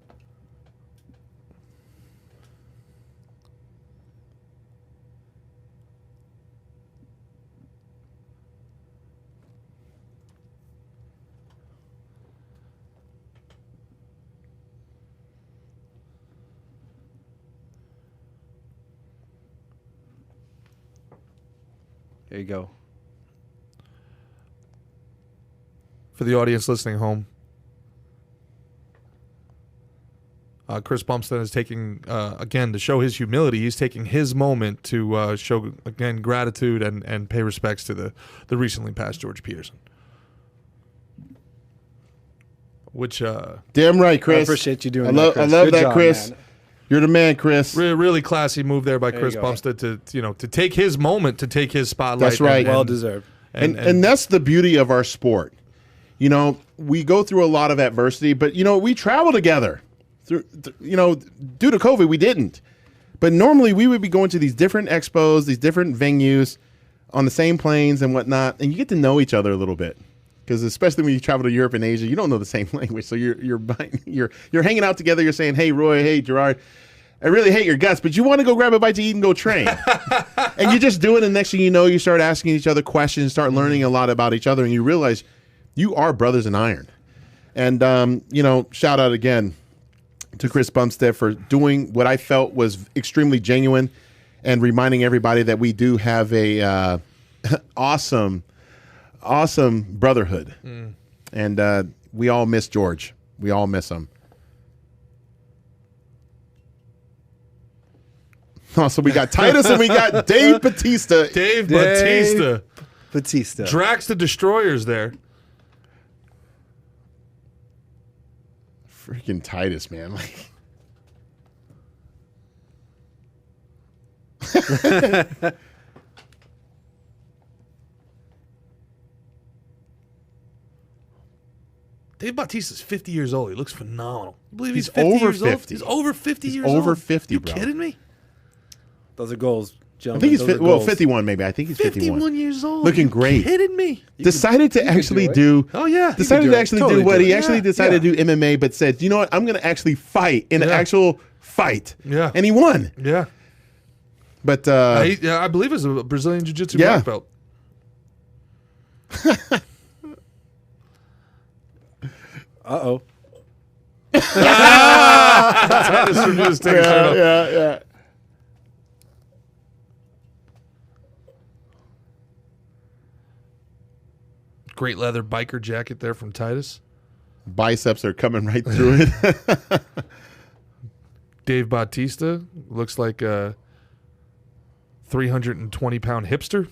There you go. for the audience listening home. Chris Bumstead is taking, again, to show his humility, he's taking his moment to show, again, gratitude and pay respects to the recently passed George Peterson. Which damn right, Chris. I appreciate you doing I that, Chris. I love Good that, job, Chris. man. You're the man, Chris. really classy move there by There Chris you go. Bumstead to take his moment, to take his spotlight. That's right. Well deserved. And that's the beauty of our sport. You know, we go through a lot of adversity, but you know, we travel together. Due to COVID, we didn't. But normally we would be going to these different expos, these different venues on the same planes and whatnot, and you get to know each other a little bit. Because especially when you travel to Europe and Asia, you don't know the same language. So you're hanging out together. You're saying, "Hey, Roy. Hey, Gerard. I really hate your guts, but you want to go grab a bite to eat and go train." And you just do it, and next thing you know, you start asking each other questions, start learning a lot about each other, and you realize you are brothers in iron. And shout out again to Chris Bumstead for doing what I felt was extremely genuine and reminding everybody that we do have a awesome brotherhood. And we all miss George. We all miss him. So we got Titus and we got Dave Batista. Dave Batista. Batista. Drax the Destroyer's there. Freaking Titus, man. Like, Dave Bautista's 50 years old. He looks phenomenal. You believe he's He's 50 over years old? 50. He's over 50 years over old. 50, You bro. kidding me? Those are goals, I gentlemen. think he's Those are goals. 51 maybe. I think he's 51 years old. Looking You great. kidding me? Decided to actually do do. Oh, yeah. Decided do to it. actually Totally do what do it. he actually Yeah, decided to do MMA, but said, you know what? I'm going to actually fight in an Yeah. actual fight. Yeah. And he won. Yeah. But I believe it's a Brazilian Jiu-Jitsu Yeah. black belt. Uh-oh. Titus refused to take his shirt off. yeah. Great leather biker jacket there from Titus. Biceps are coming right through it. Dave Bautista looks like a 320-pound hipster.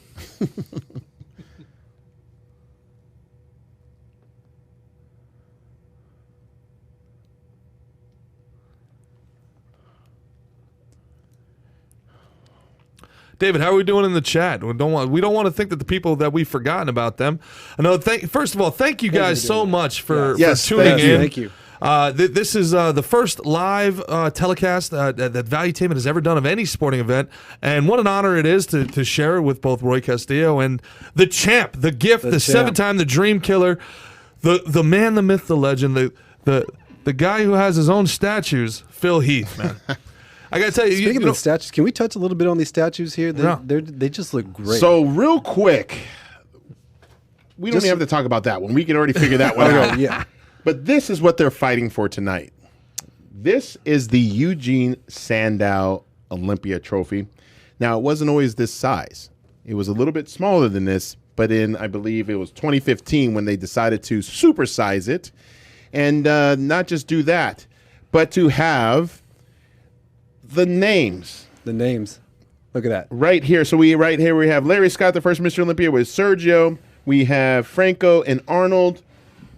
David, how are we doing in the chat? We don't want to think that the people that we've forgotten about them. I know. First of all, thank you guys so much for Yes, tuning thank in. you. Thank you. This is the first live telecast that Valuetainment has ever done of any sporting event, and what an honor it is to share it with both Roy Castillo and the champ, the gift, the champ. seven-time, the dream killer, the man, the myth, the legend, the guy who has his own statues, Phil Heath, man. I gotta tell you, Speaking you of know, the statues, can we touch a little bit on these statues here? Yeah. They just look great. So real quick, we don't Just- even have to talk about that one. We can already figure that one out. yeah. But this is what they're fighting for tonight. This is the Eugene Sandow Olympia trophy. Now, it wasn't always this size. It was a little bit smaller than this, but I believe it was 2015 when they decided to supersize it and not just do that, but to have the names The names. Look at that. right here. So we have Larry Scott, the first Mr. Olympia, with Sergio. We have Franco and Arnold.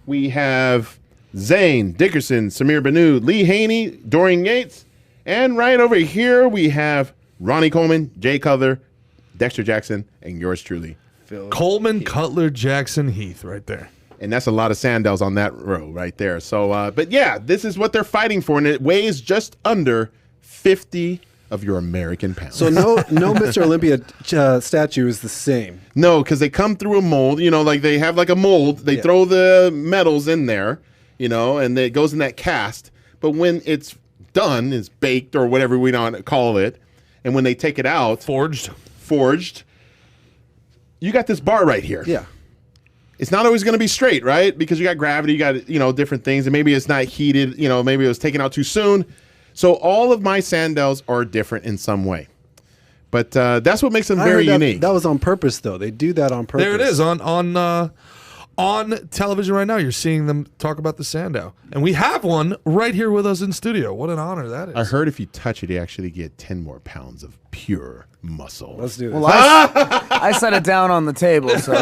We have Zane, Dickerson, Samir Banu, Lee Haney, Dorian Yates. And right over here, we have Ronnie Coleman, Jay Cutler, Dexter Jackson, and yours truly. Coleman, Cutler, Jackson, Heath, right there. And that's a lot of Sandows on that row right there. So, but yeah, this is what they're fighting for. And it weighs just under 50 of your American pounds. So no Mr. Olympia statue is the same. No, because they come through a mold, like they have like a mold. They throw the metals in there, and it goes in that cast. But when it's done, it's baked or whatever we don't call it. And when they take it out, Forged. you got this bar right here. Yeah. It's not always going to be straight, right? Because you got gravity, you got, different things. And maybe it's not heated, maybe it was taken out too soon. So all of my Sandows are different in some way. But that's what makes them very unique. That was on purpose, though. They do that on purpose. There it is on on television right now. You're seeing them talk about the Sandow. And we have one right here with us in studio. What an honor that is. I heard if you touch it, you actually get 10 more pounds of pure muscle. Let's do this. Well, I set it down on the table, so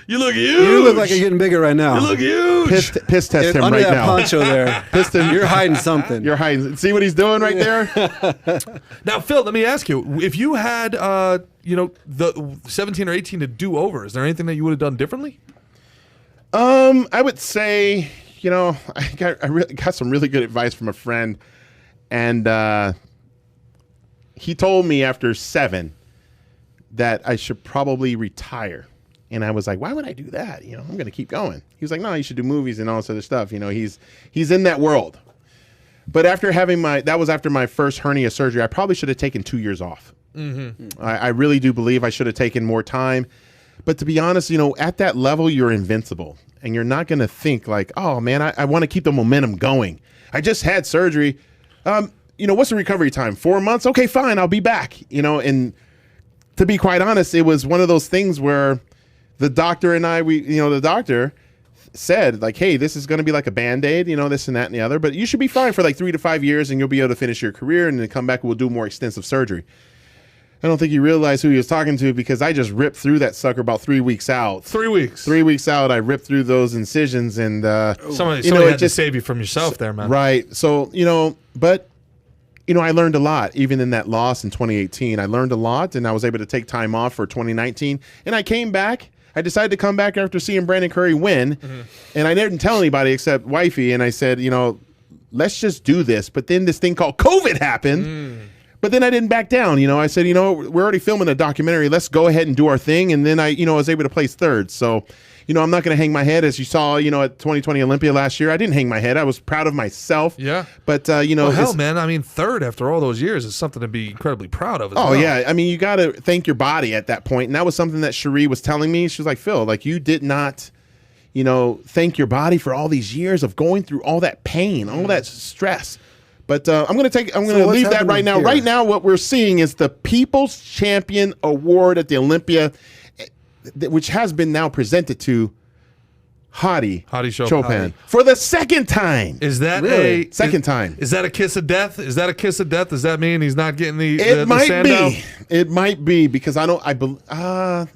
You look huge. You look like you're getting bigger right now. You look huge. Piss test him Under right that now. poncho there. Piston, You're hiding something. You're hiding. See what he's doing right there? Now, Phil, let me ask you: if you had, the 17 or 18 to do over, is there anything that you would have done differently? I would say, I really got some really good advice from a friend, and he told me after 7 that I should probably retire. And I was like, why would I do that? I'm going to keep going. He was like, no, you should do movies and all this other stuff. He's in that world. But after having that was after my first hernia surgery, I probably should have taken 2 years off. Mm-hmm. I really do believe I should have taken more time. But to be honest, at that level, you're invincible. And you're not going to think like, oh, man, I want to keep the momentum going. I just had surgery. What's the recovery time? 4 months? Okay, fine, I'll be back. And to be quite honest, it was one of those things where the doctor and the doctor said like, hey, this is going to be like a Band-Aid, this and that and the other, but you should be fine for like 3 to 5 years and you'll be able to finish your career and then come back and we'll do more extensive surgery. I don't think he realized who he was talking to because I just ripped through that sucker about 3 weeks out. 3 weeks. 3 weeks out, I ripped through those incisions and somebody had to save you from yourself there, man. Right. So, but I learned a lot even in that loss in 2018. I learned a lot and I was able to take time off for 2019 and I came back. I decided to come back after seeing Brandon Curry win, and I didn't tell anybody except wifey. And I said, let's just do this. But then this thing called COVID happened. But then I didn't back down. I said, we're already filming a documentary. Let's go ahead and do our thing. And then I was able to place third. So, I'm not going to hang my head. As you saw, at 2020 Olympia last year, I didn't hang my head. I was proud of myself. Yeah. But, well, hell, man, I mean, third after all those years is something to be incredibly proud of as well. Yeah. I mean, you got to thank your body at that point. And that was something that Cherie was telling me. She was like, Phil, like you did not, thank your body for all these years of going through all that pain, all that stress. But I'm going to leave that right now. Here? Right now, what we're seeing is the People's Champion Award at the Olympia, which has been now presented to Hadi Chopin for the second time. Is that second time? Is that a kiss of death? Is that a kiss of death? Does that mean he's not getting the Sandow? It might be because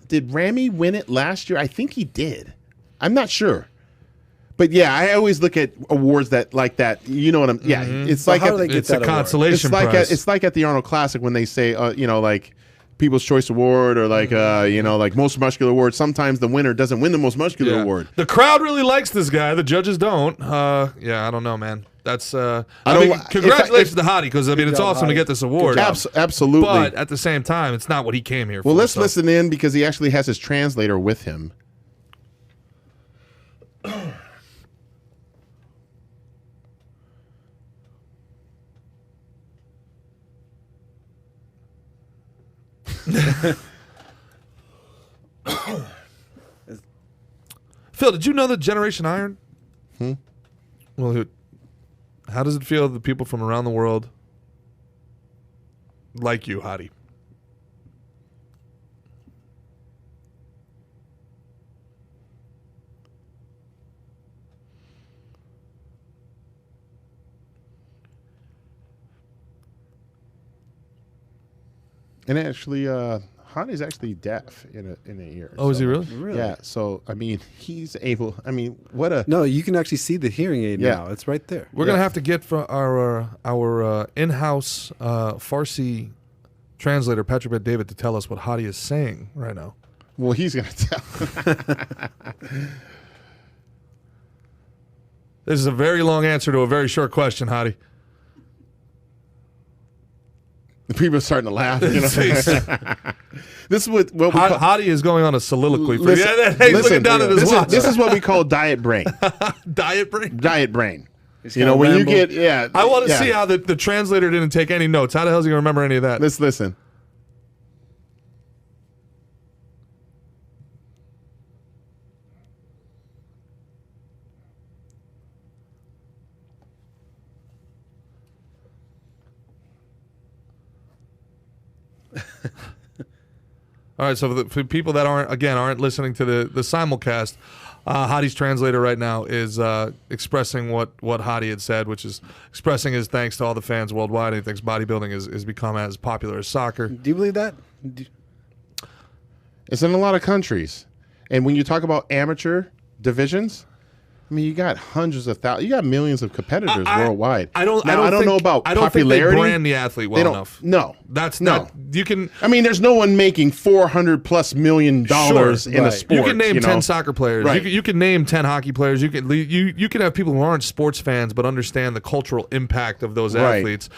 did Ramy win it last year? I think he did. I'm not sure. But yeah, I always look at awards like that. You know what I'm? Yeah, it's like it's a consolation prize. It's like at the Arnold Classic when they say, like People's Choice Award or like like Most Muscular Award. Sometimes the winner doesn't win the Most Muscular Award. The crowd really likes this guy. The judges don't. I don't know, man. That's congratulations to Hadi because it's awesome to get this award. Absolutely. But at the same time, it's not what he came here for. Well, let's listen in because he actually has his translator with him. Phil, did you know that Generation Iron? Well, how does it feel that people from around the world like you, Hadi? And actually, Hadi's actually deaf in an ear. Oh, is he really? Yeah. So I mean, he's able. I mean, what a No, you can actually see the hearing aid now. It's right there. We're gonna have to get for our in-house Farsi translator Patrick Bet David to tell us what Hadi is saying right now. Well, he's gonna tell. This is a very long answer to a very short question, Hadi. The people are starting to laugh. This is what we call, Hadi is going on a soliloquy. He's listen, looking down at his watch. This is what we call diet brain. Diet brain? Diet brain. When you get, I want to see how the translator didn't take any notes. How the hell is he going to remember any of that? Let's listen. All right, so for people that aren't listening to the simulcast, Hadi's translator right now is expressing what Hadi had said, which is expressing his thanks to all the fans worldwide. He thinks bodybuilding has become as popular as soccer. Do you believe that? It's in a lot of countries. And when you talk about amateur divisions, I mean, you got hundreds of thousands, you got millions of competitors worldwide. I don't know about I don't popularity. think they brand the athlete well enough. No, that's no. not. You can. I mean, there's no one making $400+ million in a sport. You can name 10 soccer players. Right. You can name 10 hockey players. You can have people who aren't sports fans but understand the cultural impact of those athletes.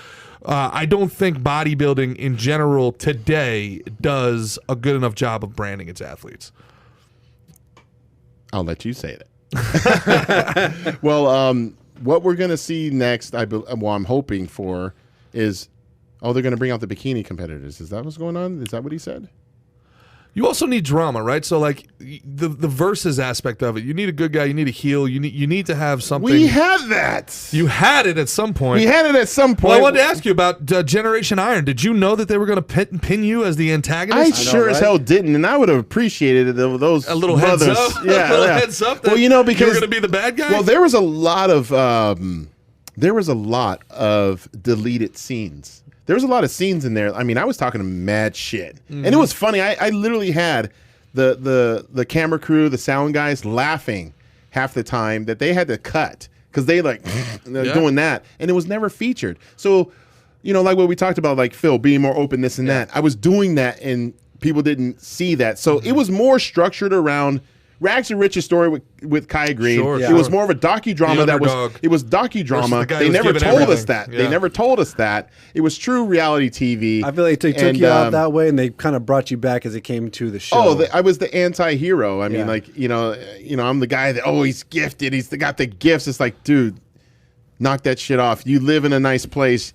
I don't think bodybuilding in general today does a good enough job of branding its athletes. I'll let you say that. Well, what we're going to see next, I'm hoping for, is, they're going to bring out the bikini competitors. Is that what's going on? Is that what he said? You also need drama, right? So, like, the versus aspect of it. You need a good guy. You need a heel. You need to have something. We had that. You had it at some point. We had it at some point. Well, I wanted to ask you about Generation Iron. Did you know that they were going to pin you as the antagonist? I sure as hell didn't, and I would have appreciated those a little brothers. heads up. Yeah, a little heads up. Well, you know, because you're going to be the bad guy. Well, there was a lot of deleted scenes. There was a lot of scenes in there. I mean, I was talking mad shit, and it was funny. I literally had the camera crew, the sound guys laughing half the time that they had to cut because they doing that, and it was never featured. So, you know, like what we talked about, like Phil being more open, this and that. I was doing that, and people didn't see that. So it was more structured around Rags to Riches story with Kai Green. It was more of a docudrama it was docudrama. They never told us that. They never told us that. It was true reality TV. I feel like they took you out that way, and they kind of brought you back as it came to the show. Oh, I was the anti-hero. I mean, like, you know, I'm the guy that, he's gifted. He's got the gifts. It's like, dude, knock that shit off. You live in a nice place.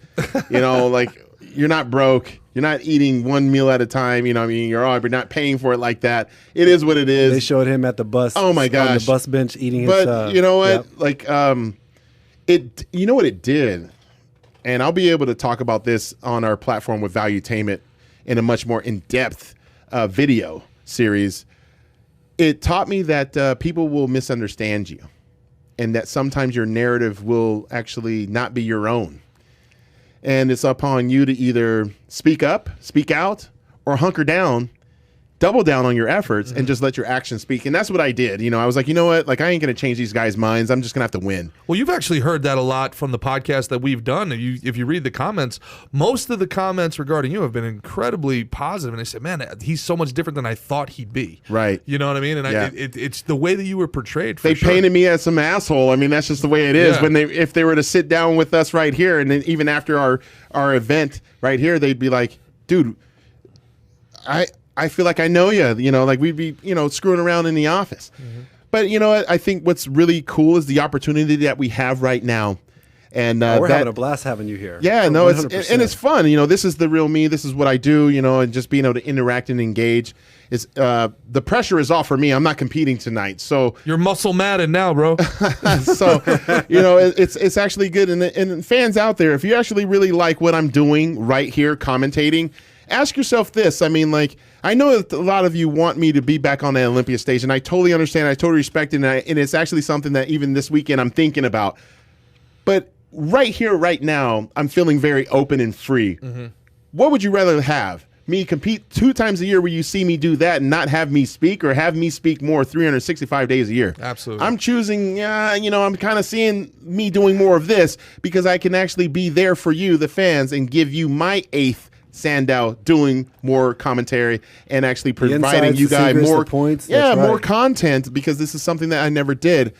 You know, like, you're not broke. You're not eating one meal at a time. You know what I mean? You're not paying for it like that. It is what it is. They showed him at the bus. Oh, my gosh. On the bus bench eating his... But you know what? Like, you know what it did? And I'll be able to talk about this on our platform with Valuetainment in a much more in-depth video series. It taught me that people will misunderstand you, and that sometimes your narrative will actually not be your own. And it's upon you to either speak up, speak out, or hunker down, double down on your efforts, and just let your actions speak. And that's what I did. You know, I was like, you know what? Like, I ain't going to change these guys' minds. I'm just going to have to win. Well, you've actually heard that a lot from the podcast that we've done. If you read the comments, most of the comments regarding you have been incredibly positive. And they said, man, he's so much different than I thought he'd be. Right. You know what I mean? And it's the way that you were portrayed. They painted me as some asshole. I mean, that's just the way it is. Yeah. If they were to sit down with us right here, and then even after our event right here, they'd be like, dude, I feel like I know you, you know, like we'd be, you know, screwing around in the office. But, you know, I think what's really cool is the opportunity that we have right now. And we're having a blast having you here. Yeah, no, it's fun. You know, this is the real me. This is what I do, you know, and just being able to interact and engage. The pressure is off for me. I'm not competing tonight. So you're muscle Madden now, bro. So, you know, it's actually good. And fans out there, if you actually really like what I'm doing right here, commentating, ask yourself this. I mean, like, I know that a lot of you want me to be back on the Olympia stage, and I totally understand. I totally respect it, and it's actually something that even this weekend I'm thinking about. But right here, right now, I'm feeling very open and free. What would you rather have? Me compete 2 times a year where you see me do that and not have me speak, or have me speak more 365 days a year? Absolutely. I'm choosing, you know, I'm kind of seeing me doing more of this because I can actually be there for you, the fans, and give you my 8th Sandow doing more commentary and actually providing you guys more points. More content, because this is something that I never did.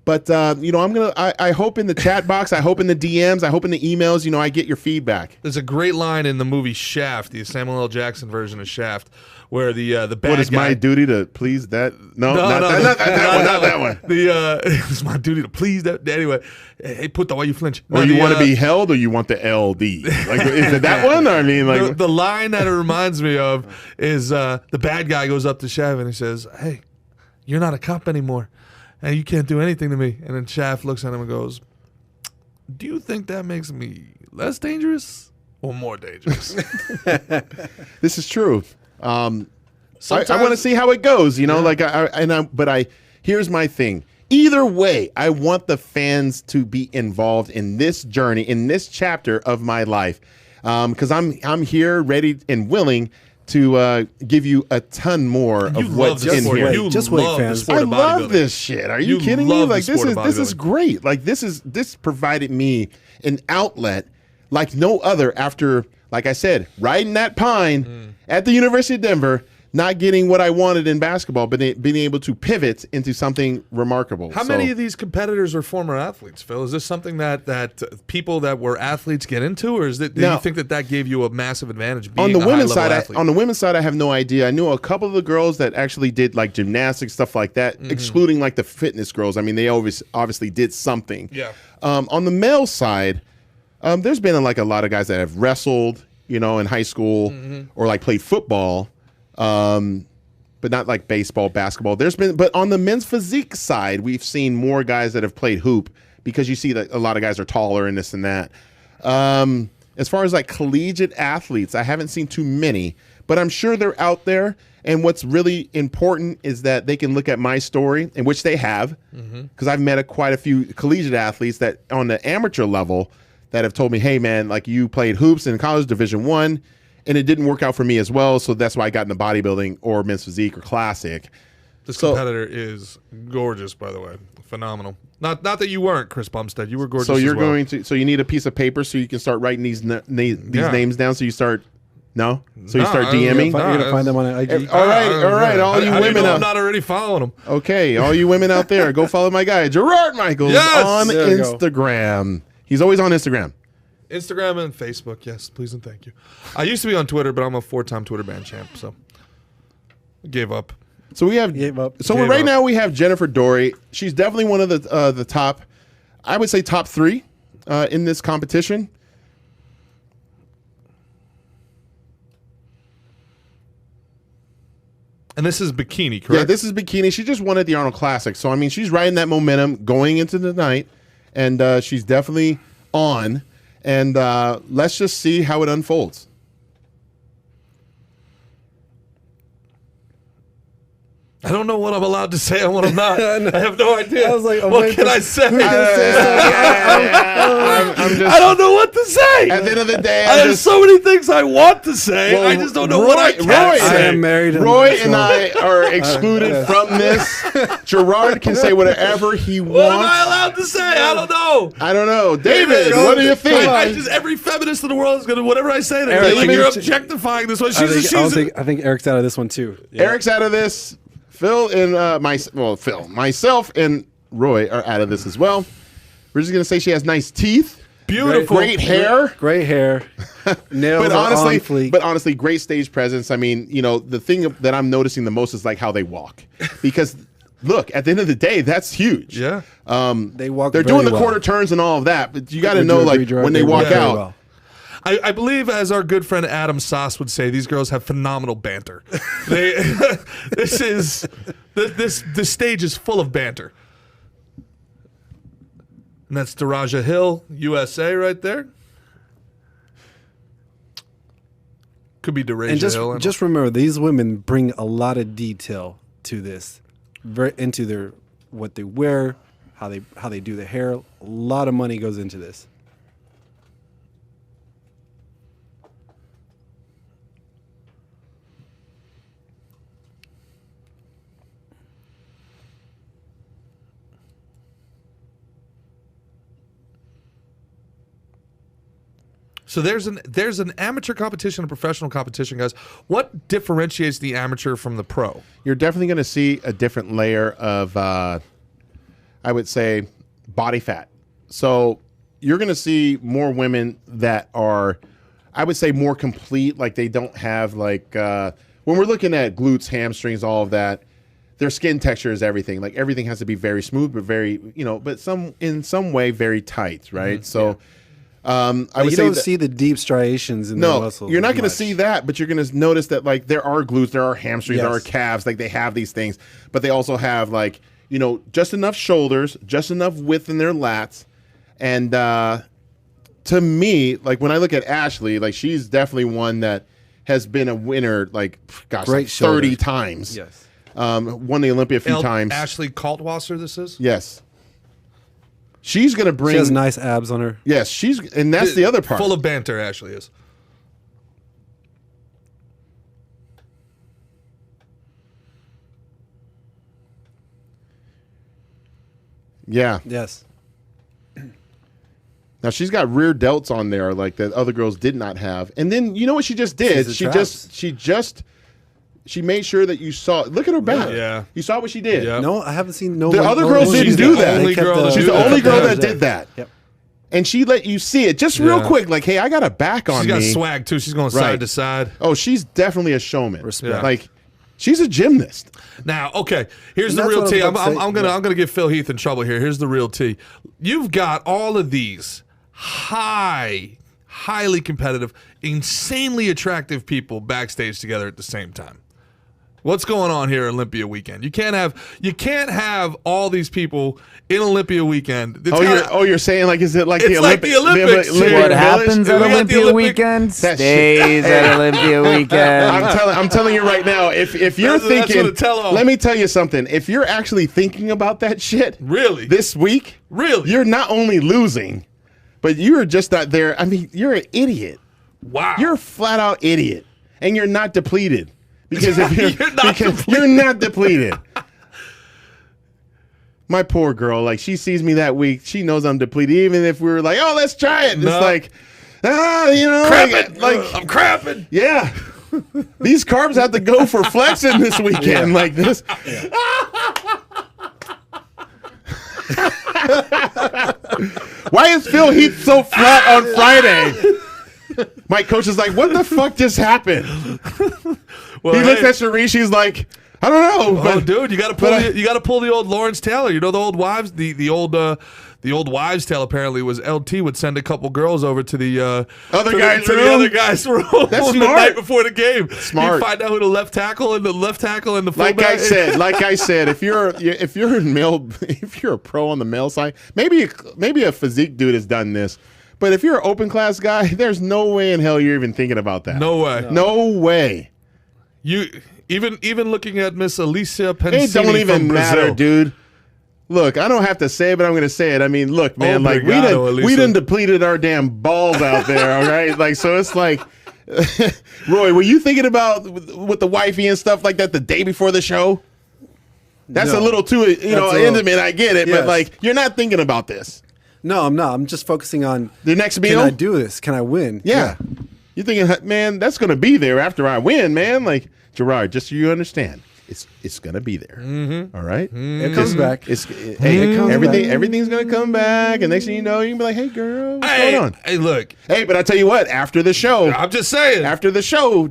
But you know, I hope in the chat box, I hope in the DMs, I hope in the emails, you know, I get your feedback. There's a great line in the movie Shaft, the Samuel L. Jackson version of Shaft, where the bad guy. What is my duty to please that? No, not that one. It's my duty to please that. Anyway, hey, put the why you flinch. Or you want to be held, or you want the LD? Like, is it that one? I mean, like the line that it reminds me of is the bad guy goes up to Shaft and he says, "Hey, you're not a cop anymore, and you can't do anything to me." And then Shaft looks at him and goes, "Do you think that makes me less dangerous or more dangerous?" This is true. I want to see how it goes, you know, here's my thing. Either way, I want the fans to be involved in this journey, in this chapter of my life. Because I'm here ready and willing to give you a ton more of what's in here. Just wait, fans. I love this shit. Are you kidding me? Like this is great. Like this provided me an outlet like no other after, like I said, riding that pine at the University of Denver, not getting what I wanted in basketball, but being able to pivot into something remarkable. How many of these competitors are former athletes, Phil? Is this something that people that were athletes get into, or do you think that gave you a massive advantage being on the women's side? athlete? On the women's side, I have no idea. I knew a couple of the girls that actually did like gymnastics, stuff like that, excluding like the fitness girls. I mean, they obviously did something. Yeah. On the male side, there's been like a lot of guys that have wrestled, you know, in high school or like played football. But not like baseball, basketball. But on the men's physique side, we've seen more guys that have played hoop because you see that a lot of guys are taller and this and that. As far as like collegiate athletes, I haven't seen too many, but I'm sure they're out there. And what's really important is that they can look at my story, in which they have, because I've met quite a few collegiate athletes that on the amateur level that have told me, hey man, like you played hoops in college, Division I, and it didn't work out for me as well, so that's why I got into bodybuilding or men's physique or classic. This competitor is gorgeous, by the way. Phenomenal. Not that you weren't, Chris Bumstead. You were gorgeous. So you're as well. going to. So you need a piece of paper so you can start writing these names down. So you start. No. So you start DMing. You're gonna find them on IG. All right. All you women I'm not already following them. Okay, all you women out there, go follow my guy Gerard Michaels on Instagram. He's always on Instagram. Instagram and Facebook, yes, please and thank you. I used to be on Twitter, but I'm a 4-time Twitter ban champ, so gave up. So we have now we have Jennifer Dory. She's definitely one of the top, I would say top 3 in this competition. And this is bikini, correct? Yeah, this is bikini. She just won at the Arnold Classic, so I mean she's riding that momentum going into the night, and she's definitely on. And let's just see how it unfolds. I don't know what I'm allowed to say and what I'm not. I have no idea. I was like, what can I say? I don't know what to say. At the end of the day, I have so many things I want to say. I just don't know what I can say. I am married. Roy and I are excluded from this. Gerard can say whatever he wants. What am I allowed to say? I don't know. I don't know. David, what do you think? Every feminist in the world is going to, whatever I say, they're like, you're objectifying this one. I think Eric's out of this one too. Yeah. Eric's out of this. Phil and myself and Roy are out of this as well. We're just gonna say she has nice teeth, beautiful, great hair, nails on fleek. But honestly, great stage presence. I mean, you know, the thing that I'm noticing the most is like how they walk, because look, at the end of the day, that's huge. Yeah, they walk. They're doing the quarter turns and all of that, but you got to know like when they walk out. Well. I believe, as our good friend Adam Soss would say, these girls have phenomenal banter. This stage is full of banter. And that's Daraja Hill, USA, right there. Could be Daraja Hill. And just remember, these women bring a lot of detail to this, into what they wear, how they do their hair. A lot of money goes into this. So there's an amateur competition, a professional competition, guys. What differentiates the amateur from the pro? You're definitely going to see a different layer of, I would say, body fat. So you're going to see more women that are, I would say, more complete. Like they don't have like, when we're looking at glutes, hamstrings, all of that, their skin texture is everything. Like everything has to be very smooth, but very, but in some way very tight, right? So. Yeah. I would say see the deep striations in their muscles. You're not going to see that, but you're going to notice that like there are glutes, there are hamstrings, there are calves, like they have these things, but they also have like, just enough shoulders, just enough width in their lats. And to me, like when I look at Ashley, like she's definitely one that has been a winner, like, gosh, Great like 30 shoulder. times. Yes. Won the Olympia a few times. Ashley Kaltwasser, this is? Yes. She's going to bring. She has nice abs on her. Yes, and that's the other part. Full of banter, Ashley is. Yeah. Yes. Now she's got rear delts on there like that other girls did not have. And then you know what she just did? She's a traps. She made sure that you saw. Look at her back. Yeah. You saw what she did. Yeah. No, I haven't seen no The one. other no girls one- didn't She's do the that. only They kept girl the- that She's do the that. only girl Yeah. that did that. Yep. And she let you see it just real Yeah. quick. Like, hey, I got a back on She's got me. swag, too. She's going Right. side to side. Oh, she's definitely a showman. Respect. Like, she's a gymnast. Now, okay, here's And the that's real what I tea. was about to say. I'm gonna get Phil Heath in trouble here. Here's the real tea. You've got all of these highly competitive, insanely attractive people backstage together at the same time. What's going on here at Olympia weekend? You can't have all these people in Olympia weekend. It's You're saying like, is it like It's the like Olympic, the Olympics. Olympic What Village? happens We at got the Olympia Olympic- weekend That shit. stays at Olympia weekend. I'm telling you right now, if you're That's thinking, what I tell 'em. let me tell you something. If you're actually thinking about that shit, Really? this week, Really? you're not only losing, but you're just not there. I mean, you're an idiot. Wow. You're a flat out idiot, and you're not depleted because if You're you're not depleted. My poor girl, like she sees me that week, she knows I'm depleted. Even if we were like, "Oh, let's try it," No. it's like, cramping. like I'm cramping. yeah. These carbs have to go for flexing this weekend like this. Why is Phil Heath so flat on Friday? My coach is like, what the fuck just happened? Well, He looks hey. at Sharice, she's like, I don't know. Oh, But dude, you got to pull the old Lawrence Taylor. You know the old wives, the old wives' tale apparently was LT would send a couple girls over to the Other to guy's the room? other guy's room That's the smart. night before the game. Smart. He'd find out who the left tackle and the like I fullback. said, if you're a male, if you're a pro on the male side, maybe a physique dude has done this. But if you're an open class guy, there's no way in hell you're even thinking about that. No way. No way. You even looking at Miss Alicia It Pensini don't even from matter, Brazil. dude. Look, I don't have to say it, but I'm going to say it. I mean, look, man, like Obrigado, we Elisa. done depleted our damn balls out there, all right? Like, so it's like, Roy, were you thinking about with the wifey and stuff like that the day before the show? That's No. a little too, That's a little- intimate. I get it, but Yes. like, you're not thinking about this. No, I'm not. I'm just focusing on The next can meal, I do this? Can I win? yeah. You're thinking, man, that's going to be there after I win, man. Like, Gerard, just so you understand, it's going to be there. All right? It comes back. Hey, comes everything's going to come back, and next thing you know, you can be like, hey, girl, what's Hey, going on? hey, look, Hey, but I tell you what, after the show, I'm just saying.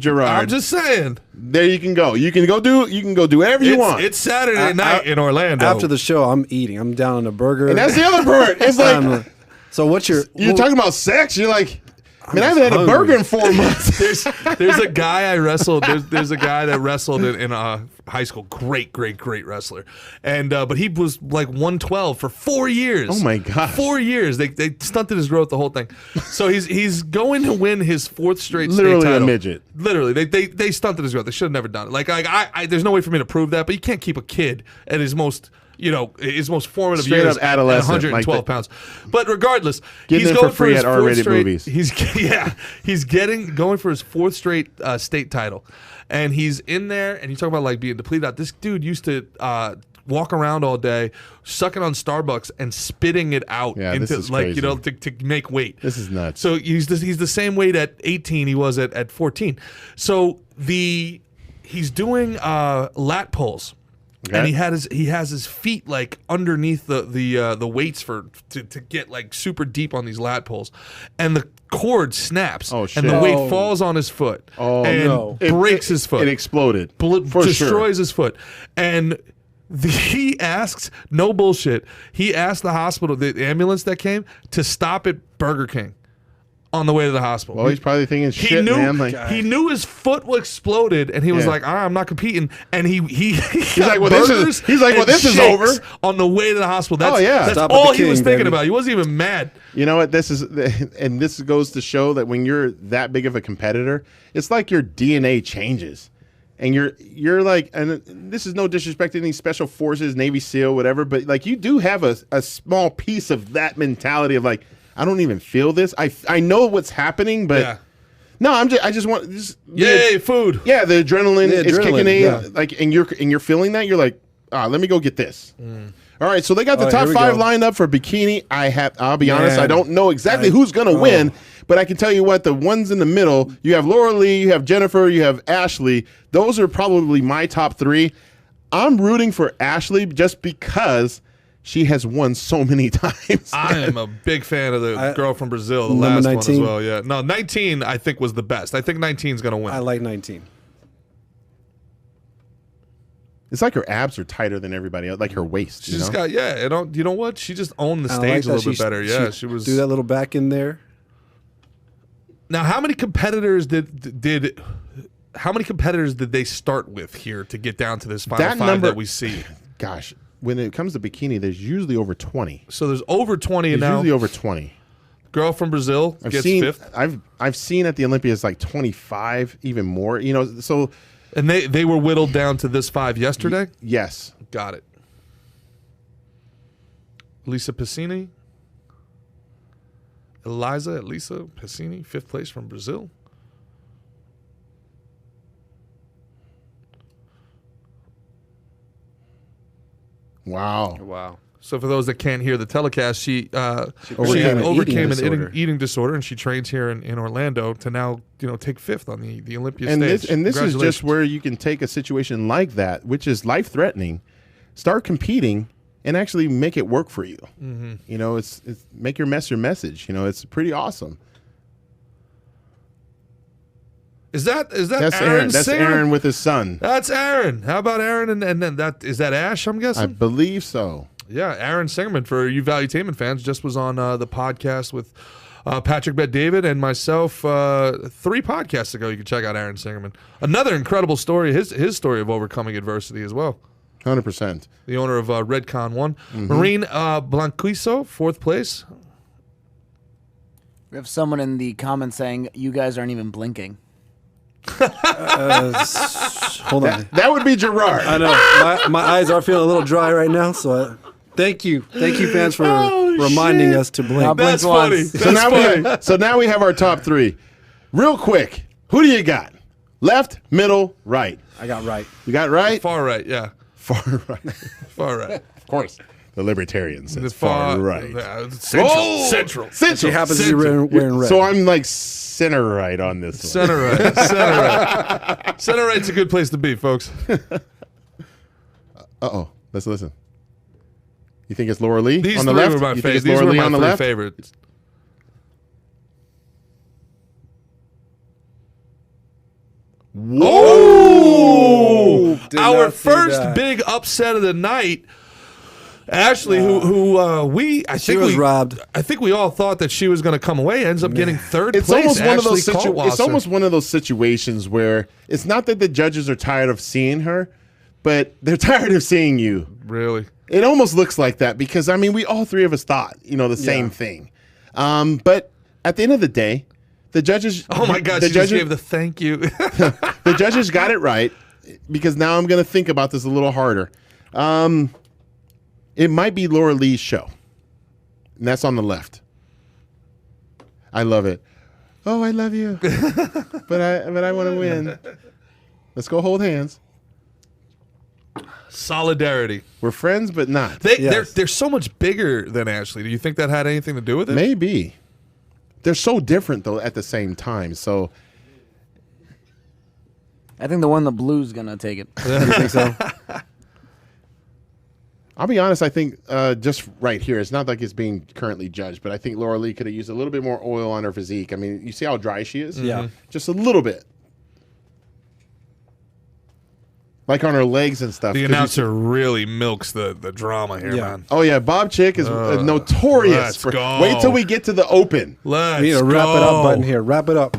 Gerard, I'm just saying. there you can go. You can go do whatever you want. It's Saturday night in Orlando. After the show, I'm eating. I'm down on a burger. and that's the other part. It's like So what's your? you're talking about sex. You're like, man, I haven't had a hungry. burger in 4 months. There's a guy I wrestled. There's a guy that wrestled in high school. Great wrestler. And but he was like 112 for 4 years. Oh my gosh. 4 years. They stunted his growth the whole thing. So he's going to win his 4th straight Literally state a title. midget. Literally, they stunted his growth. They should have never done it. Like I there's no way for me to prove that. But you can't keep a kid at his most. His most formative Straight years up adolescent, at 112 like that. pounds. But regardless, Getting he's it going for free his at fourth R-rated straight- movies. He's going for his 4th straight state title, and he's in there. And you talk about like being depleted out. This dude used to walk around all day, sucking on Starbucks and spitting it out Yeah, into this is like crazy. to make weight. This is nuts. So he's the same weight at 18 he was at 14. So he's doing lat pulls. Okay. And he has his feet like underneath the weights to get like super deep on these lat pulls, and the cord snaps. Oh, shit. And the weight Oh. falls on his foot. Oh, and no. breaks his foot. It exploded. For Destroys his foot. And he asks, no bullshit. He asked the hospital, the ambulance that came, to stop at Burger King on the way to the hospital. Well, he's probably thinking, he shit, knew man. Like, he knew his foot exploded, and he was Yeah. like, I'm not competing. And he's like, well, this is over on the way to the hospital. That's, Oh, yeah. that's Stop at all the he was king, thinking baby. about. He wasn't even mad. You know what? This goes to show that when you're that big of a competitor, it's like your DNA changes. And you're like, and this is no disrespect to any special forces, Navy SEAL, whatever, but like you do have a small piece of that mentality of like, I don't even feel this. I know what's happening, but Yeah. no, I just want this. Yay, food. Yeah, the adrenaline The is adrenaline, kicking in, yeah. like, and you're feeling that. You're like, let me go get this. All right, so they got the Oh, top here we 5 go. lined up for bikini. I'll be honest, Man. I don't know exactly who's gonna win, but I can tell you what, the ones in the middle, you have Laura Lee, you have Jennifer, you have Ashley. Those are probably my top 3. I'm rooting for Ashley just because she has won so many times. I am a big fan of the girl from Brazil, the Number last one as 19. well. Yeah, no, 19 I think was the best. I think 19 is going to win. I like 19. It's like her abs are tighter than everybody else, like her waist. She you just know? got you know what? She just owned the I stage like a that little bit better. Yeah, she was. Do that little back in there. Now, how many competitors did they start with here to get down to this final That 5 number- that we see? Gosh, when it comes to bikini, there's usually over 20. So there's over 20 There's now. usually over 20. Girl from Brazil I've gets seen 5th, I've seen at the Olympias like 25, even more. You know, so and they were whittled down to this 5 yesterday. yes. Got it. Elisa Piscini, Elisa Piscini, 5th place from Brazil. Wow. Wow. So for those that can't hear the telecast, she overcame an overcame eating an disorder. eating disorder, and she trains here in Orlando to now take 5th on the Olympia And stage. this is just Congratulations. where you can take a situation like that, which is life threatening, start competing and actually make it work for you. Mm-hmm. You know, it's make your message. You know, it's pretty awesome. Is that That's Aaron Aaron. That's Singer? Aaron with his son. That's Aaron. How about Aaron? And then is that Ash? I'm I guessing. believe so. Yeah, Aaron Singerman, for you Valuetainment fans, just was on the podcast with Patrick Bet-David and myself 3 podcasts ago. You can check out Aaron Singerman. Another incredible story, his story of overcoming adversity as well. 100%. The owner of Redcon 1. Mm-hmm. Marine Blanquiso, 4th place. We have someone in the comments saying you guys aren't even blinking. Hold on. That would be Gerard. I know. My eyes are feeling a little dry right now, so thank you, fans, for reminding us to blink. Blink That's funny. once. So now we have our top 3. Real quick, who do you got? Left, middle, right. I got right. You got right? Far right, yeah. Far right. Far right. Of course. The libertarian says The far right. Central. Oh! Central. She happens to be wearing red. So I'm like center right on this one. Center right. Center right. Center right's a good place to be, folks. Uh-oh. Let's listen. You think it's Laura Lee These on the 3 left? were my You think favorites. it's These Laura were Lee my on the 3 left? favorites. Whoa! Did Our not see first that. big upset of the night. Ashley, who I think was robbed. I think we all thought that she was going to come away. Ends up getting 3rd It's place. almost one of those Ashley Kaltwasser. it's almost one of those situations where it's not that the judges are tired of seeing her, but they're tired of seeing you. Really. It almost looks like that because I mean we all 3 of us thought, the same thing. But at the end of the day, the judges Oh my God! the She just judges gave the thank you. the judges got it right because now I'm going to think about this a little harder. It might be Laura Lee's show, and that's on the left. I love it. Oh, I love you, but I want to win. Let's go hold hands. Solidarity. We're friends, but not. They're so much bigger than Ashley. Do you think that had anything to do with it? Maybe. They're so different though at the same time. So I think the one in the blue's gonna take it. You think so? I'll be honest. I think just right here, it's not like it's being currently judged, but I think Laura Lee could have used a little bit more oil on her physique. I mean, you see how dry she is? Yeah. Just a little bit. like on her legs and stuff. The 'cause you announcer really milks the drama here, Yeah. man. Oh yeah, Bob Chick is notorious. let's go. Wait till we get to the open. Let's We need a wrap it up button here. Wrap it up.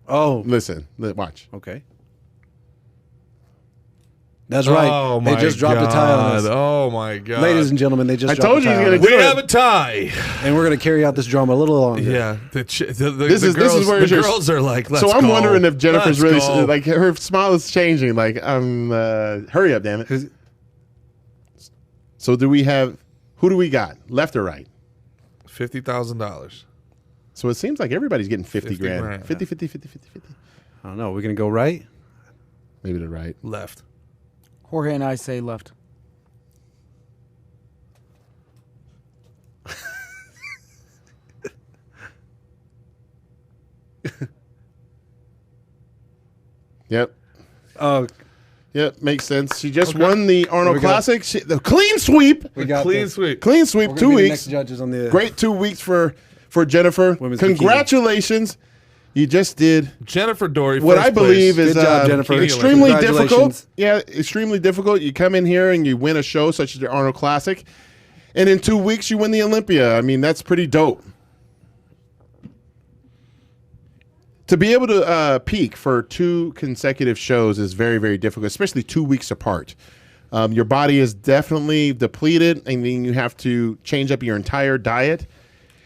Oh, Listen, watch. okay. That's right. Oh my They just dropped a tie on us. Oh my god. Ladies and gentlemen, they just I dropped told a you tie he's on gonna us. do we it. have a tie. And we're going to carry out this drama a little longer. Yeah, This the is girls, where the you're- girls are like, let's So I'm go. wondering if Jennifer's Let's really go. like her smile is changing. Like hurry up, damn it. Who's- So do we have who do we got? Left or right? $50,000. So it seems like everybody's getting 50 50 grand. grand, 50, yeah. 50, 50, 50, 50. I don't know. We're going to go right? Maybe the right. Left. Jorge and I say left. Yep. Oh, Yep, makes sense. She just won the Arnold we go. Classic. The clean sweep. we got Clean this. sweep. Clean sweep, We're 2 gonna be the weeks. next judges on the Great 2 weeks for Jennifer. Women's Congratulations. You just did Jennifer Dory. what first I believe place. is Good job, Jennifer. extremely difficult. Congratulations. Yeah, extremely difficult. You come in here and you win a show such as the Arnold Classic, and in 2 weeks you win the Olympia. I mean, that's pretty dope. To be able to peak for 2 consecutive shows is very, very difficult, especially 2 weeks apart. Your body is definitely depleted, and then you have to change up your entire diet.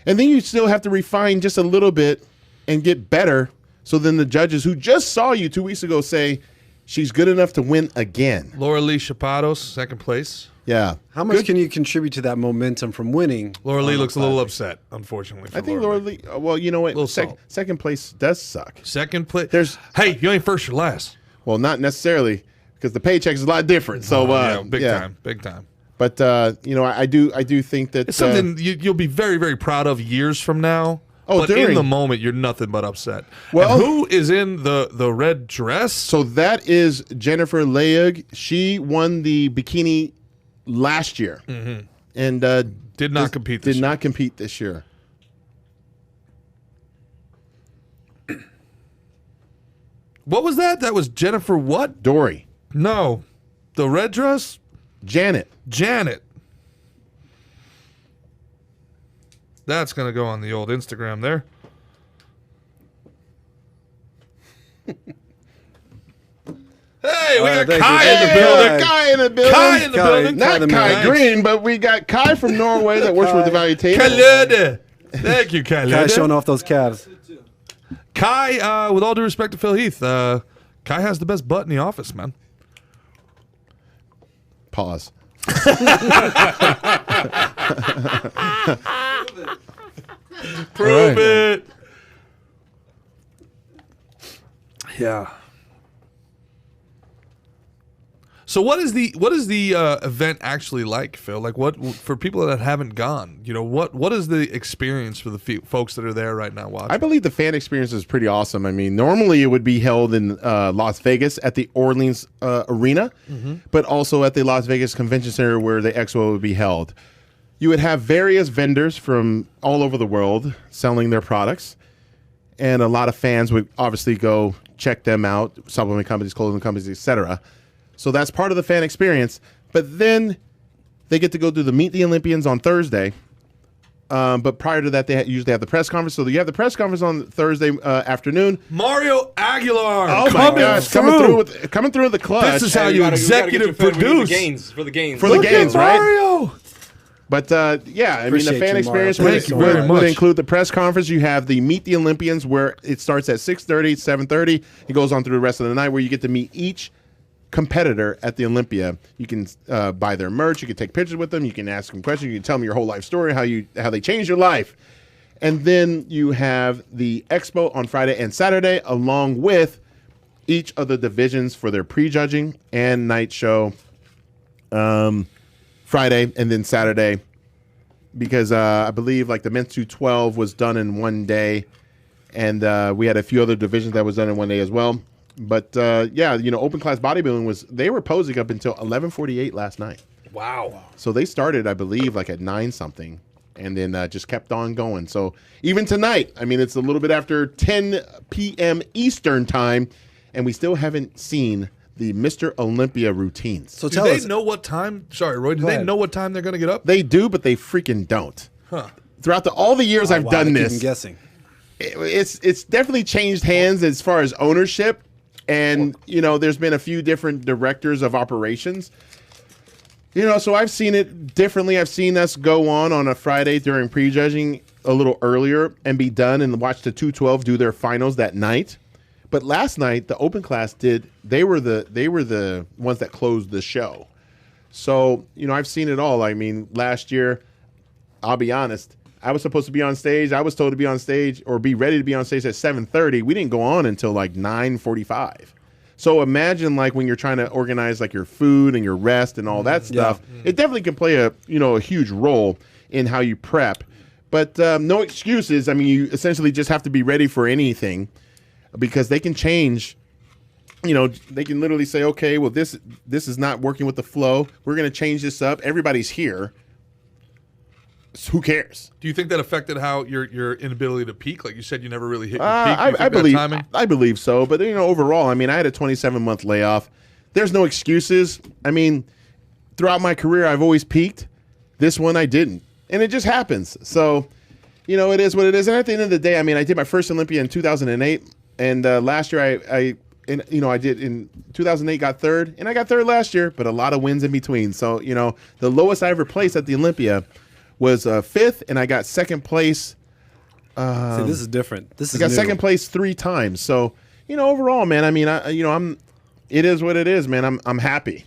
And then you still have to refine just a little bit and get better. So then the judges who just saw you 2 weeks ago say, she's good enough to win again. Laura Lee Chapados, second place. Yeah. How much can you contribute to that momentum from winning? Laura Lee Arnold looks a little Classic? upset, unfortunately. For I think Laura Lee, well, you know what? Little salt. Second place does suck. Second place. There's- Hey, you ain't first or last. Well, not necessarily, because the paycheck is a lot different. So, yeah, big yeah. time. Big time. But, you know, I do think that It's something you'll be very, very proud of years from now. Oh, but in during- the moment, you're nothing but upset. Well- And who is in the red dress? So that is Jennifer Leug. She won the bikini last year, and Did not compete this Did year. not compete this year. What was that? That was Jennifer what? Dory, No. The red dress? Janet. Janet. That's going to go on the old Instagram there. Hey, we got thank you. Kai Thank in the you. building. Kai in the building. Kai in the Kai. building. Kai Not the Kai man. Green, but we got Kai from Norway that works with the value table. Kalede. Thank you, Kai. Kai showing off those calves. Kai, with all due respect to Phil Heath, Kai has the best butt in the office, man. Pause. Prove right. it. Yeah. So what is the event actually like, Phil? Like, what for people that haven't gone? You know, what is the experience for the folks that are there right now watching? I believe the fan experience is pretty awesome. I mean, normally it would be held in Las Vegas at the Orleans Arena, but also at the Las Vegas Convention Center where the expo would be held. You would have various vendors from all over the world selling their products, and a lot of fans would obviously go check them out, supplement companies, clothing companies, etc. So that's part of the fan experience. But then they get to go do the Meet the Olympians on Thursday. But prior to that, they usually have the press conference. So you have the press conference on Thursday afternoon. Mario Aguilar. Oh my coming gosh, through. coming through with the clutch. This is how you We gotta get executive your foot. We need produce. the gains for the gains. For the Look at games, right? Mario. But yeah, I mean, the Appreciate fan you, experience Mario. would, Thank you would- very would much. include the press conference. You have the Meet the Olympians where it starts at 6:30, 7:30. It goes on through the rest of the night where you get to meet each competitor at the Olympia. You can buy their merch. You can take pictures with them. You can ask them questions. You can tell them your whole life story, how they changed your life. And then you have the expo on Friday and Saturday, along with each of the divisions for their prejudging and night show. Friday and then Saturday, because I believe like the men's 212 was done in one day, and we had a few other divisions that was done in one day as well. But yeah, you know, open class bodybuilding they were posing up until 11:48 last night. Wow. So they started, I believe, like at 9 something, and then just kept on going. So even tonight, I mean, it's a little bit after 10 p.m. Eastern time, and we still haven't seen the Mr. Olympia routines. So Do tell they us. know what time? Sorry, Roy. Do they ahead. know what time they're going to get up? They do, but they freaking don't. Huh. Throughout all the years I've Wow, done they keep this, guessing. it's definitely changed hands as far as ownership, and there's been a few different directors of operations. So I've seen it differently. I've seen us go on a Friday during prejudging a little earlier and be done and watch the 212 do their finals that night. But last night the open class they were the ones that closed the show. So I've seen it all. I mean, last year, I'll be honest, I was supposed to be on stage. I was told to be on stage or be ready to be on stage at 7:30. We didn't go on until like 9:45. So imagine like when you're trying to organize like your food and your rest and all that stuff. It definitely can play a huge role in how you prep. But no excuses. I mean, you essentially just have to be ready for anything, because they can change. They can literally say, okay, well this is not working with the flow. We're going to change this up. Everybody's here. So who cares? Do you think that affected how your inability to peak? Like you said, you never really hit your peak. Do you think I believe timing? I believe so. But overall, I mean, I had a 27-month layoff. There's no excuses. I mean, throughout my career, I've always peaked. This one, I didn't, and it just happens. So, it is what it is. And at the end of the day, I mean, I did my first Olympia in 2008, and last year I did in 2008, got third, and I got third last year, but a lot of wins in between. So, the lowest I ever placed at the Olympia was fifth, and I got second place. See, this is different. This I is got new. second place 3 times. So, overall, man, I mean, it is what it is, man. I'm happy.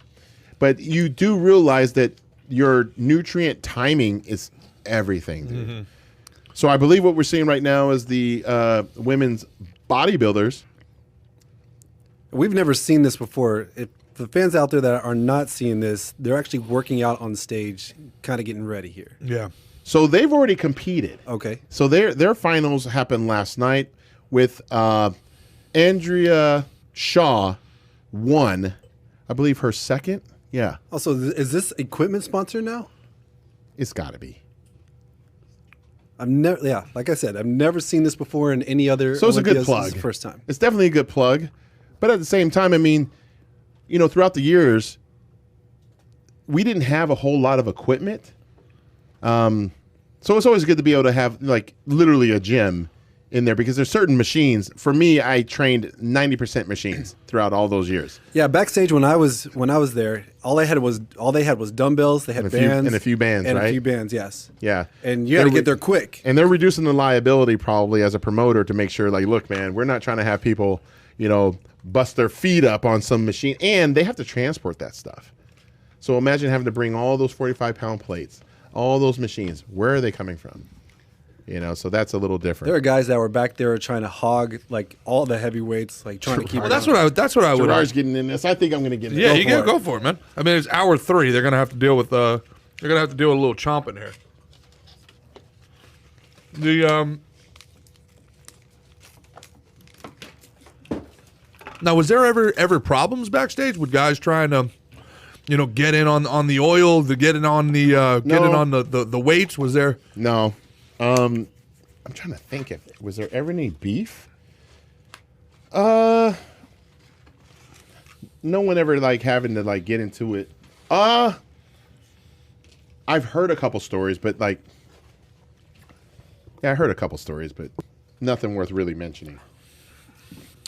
But you do realize that your nutrient timing is everything, dude. Mm-hmm. So I believe what we're seeing right now is the women's bodybuilders. We've never seen this before. If the fans out there that are not seeing this, they're actually working out on stage, kind of getting ready here. Yeah. So they've already competed. Okay. So their finals happened last night with Andrea Shaw won, I believe, her second. Yeah. Also, is this equipment sponsored now? It's got to be. Like I said, I've never seen this before in any other. So it's a good Olympias. plug. This is the first time. It's definitely a good plug. But at the same time, I mean, throughout the years, we didn't have a whole lot of equipment. So it's always good to be able to have like literally a gym in there, because there's certain machines. For me, I trained 90% machines throughout all those years. Yeah, backstage when I was there, all they had was dumbbells. They had bands and a few bands, and right? a few bands, yes. Yeah. And you had to get there quick. And they're reducing the liability probably as a promoter to make sure, like, look, man, we're not trying to have people, bust their feet up on some machine, and they have to transport that stuff. So imagine having to bring all those 45-pound plates, all those machines. Where are they coming from? So that's a little different. There are guys that were back there trying to hog like all the heavy weights, like trying to keep. Well, that's what I would. Gerard's getting in this. I think I'm going to get in. Yeah, you gotta go for it, man. I mean, it's hour 3. They're gonna have to deal with. They're gonna have to deal with a little chomping here. Now, was there ever problems backstage with guys trying to, get in on the oil, to get in on the get in on the weights? Was there? No. I'm trying to think was there ever any beef? No one ever like having to like get into it. I've heard a couple stories, but I heard a couple stories, but nothing worth really mentioning.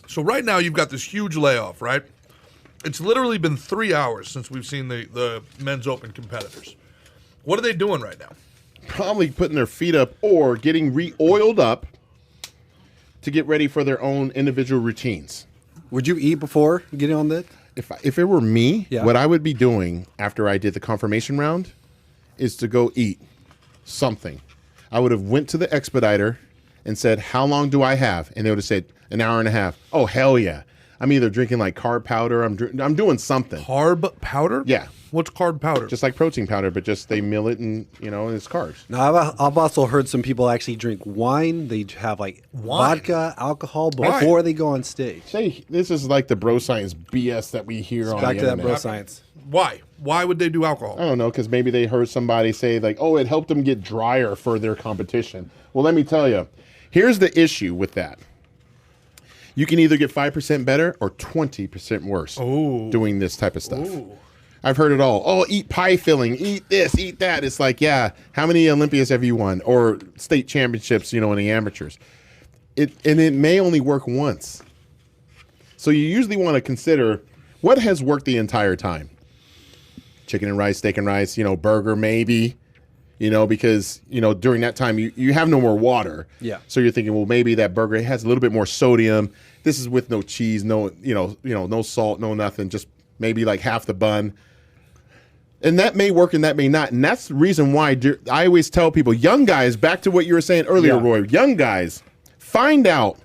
So right now you've got this huge layoff, right? It's literally been 3 hours since we've seen the men's open competitors. What are they doing right now? Probably putting their feet up or getting re-oiled up to get ready for their own individual routines. Would you eat before getting on that? If it were me, Yeah. what I would be doing after I did the confirmation round is to go eat something. I would have went to the expediter and said, how long do I have? And they would have said, an hour and a half. Oh, hell yeah. I'm either drinking like carb powder. I'm doing something. Carb powder? Yeah. What's carb powder? Just like protein powder, but just they mill it and, it's carbs. Now, I've also heard some people actually drink wine. They have like vodka, alcohol before they go on stage. This is like the bro science BS that we hear on Back the to that internet. bro science. Why? Why would they do alcohol? I don't know, because maybe they heard somebody say like, "Oh, it helped them get drier for their competition." Well, let me tell you, here's the issue with that. You can either get 5% better or 20% worse doing this type of stuff. Ooh. I've heard it all. Oh, eat pie filling, eat this, eat that. It's like, yeah, how many Olympias have you won? Or state championships, in the amateurs. And it may only work once. So you usually want to consider what has worked the entire time. Chicken and rice, steak and rice, burger maybe, because, during that time you have no more water. Yeah. So you're thinking, well, maybe that burger has a little bit more sodium. This is with no cheese, no salt, no nothing, just maybe like half the bun. And that may work and that may not. And that's the reason why I always tell people, young guys, back to what you were saying earlier, Roy, young guys, find out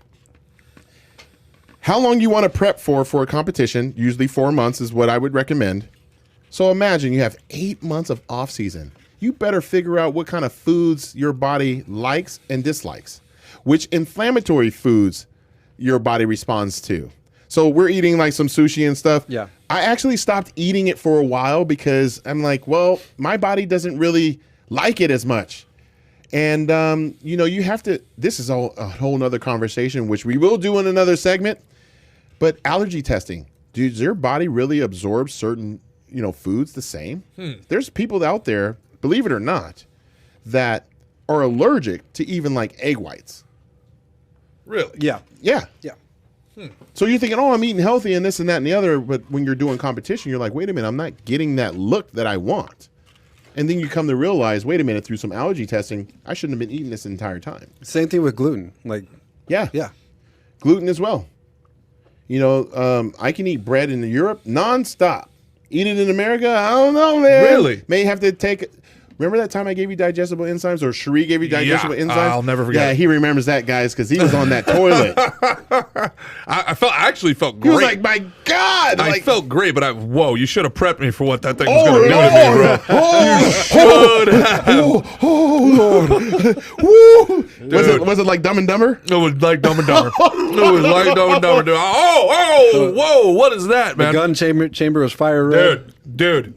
how long you want to prep for a competition. Usually 4 months is what I would recommend. So imagine you have 8 months of off season. You better figure out what kind of foods your body likes and dislikes, which inflammatory foods your body responds to. So we're eating like some sushi and stuff. Yeah. I actually stopped eating it for a while because I'm like, well, my body doesn't really like it as much. And, you have to, this is a whole nother conversation, which we will do in another segment, but allergy testing. Does your body really absorb certain, foods the same? There's people out there, believe it or not, that are allergic to even like egg whites. Really? Yeah. Yeah. Yeah. So you're thinking, oh, I'm eating healthy and this and that and the other. But when you're doing competition, you're like, wait a minute, I'm not getting that look that I want. And then you come to realize, wait a minute, through some allergy testing, I shouldn't have been eating this entire time. Same thing with gluten. Like, Yeah. yeah. Gluten as well. I can eat bread in Europe nonstop. Eat it in America? I don't know, man. Really? May have to take. Remember that time I gave you digestible enzymes, or Cherie gave you digestible enzymes? I'll never forget. Yeah, he remembers that, guys, because he was on that toilet. I actually felt He great. was like, my God. I like, felt great, but whoa, you should have prepped me for what that thing was going to do to me, bro. Lord. Woo. Was it like Dumb and Dumber? It was like Dumb and Dumber. It was like Dumb and Dumber. Whoa, what is that, The man? gun chamber was fire red. Dude.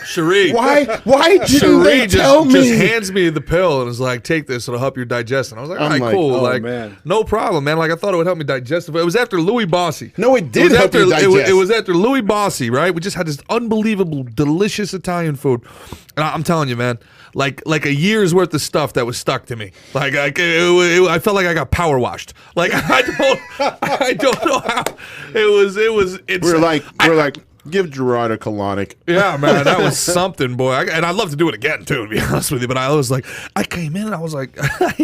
Cherie. Why didn't Cherie they tell me? just hands me the pill and is like, take this, it'll help your digestion. I was like, all right, like, cool. oh, man. No problem, man. Like, I thought it would help me digest. But it was after Louis Bossy. No, it did help you digest. It was after Louis Bossy, right? We just had this unbelievable, delicious Italian food. And I'm telling you, man, like a year's worth of stuff that was stuck to me. Like, I felt like I got power washed. Like, I don't know how. We're like, give Gerard a colonic. Yeah, man, that was something, boy. And I'd love to do it again too, to be honest with you. But I was like, I came in and I was like, I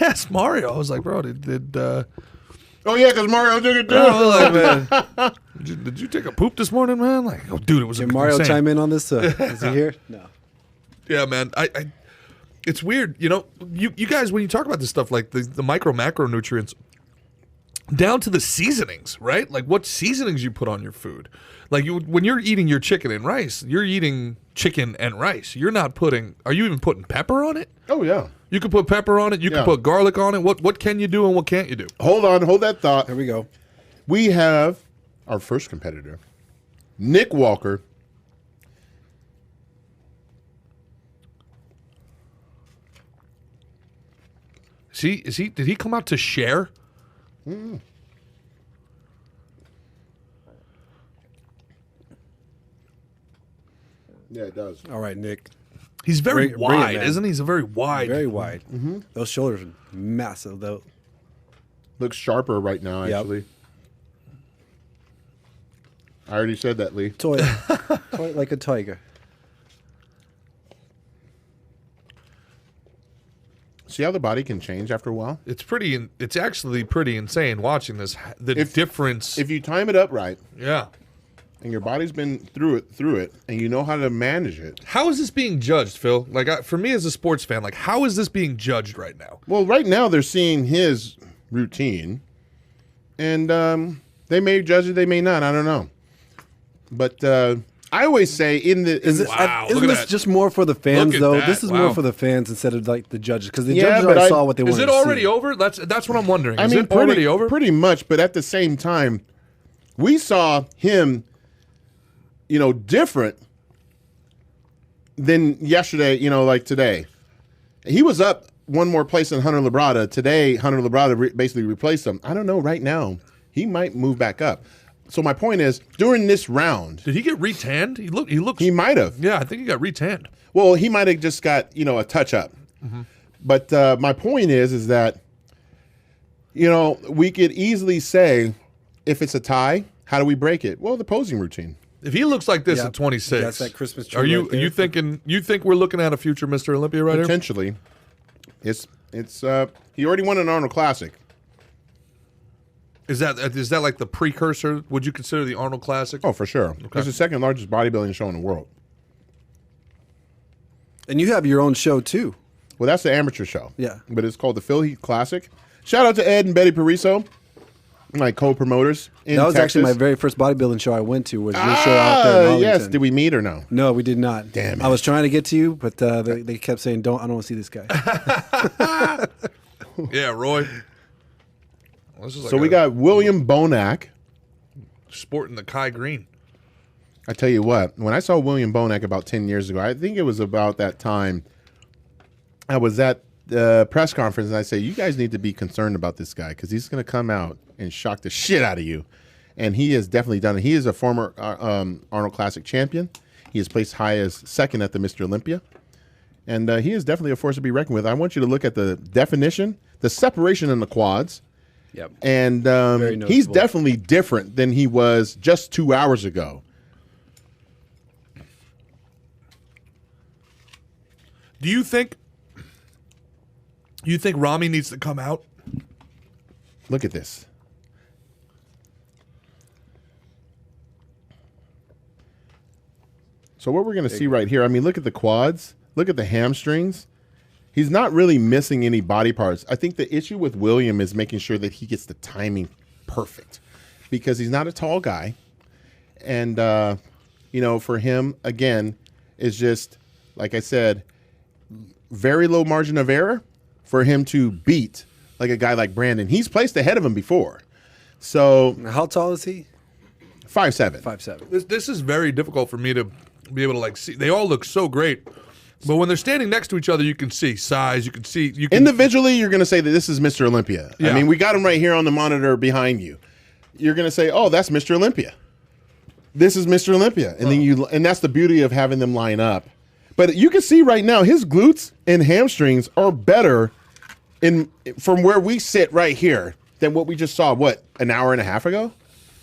asked Mario. I was like, bro, did Oh yeah, because Mario took it too. like, man, did you take a poop this morning, man? Like, oh, dude, it was Can Mario insane. chime in on this? Is he here? No. Yeah, man. It's weird, you guys, when you talk about this stuff, like the micro macronutrients, down to the seasonings, right? Like what seasonings you put on your food. Like when you're eating your chicken and rice, you're eating chicken and rice. You're not are you even putting pepper on it? Oh yeah. You can put pepper on it. You can put garlic on it. What can you do and what can't you do? Hold that thought. Here we go. We have our first competitor, Nick Walker. Did he come out to share? Yeah, it does. All right, Nick. He's very Bring it, wide, man. isn't he? He's a very wide. Very wide. Those shoulders are massive, though. Looks sharper right now, Yep. actually. I already said that, Lee. Toy like a tiger. See how the body can change after a while? It's actually pretty insane watching this. The difference. If you time it up right, yeah. and your body's been through it, and you know how to manage it. How is this being judged, Phil? Like, for me as a sports fan, like, how is this being judged right now? Well, right now they're seeing his routine, and they may judge it, they may not. I don't know. But I always say Isn't this just more for the fans, Look at though? that. This is Wow. more for the fans instead of like the judges, because the Yeah, judges but already I- saw what they wanted Is it to see. already over? That's what I'm wondering. I Is mean, it already over? Pretty much, but at the same time, we saw him different than yesterday, like today. He was up one more place than Hunter Labrada. Today, Hunter Labrada basically replaced him. I don't know. Right now, he might move back up. So my point is, during this round, Did he get retanned? He looks. he might have. Yeah, I think he got retanned. Well, he might have just got, a touch up. But my point is that, we could easily say, if it's a tie, how do we break it? Well, the posing routine. If he looks like this Yep. at 26, That's that Christmas tree Are you right there. you thinking? You think we're looking at a future Mr. Olympia right here? Potentially. It's he already won an Arnold Classic. Is that like the precursor? Would you consider the Arnold Classic? Oh, for sure. It's the second largest bodybuilding show in the world. And you have your own show too. Well, that's the amateur show. Yeah. But it's called the Phil Heath Classic. Shout out to Ed and Betty Pariso, my co-promoters in That was Texas. actually my very first bodybuilding show I went to. Was your show out there in Arlington. Yes. Did we meet or no? No, we did not. Damn it. I was trying to get to you, but they kept saying, I don't want to see this guy. Yeah, Roy. This is like So we got William Bonac. sporting the Kai Green. I tell you what, when I saw William Bonac about 10 years ago, I think it was about that time, I was at the press conference and I say, you guys need to be concerned about this guy because he's going to come out and shock the shit out of you. And he has definitely done it. He is a former Arnold Classic champion. He has placed high as second at the Mr. Olympia. And he is definitely a force to be reckoned with. I want you to look at the definition, the separation in the quads. Yep. And Very he's noticeable. definitely different than he was just 2 hours ago. Do you think Rami needs to come out? Look at this. So what we're going to see right here, I mean, look at the quads. Look at the hamstrings. He's not really missing any body parts. I think the issue with William is making sure that he gets the timing perfect because he's not a tall guy. And, for him, again, is just, like I said, very low margin of error for him to beat like a guy like Brandon. He's placed ahead of him before. So How tall is he? 5'7". 5'7". This is very difficult for me to be able to see. They all look so great, but when they're standing next to each other, you can see size. You can see Individually, you're going to say that this is Mr. Olympia. Yeah. I mean, we got him right here on the monitor behind you. You're going to say, oh, that's Mr. Olympia. This is Mr. Olympia. And then that's the beauty of having them line up. But you can see right now his glutes and hamstrings are better from where we sit right here than what we just saw, an hour and a half ago?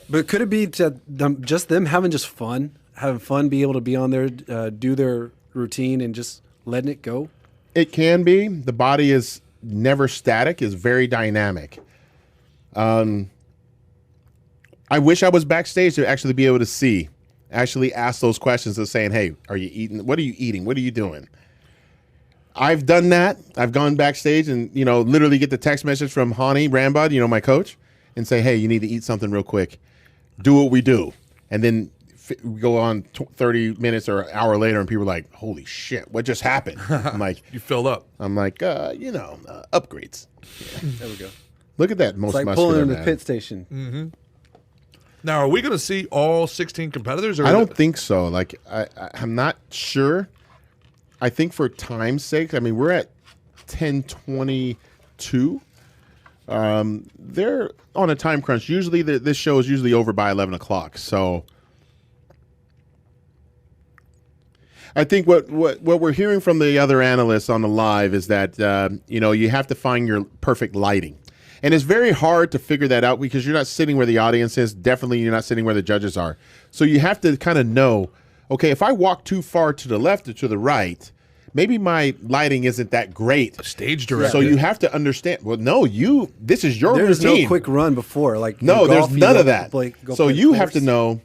But could it be just them having fun, be able to be on there, do their routine, and just letting it go? It can be. The body is never static, is very dynamic. I wish I was backstage to actually be able to actually ask those questions of saying, hey, are you eating? What are you eating? What are you doing? I've done that. I've gone backstage and, literally get the text message from Hani Rambod, my coach, and say, hey, you need to eat something real quick. Do what we do. And then we go on 30 minutes or an hour later and people are like, holy shit, what just happened? I'm like, you filled up. I'm like, upgrades. There we go. Look at that most It's like muscular pulling in the man. pit station. Now, are we going to see all 16 competitors? Or I don't think so. Like, I'm not sure. I think for time's sake, I mean, we're at 10:22. They're on a time crunch. Usually, this show is usually over by 11 o'clock. So, I think what we're hearing from the other analysts on the live is that you have to find your perfect lighting. And it's very hard to figure that out because you're not sitting where the audience is. Definitely, you're not sitting where the judges are. So you have to kind of know, okay, if I walk too far to the left or to the right, maybe my lighting isn't that great. Stage director. So you have to understand. Well, no, this is your There's routine. no quick run before. Like No, in there's golf, you none go of that. go So play you the have to course.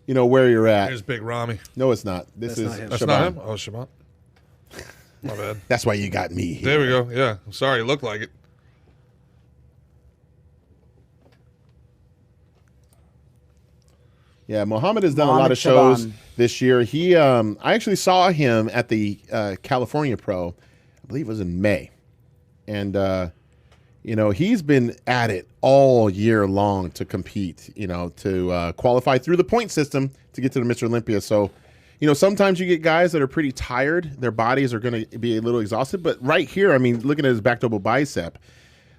know, where you're at. Here's Big Rami. No, it's not. This That's is not him. That's Shaban. not him? Oh, Shaban. My bad. That's why you got me here. There we go. Yeah. I'm sorry. It looked like it. Yeah, Mohammed has done a lot Mohammed of shows Shaban. this year. He, I actually saw him at the California Pro. I believe it was in May, and he's been at it all year long to compete. To qualify through the point system to get to the Mr. Olympia. So, sometimes you get guys that are pretty tired. Their bodies are going to be a little exhausted. But right here, I mean, looking at his back double bicep,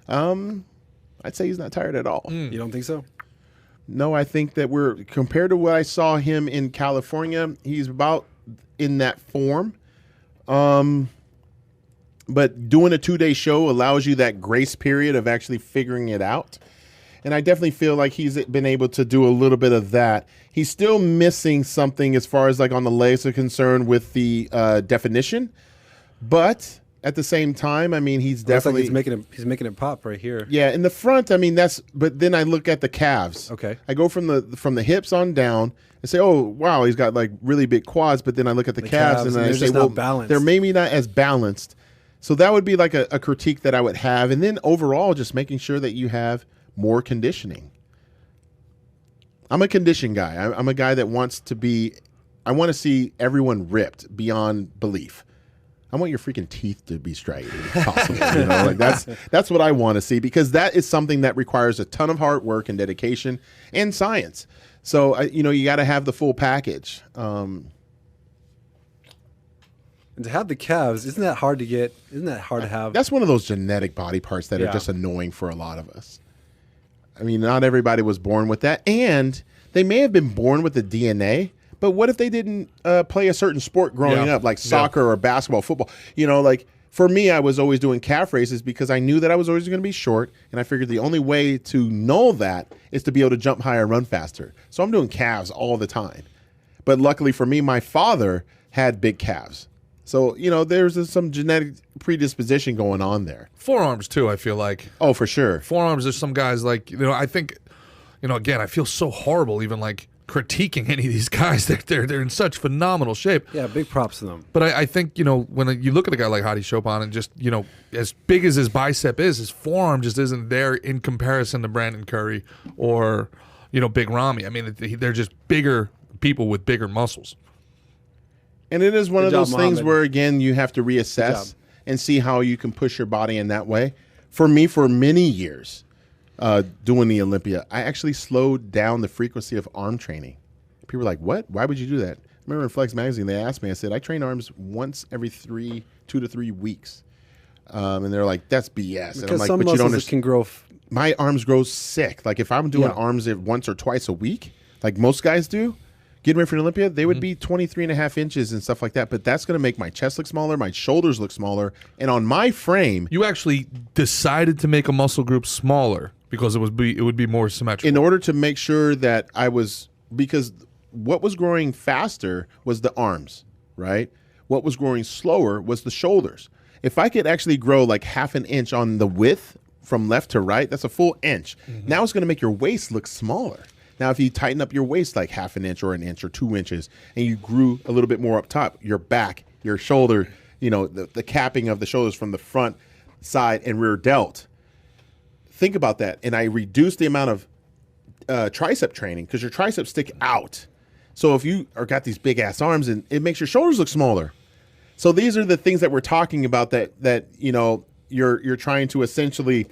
I'd say he's not tired at all. You don't think so? No, I think that compared to what I saw him in California, he's about in that form. But doing a 2-day show allows you that grace period of actually figuring it out. And I definitely feel like he's been able to do a little bit of that. He's still missing something as far as like on the legs are concerned with the definition. But at the same time, I mean, he's definitely he's making it pop right here. Yeah, in the front, I mean, but then I look at the calves. Okay. I go from the hips on down and say, oh, wow, he's got like really big quads. But then I look at the calves and I say, well, they're maybe not as balanced. So that would be like a critique that I would have. And then overall, just making sure that you have more conditioning. I'm a condition guy. I'm a guy that I want to see everyone ripped beyond belief. I want your freaking teeth to be straight if possible. Like that's what I want to see, because that is something that requires a ton of hard work and dedication and science. So, you got to have the full package. And to have the calves, isn't that hard to get? Isn't that hard to have? That's one of those genetic body parts that are just annoying for a lot of us. I mean, not everybody was born with that. And they may have been born with the DNA, but what if they didn't play a certain sport growing up, like soccer or basketball, football? Like for me, I was always doing calf raises because I knew that I was always going to be short. And I figured the only way to know that is to be able to jump higher, run faster. So I'm doing calves all the time. But luckily for me, my father had big calves. So, there's some genetic predisposition going on there. Forearms, too, I feel like. Oh, for sure. Forearms, there's some guys like, I think, again, I feel so horrible even like critiquing any of these guys. They're in such phenomenal shape. Yeah, big props to them. But I think, when you look at a guy like Hadi Chopin and just, as big as his bicep is, his forearm just isn't there in comparison to Brandon Curry or, Big Ramy. I mean, they're just bigger people with bigger muscles. And it is one of those things where, again, you have to reassess and see how you can push your body in that way. For me, for many years doing the Olympia, I actually slowed down the frequency of arm training. People were like, what? Why would you do that? I remember in Flex Magazine, they asked me, I said, I train arms once every 2 to 3 weeks. And they're like, that's BS. Because and I'm like, some but you don't muscles can grow. My arms grow sick. Like if I'm doing arms once or twice a week, like most guys do, getting ready for the Olympia, they would be 23.5 inches and stuff like that. But that's going to make my chest look smaller, my shoulders look smaller. And on my frame... You actually decided to make a muscle group smaller because it would be more symmetrical. In order to make sure that because what was growing faster was the arms, right? What was growing slower was the shoulders. If I could actually grow like half an inch on the width from left to right, that's a full inch. Now it's going to make your waist look smaller. Now, if you tighten up your waist like half an inch or an inch or 2 inches, and you grew a little bit more up top, your back, your shoulder, the capping of the shoulders from the front, side, and rear delt. Think about that. And I reduced the amount of tricep training because your triceps stick out. So if you got these big ass arms, and it makes your shoulders look smaller. So these are the things that we're talking about that you're trying to essentially,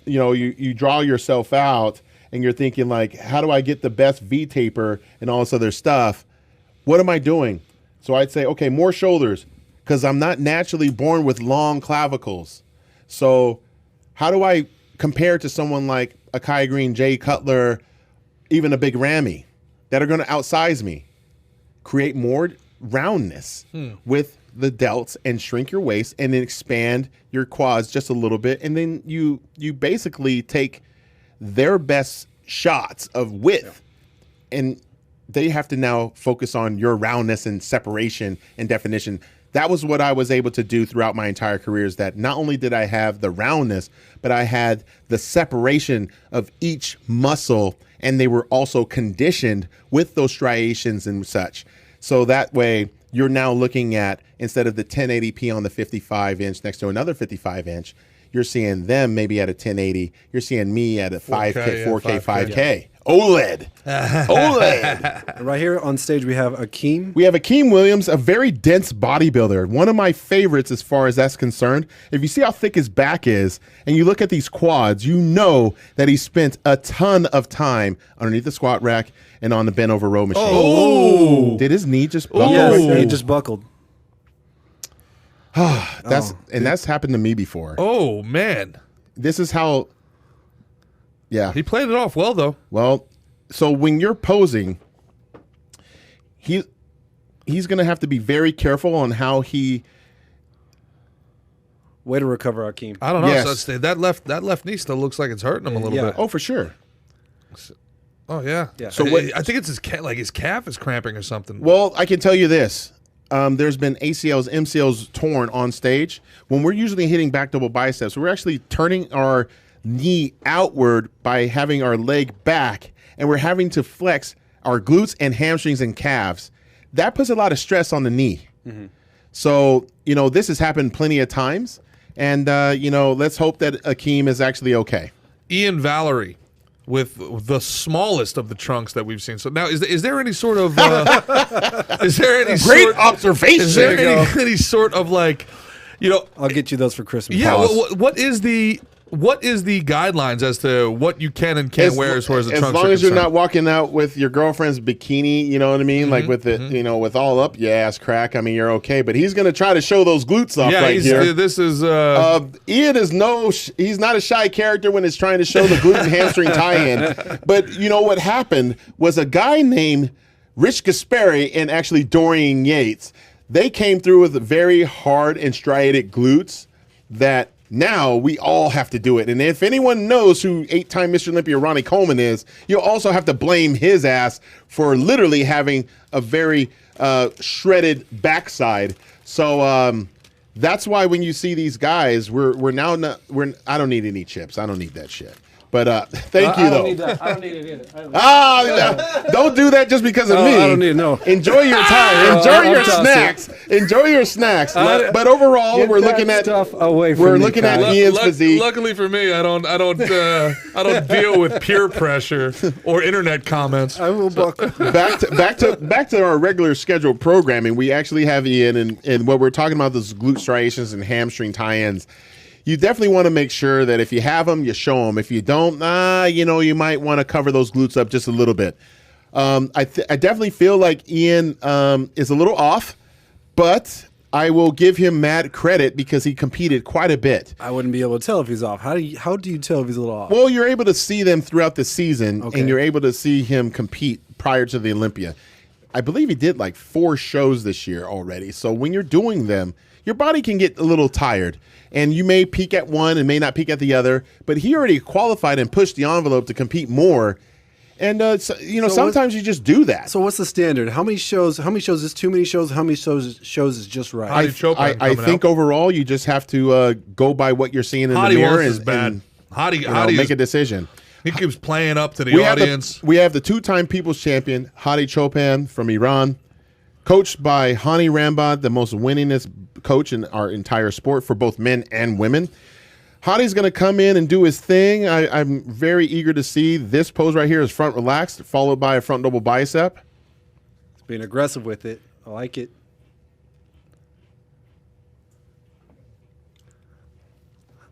you draw yourself out. And you're thinking like, how do I get the best V-taper and all this other stuff? What am I doing? So I'd say, okay, more shoulders, because I'm not naturally born with long clavicles. So how do I compare to someone like a Kai Green, Jay Cutler, even a Big Ramy that are going to outsize me? Create more roundness with the delts and shrink your waist and then expand your quads just a little bit. And then you basically take their best shots of width, and they have to now focus on your roundness and separation and definition. That was what I was able to do throughout my entire career, is that not only did I have the roundness, but I had the separation of each muscle, and they were also conditioned with those striations and such. So that way you're now looking at, instead of the 1080p on the 55 inch next to another 55 inch, you're seeing them maybe at a 1080. You're seeing me at a 5K, 4K, 5K. OLED. OLED. Right here on stage, we have Akeem. We have Akeem Williams, a very dense bodybuilder. One of my favorites as far as that's concerned. If you see how thick his back is and you look at these quads, you know that he spent a ton of time underneath the squat rack and on the bent over row machine. Oh. Did his knee just buckle? Yes, it just buckled. That's happened to me before. Oh, man. This is how, yeah. He played it off well, though. Well, so when you're posing, he's going to have to be very careful on how he. Way to recover, Akeem. I don't know. Yes. So that left knee still looks like it's hurting him a little Yeah. bit. Oh, for sure. Oh, yeah. Yeah. So what- I think it's his calf is cramping or something. Well, I can tell you this. There's been ACLs, MCLs torn on stage. When we're usually hitting back double biceps, we're actually turning our knee outward by having our leg back, and we're having to flex our glutes and hamstrings and calves. That puts a lot of stress on the knee. So, this has happened plenty of times, and, let's hope that Akeem is actually okay. Ian Valerie with the smallest of the trunks that we've seen. So now, is there any sort of is there any Great observation. Is there There you any sort of I'll get you those for Christmas. yeah? Pause. What is the guidelines as to what you can and can't wear as far as the trunks long are as you're concerned? not walking out with your girlfriend's bikini, you know what I mean? Like with it, with all up your ass crack. I mean, you're okay. But he's going to try to show those glutes off Yeah, right here. this is Ian is he's not a shy character when it's trying to show the glute and hamstring tie-in. But what happened was a guy named Rich Gasperi and actually Dorian Yates. They came through with very hard and striated glutes that now we all have to do it. And if anyone knows who 8-time Mr. Olympia Ronnie Coleman is, you'll also have to blame his ass for literally having a very shredded backside. So that's why when you see these guys, we're now not, I don't need any chips. I don't need that shit. But thank you, though. I don't need it either. Don't do that just because of No, me. I don't need it, no. Enjoy your time. Enjoy I'm your tossing. snacks. Enjoy your snacks. But overall, Get we're that looking at stuff away from we're me, looking Kyle. at Ian's physique. Luckily for me, I don't deal with peer pressure or internet comments. I will buckle. back to our regular scheduled programming. We actually have Ian, and what we're talking about, those glute striations and hamstring tie-ins. You definitely want to make sure that if you have them, you show them. If you don't, you might want to cover those glutes up just a little bit. I definitely feel like Ian is a little off, but I will give him mad credit because he competed quite a bit. I wouldn't be able to tell if he's off. How do you tell if he's a little off? Well, you're able to see them throughout the season, Okay. and you're able to see him compete prior to the Olympia. I believe he did like 4 shows this year already. So when you're doing them, your body can get a little tired. And you may peak at one and may not peak at the other, but he already qualified and pushed the envelope to compete more. And sometimes you just do that. So what's the standard? How many shows is too many shows? How many shows is just right? Hottie Chopin I coming think out. overall you just have to go by what you're seeing in the Hottie mirror wants is and, bad. and Hottie make is, a decision. he keeps playing up to the We have audience. we have the 2-time People's Champion Hottie Chopin from Iran, coached by Hani Rambad, the most winningest coach in our entire sport for both men and women. Hottie's going to come in and do his thing. I'm very eager to see this pose right here is front relaxed, followed by a front double bicep. Being aggressive with it. I like it.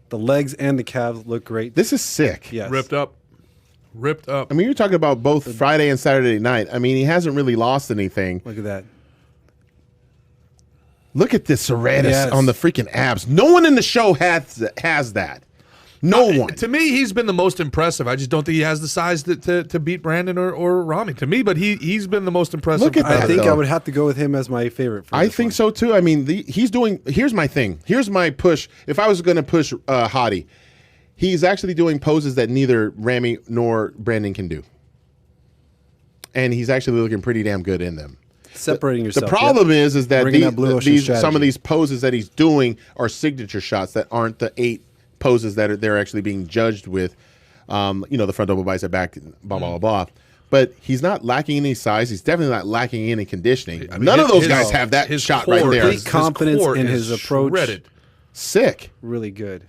The legs and the calves look great. This is sick. Yes. Ripped up. I mean, you're talking about both Friday and Saturday night. I mean, he hasn't really lost anything. Look at that. Look at this serratus Yes. on the freaking abs. No one in the show has that. No one. To me, he's been the most impressive. I just don't think he has the size to beat Brandon or Rami. To me, but he's been the most impressive. Look at that. I think though. I would have to go with him as my favorite. For I this think one. so too. I mean, he's doing. Here's my thing. Here's my push. If I was going to push Hottie, he's actually doing poses that neither Rami nor Brandon can do, and he's actually looking pretty damn good in them. Separating yourself. The problem is that Bringing that blue ocean some strategy. of these poses that he's doing are signature shots that aren't the 8 poses that they're actually being judged with. The front double bicep back, blah blah blah. But he's not lacking any size. He's definitely not lacking any conditioning. I mean, None of those his- guys have that his shot core- right there. Complete confidence core in is his approach. shredded. Sick. Really good.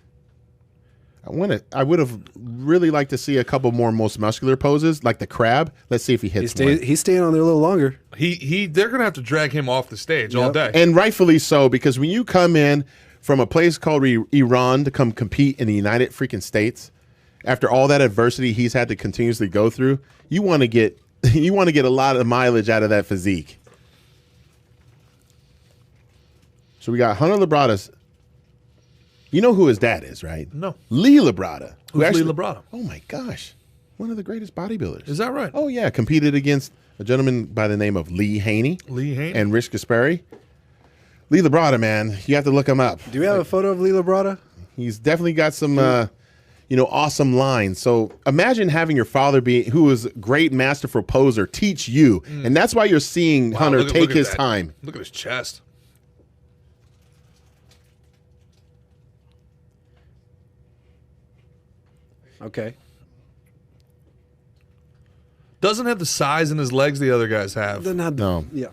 I would have really liked to see a couple more most muscular poses, like the crab. Let's see if he hits one. He's staying on there a little longer. They're gonna have to drag him off the stage all day. And rightfully so, because when you come in from a place called Iran to come compete in the United freaking States, after all that adversity he's had to continuously go through, you want to get a lot of mileage out of that physique. So we got Hunter Labrada's. You know who his dad is, right? No. Lee Labrada. Who's Lee Labrada? Oh my gosh, one of the greatest bodybuilders. Is that right? Oh yeah, competed against a gentleman by the name of Lee Haney. And Rich Gaspari. Lee Labrada, man, you have to look him up. Do we have a photo of Lee Labrada? He's definitely got some, awesome lines. So imagine having your father who was a great masterful poser, teach you, and that's why you're seeing Hunter take his time. Look at his chest. Okay. Doesn't have the size in his legs the other guys have. They're not. No. Yeah.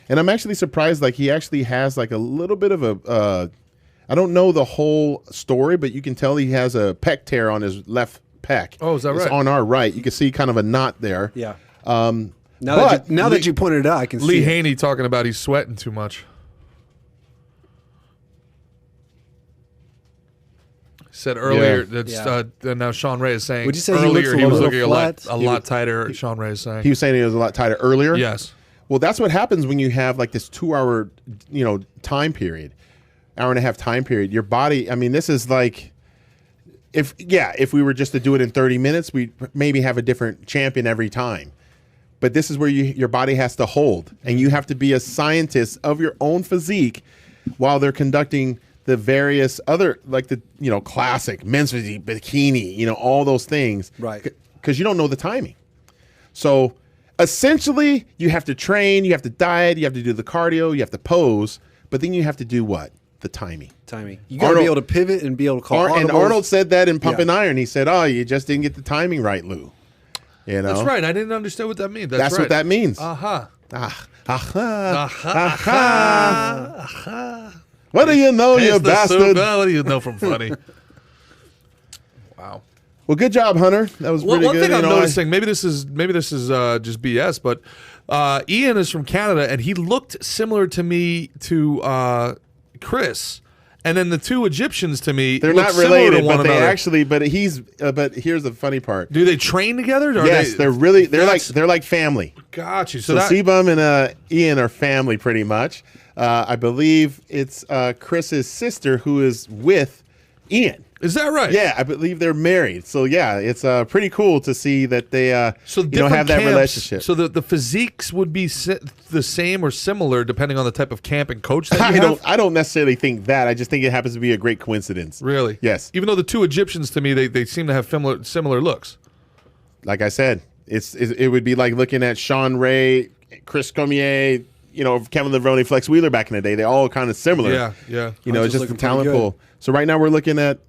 And I'm actually surprised, like he actually has like a little bit of a, I don't know the whole story, but you can tell he has a pec tear on his left pec. Oh, is that It's right? on our right. You can see kind of a knot there. Yeah. Now Now that you pointed it out, I can see Lee it. Haney talking about he's sweating too much. Said earlier that now Sean Ray is saying. Would you say he earlier looks a he was little looking flat? a lot tighter? Sean Ray is saying he was saying he was a lot tighter earlier. yes. Well, that's what happens when you have like this 2-hour, time period, hour and a half time period. Your body, I mean, this is like, if we were just to do it in 30 minutes, we'd maybe have a different champion every time. But this is where your body has to hold, and you have to be a scientist of your own physique while they're conducting the various other, like the, classic men's physique, bikini, all those things. Right. Because you don't know the timing. So essentially, you have to train, you have to diet, you have to do the cardio, you have to pose, but then you have to do what? The timing. You got to be able to pivot and be able to call And audibles. Arnold said that in Pump and Iron. He said, "Oh, you just didn't get the timing right, Lou." That's right. I didn't understand what that means. That's right. what that means. What do you know, you bastard? What do you know from funny? Wow. Well, good job, Hunter. That was pretty One good. thing I'm noticing, maybe this is just BS, but Ian is from Canada, and he looked similar to me to Chris, and then the two Egyptians to me. They're look not similar to related, one but they another. actually. But here's the funny part. Do they train together? Or Yes, they're like family. Got you. So Sebum and Ian are family pretty much. I believe it's Chris's sister who is with Ian. Is that right? Yeah, I believe they're married. So yeah, it's pretty cool to see that they So have that relationship. So the physiques would be the same or similar depending on the type of camp and coach that you have? I don't necessarily think that. I just think it happens to be a great coincidence. Really? Yes. Even though the two Egyptians to me, they seem to have similar looks. Like I said, it would be like looking at Sean Ray, Chris Cormier, Kevin Levrone, Flex Wheeler back in the day. They're all kind of similar. Yeah. It's just a looking talent pretty good. pool. So right now we're looking at.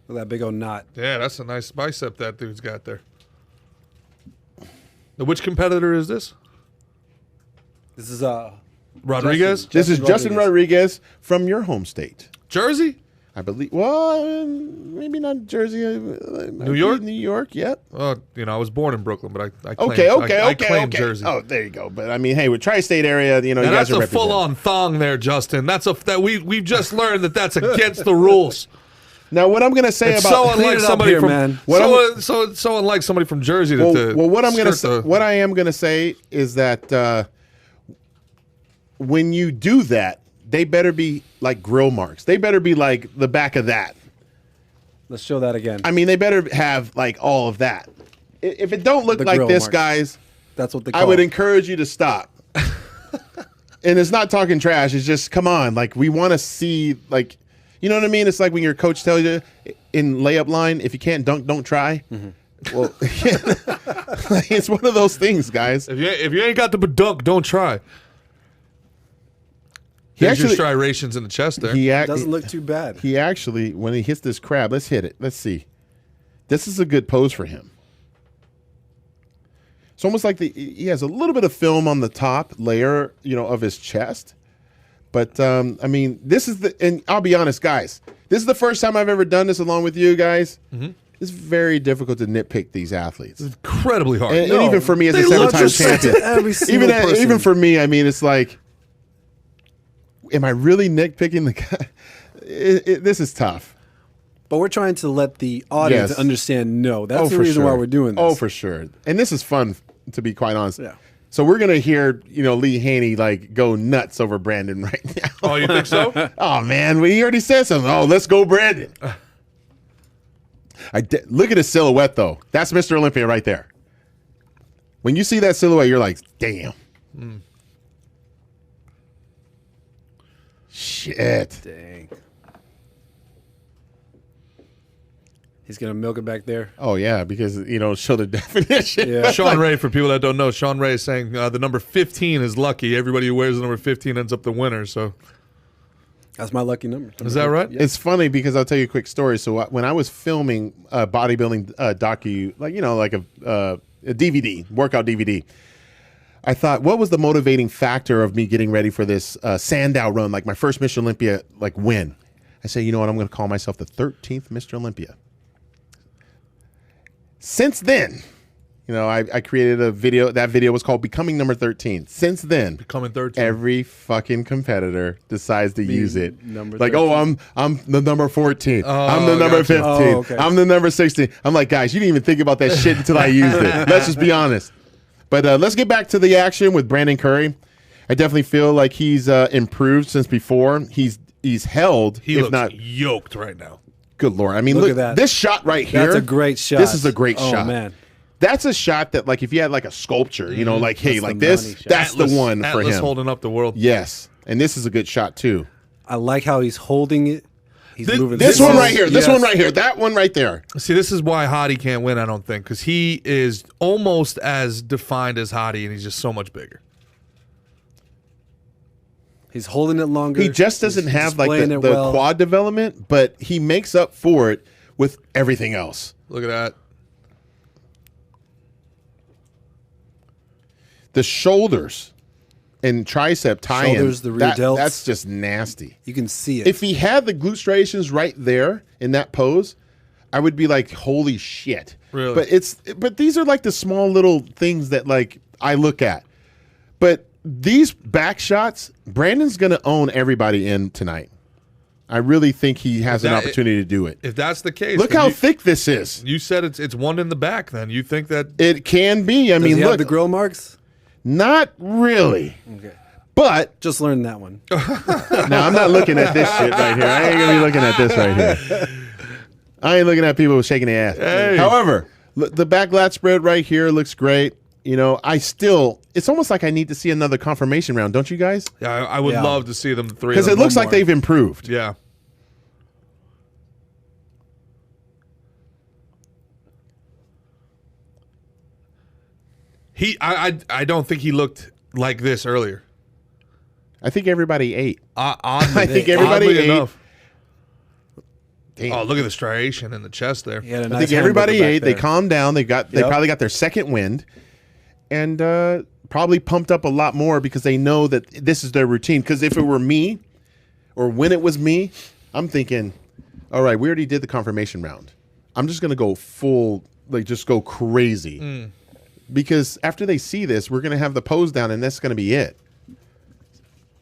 With that big old knot. Yeah, that's a nice bicep that dude's got there. Now, which competitor is this? This is Rodriguez? This is Justin Rodriguez from your home state. Jersey? I believe. Well, maybe not Jersey. New York? New York. Yep. I was born in Brooklyn, but I claim, Okay. I claim Jersey. Oh, there you go. But I mean, hey, with tri-state area, you Now, guys that's are a represented. full-on thong there, Justin. We've just learned that's against the rules. Now, what I'm going to say It's about so unlike somebody here, from man. so unlike somebody from Jersey. what I am going to say is that when you do that, they better be like grill marks. They better be like the back of that. Let's show that again. I mean, they better have like all of that. If it don't look The like grill this, marks. guys, That's what they call I would it. encourage you to stop. And it's not talking trash. It's just, come on. Like, we want to see, like, you know what I mean? It's like when your coach tells you in layup line, if you can't dunk, don't try. Mm-hmm. Well, it's one of those things, guys. If you ain't got the dunk, don't try. There's your striations in the chest there. Doesn't look too bad. He actually, when he hits this crab, let's hit it. Let's see. This is a good pose for him. It's almost like he has a little bit of film on the top layer, of his chest. But I mean, this is and I'll be honest, guys. This is the first time I've ever done this along with you guys. It's very difficult to nitpick these athletes. It's incredibly hard. And even for me as a 7-time champion, even for me, I mean, it's like, am I really nitpicking the guy? This is tough. But we're trying to let the audience understand. No, that's the reason why we're doing this. Oh, for sure. And this is fun, to be quite honest. Yeah. So we're gonna hear, Lee Haney like go nuts over Brandon right now. Oh, you think so? Oh man, he already said something. Oh, let's go, Brandon. Look at his silhouette though. That's Mr. Olympia right there. When you see that silhouette, you're like, damn. Shit. Dang. He's going to milk it back there. Oh, yeah, because, show the definition. Yeah. Sean Ray, for people that don't know, Sean Ray is saying the number 15 is lucky. Everybody who wears the number 15 ends up the winner. So that's my lucky number. Is that right? Yeah. It's funny because I'll tell you a quick story. So when I was filming a bodybuilding docu, like a DVD, workout DVD, I thought, what was the motivating factor of me getting ready for this Sandow run, like my first Mr. Olympia win? I say, you know what? I'm going to call myself the 13th Mr. Olympia. Since then, I created a video. That video was called Becoming Number 13. Since then, Becoming 13. Every fucking competitor decides to use it. Number like, 13. I'm the number 14. Oh, I'm the number gotcha. 15. Oh, okay. I'm the number 16. I'm like, guys, you didn't even think about that shit until I used it. Let's just be honest. But let's get back to the action with Brandon Curry. I definitely feel like he's improved since before. He's held, He if looks not yoked right now. Good Lord. I mean, Look look at that. this shot right here. That's a great shot. This is a great shot. Oh, man. That's a shot that, like, if you had, like, a sculpture, like, hey, That's like the this, money shot. that's the one for Atlas him. holding up the world. Yes. And this is a good shot, too. I like how he's holding it. He's moving. This one right here. This Yes. one right here. That one right there. See, this is why Hottie can't win, I don't think, because he is almost as defined as Hottie, and he's just so much bigger. He's holding it longer. He just doesn't He's have, like, displaying the it well. quad development, but he makes up for it with everything else. Look at that. The shoulders and tricep tie-in. Shoulders, the rear delts. That's just nasty. You can see it. If he had the glute striations right there in that pose, I would be like, holy shit. Really? But these are like the small little things that like I look at. But these back shots, Brandon's going to own everybody in tonight. I really think he has an opportunity to do it. If that's the case, Look how thick this is. You said it's one in the back. Then you think that It can be. I Does mean, he have look, the grill marks? not really. Okay. But Just learned that one. no, I'm not looking at this shit right here. I ain't gonna be looking at this right here. I ain't looking at people shaking their ass. Hey. However, the back lat spread right here looks great. It's almost like I need to see another confirmation round, don't you guys? I would Yeah. love to see them three. Because of it them looks like more. they've improved. Yeah. I don't think he looked like this earlier. I think everybody ate. Oddly, I think everybody oddly ate. enough. Damn. Oh, look at the striation in the chest there. He had a I nice think everybody hamburger ate. back They there. calmed down. They Yep. probably got their second wind, and probably pumped up a lot more because they know that this is their routine. Because if it were me, or when it was me, I'm thinking, all right, we already did the confirmation round. I'm just gonna go full, like just go crazy, because after they see this, we're gonna have the pose down, and that's gonna be it.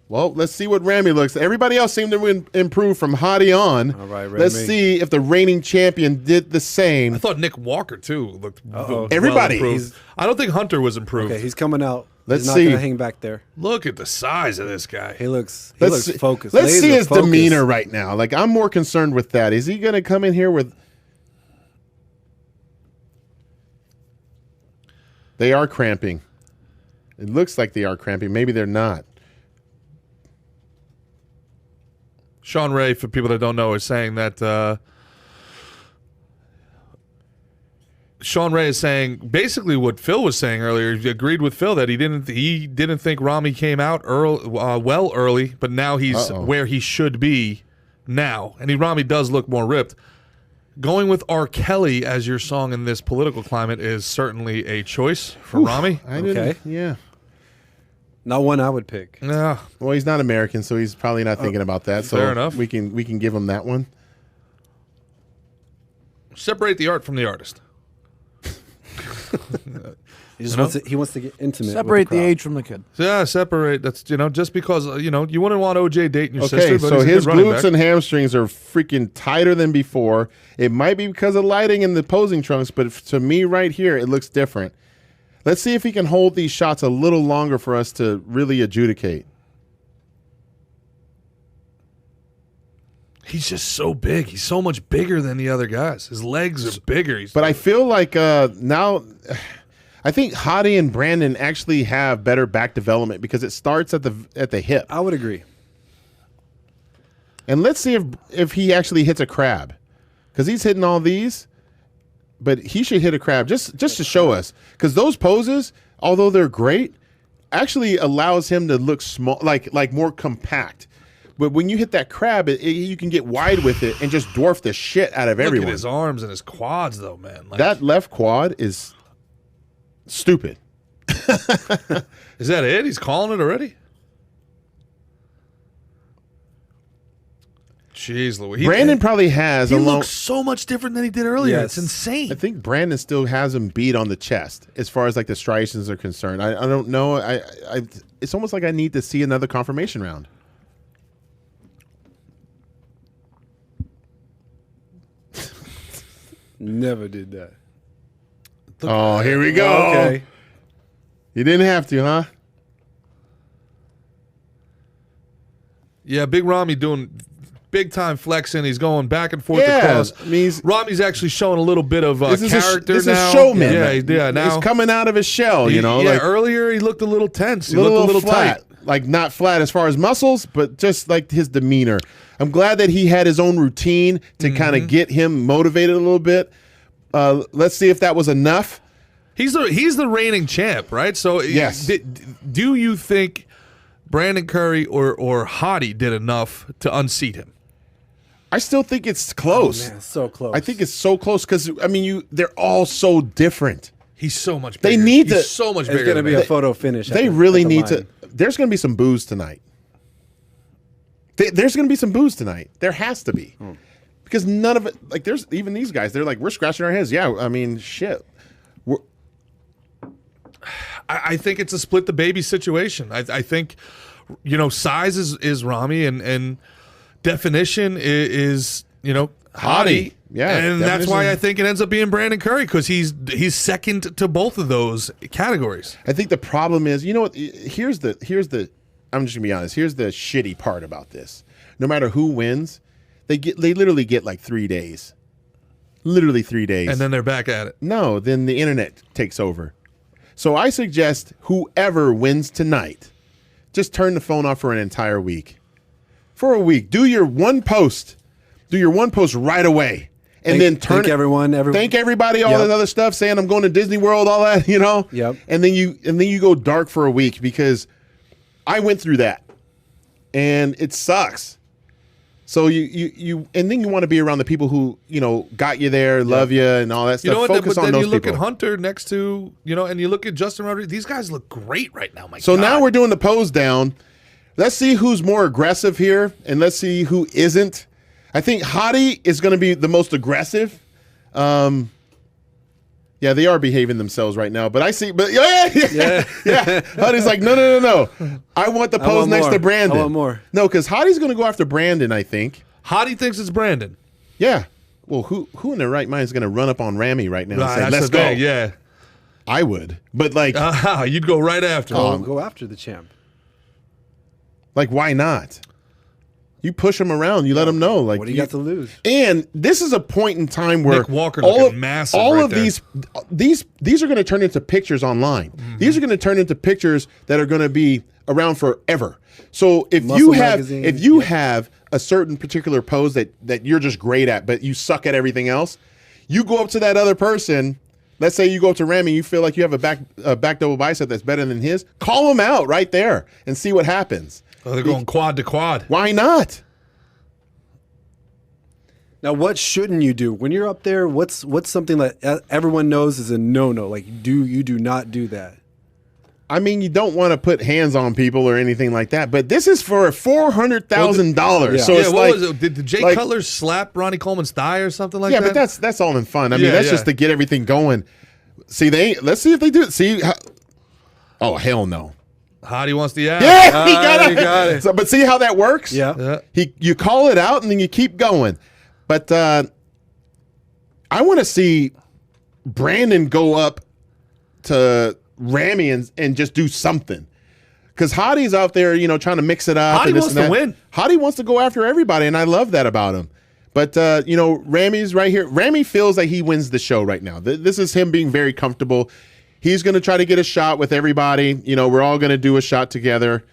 Well, let's see what Ramy looks. Everybody else seemed to improve from Hottie on. All right, let's Ramy. see if the reigning champion did the same. I thought Nick Walker too looked Uh-oh. Everybody. improved. I don't think Hunter was improved. Okay, he's coming out. Let's he's not see. gonna hang back there. Look at the size of this guy. He looks Let's focused. Let's see Laser his focused. demeanor right now. Like, I'm more concerned with that. Is he going to come in here with? They are cramping. It looks like they are cramping. Maybe they're not. Sean Ray, for people that don't know, is saying that Sean Ray is saying basically what Phil was saying earlier. He agreed with Phil that he didn't think Ramy came out early, but now he's where he should be now, and Ramy does look more ripped. Going with R. Kelly as your song in this political climate is certainly a choice for Ramy. I didn't. Okay. Yeah. Not one I would pick. Yeah. Well, he's not American, so he's probably not thinking about that. So fair enough. We can give him that one. Separate the art from the artist. He wants to get intimate. Separate with the the crowd. age from the kid. Yeah, separate. That's just because you wouldn't want OJ dating your Okay, sister. But so he's a his good running glutes back. and hamstrings are freaking tighter than before. It might be because of lighting in the posing trunks, but to me right here, it looks different. Let's see if he can hold these shots a little longer for us to really adjudicate. He's just so big. He's so much bigger than the other guys. His legs are bigger. But I feel like now, I think Hottie and Brandon actually have better back development because it starts at the hip. I would agree. And let's see if he actually hits a crab, because he's hitting all these, but he should hit a crab just to show us, because those poses, although they're great, actually allows him to look small, like more compact. But when you hit that crab, you can get wide with it and just dwarf the shit out of everyone. Look at his arms and his quads, though, man. Like, That left quad is stupid. is that it? He's calling it already? Jeez, Louis. Brandon probably has He a long. looks so much different than he did earlier. Yes. It's insane. I think Brandon still has him beat on the chest as far as like the striations are concerned. I don't know. It's almost like I need to see another confirmation round. Never did that. Oh, here we go. Okay. You didn't have to, huh? Yeah, Big Rami doing big time flexing. He's going back and forth Yeah, across. I mean, Rami's actually showing a little bit of This is character this now. is showman. Yeah, now he's coming out of his shell. Yeah, like earlier he looked a little tense. He a looked a little flat, tight. like not flat as far as muscles, but just like his demeanor. I'm glad that he had his own routine to kind of get him motivated a little bit. Let's see if that was enough. He's the reigning champ, right? So Yes. Do you think Brandon Curry or Hottie did enough to unseat him? I still think it's close. Man, so close. I think it's so close because I mean, they're all so different. He's so much They bigger. need He's to- so much it's bigger. going to than be that. a photo finish. They really need to. There's going to be some booze tonight. There's going to be some booze tonight. There has to be, because none of it. Like, there's even these guys. They're like, we're scratching our heads. Yeah, I mean, shit. I think it's a split the baby situation. I think, size is Rami and definition is Hottie. Yeah, and that's why definition. I think it ends up being Brandon Curry, because he's second to both of those categories. I think the problem is, you know what? Here's the. I'm just gonna be honest. Here's the shitty part about this. No matter who wins, they literally get like 3 days. Literally 3 days. And then they're back at it. No, then the internet takes over. So I suggest whoever wins tonight, just turn the phone off for an entire week. For a week, do your one post. Do your one post right away, and then thank everyone. Thank everybody. All Yep. that other stuff, saying I'm going to Disney World, all that, Yep. And then you go dark for a week, because I went through that, and it sucks. So you and then you want to be around the people who got you there, love you, and all that stuff. You know what? Focus But on then those you look people. at Hunter next to and you look at Justin Rodriguez. These guys look great right now. So now we're doing the pose down. Let's see who's more aggressive here, and let's see who isn't. I think Hottie is going to be the most aggressive. Yeah, they are behaving themselves right now. But yeah. Hottie's like, no. I want the pose want next more. to Brandon. I want more. No, because Hottie's going to go after Brandon, I think. Hottie thinks it's Brandon. Yeah. Well, who in their right mind is going to run up on Rami right now and say, That's let's the go? thing, yeah. I would. But like, You'd go right after. him. Go after the champ. why not? You push them around. You let them know. Like, What do you got to lose? And this is a point in time where Nick Walker all looking of, massive all right of there. these are going to turn into pictures online. These are going to turn into pictures that are going to be around forever. So if Muscle you have magazine, if you have a certain particular pose that you're just great at, but you suck at everything else, you go up to that other person. Let's say you go up to Rami, you feel like you have a back double bicep that's better than his. Call him out right there and see what happens. Oh, they're going quad to quad. Why not? Now, what shouldn't you do when you're up there? What's something that everyone knows is a no-no? Like, you do not do that. I mean, you don't want to put hands on people or anything like that, but this is for $400,000. So it's what like, was it? Did Jay Cutler slap Ronnie Coleman's thigh or something like that? yeah, but that's all in fun. I mean, that's just to get everything going. See, let's see if they do it. See, oh hell no. Hottie wants the ass. Yeah, he got it. So, but see how that works? Yeah. You call it out and then you keep going. But I want to see Brandon go up to Ramy and just do something. Because Hottie's out there, trying to mix it up. Hottie wants to win. Hottie wants to go after everybody, and I love that about him. But, Ramy's right here. Ramy feels like he wins the show right now. This is him being very comfortable. He's going to try to get a shot with everybody. We're all going to do a shot together.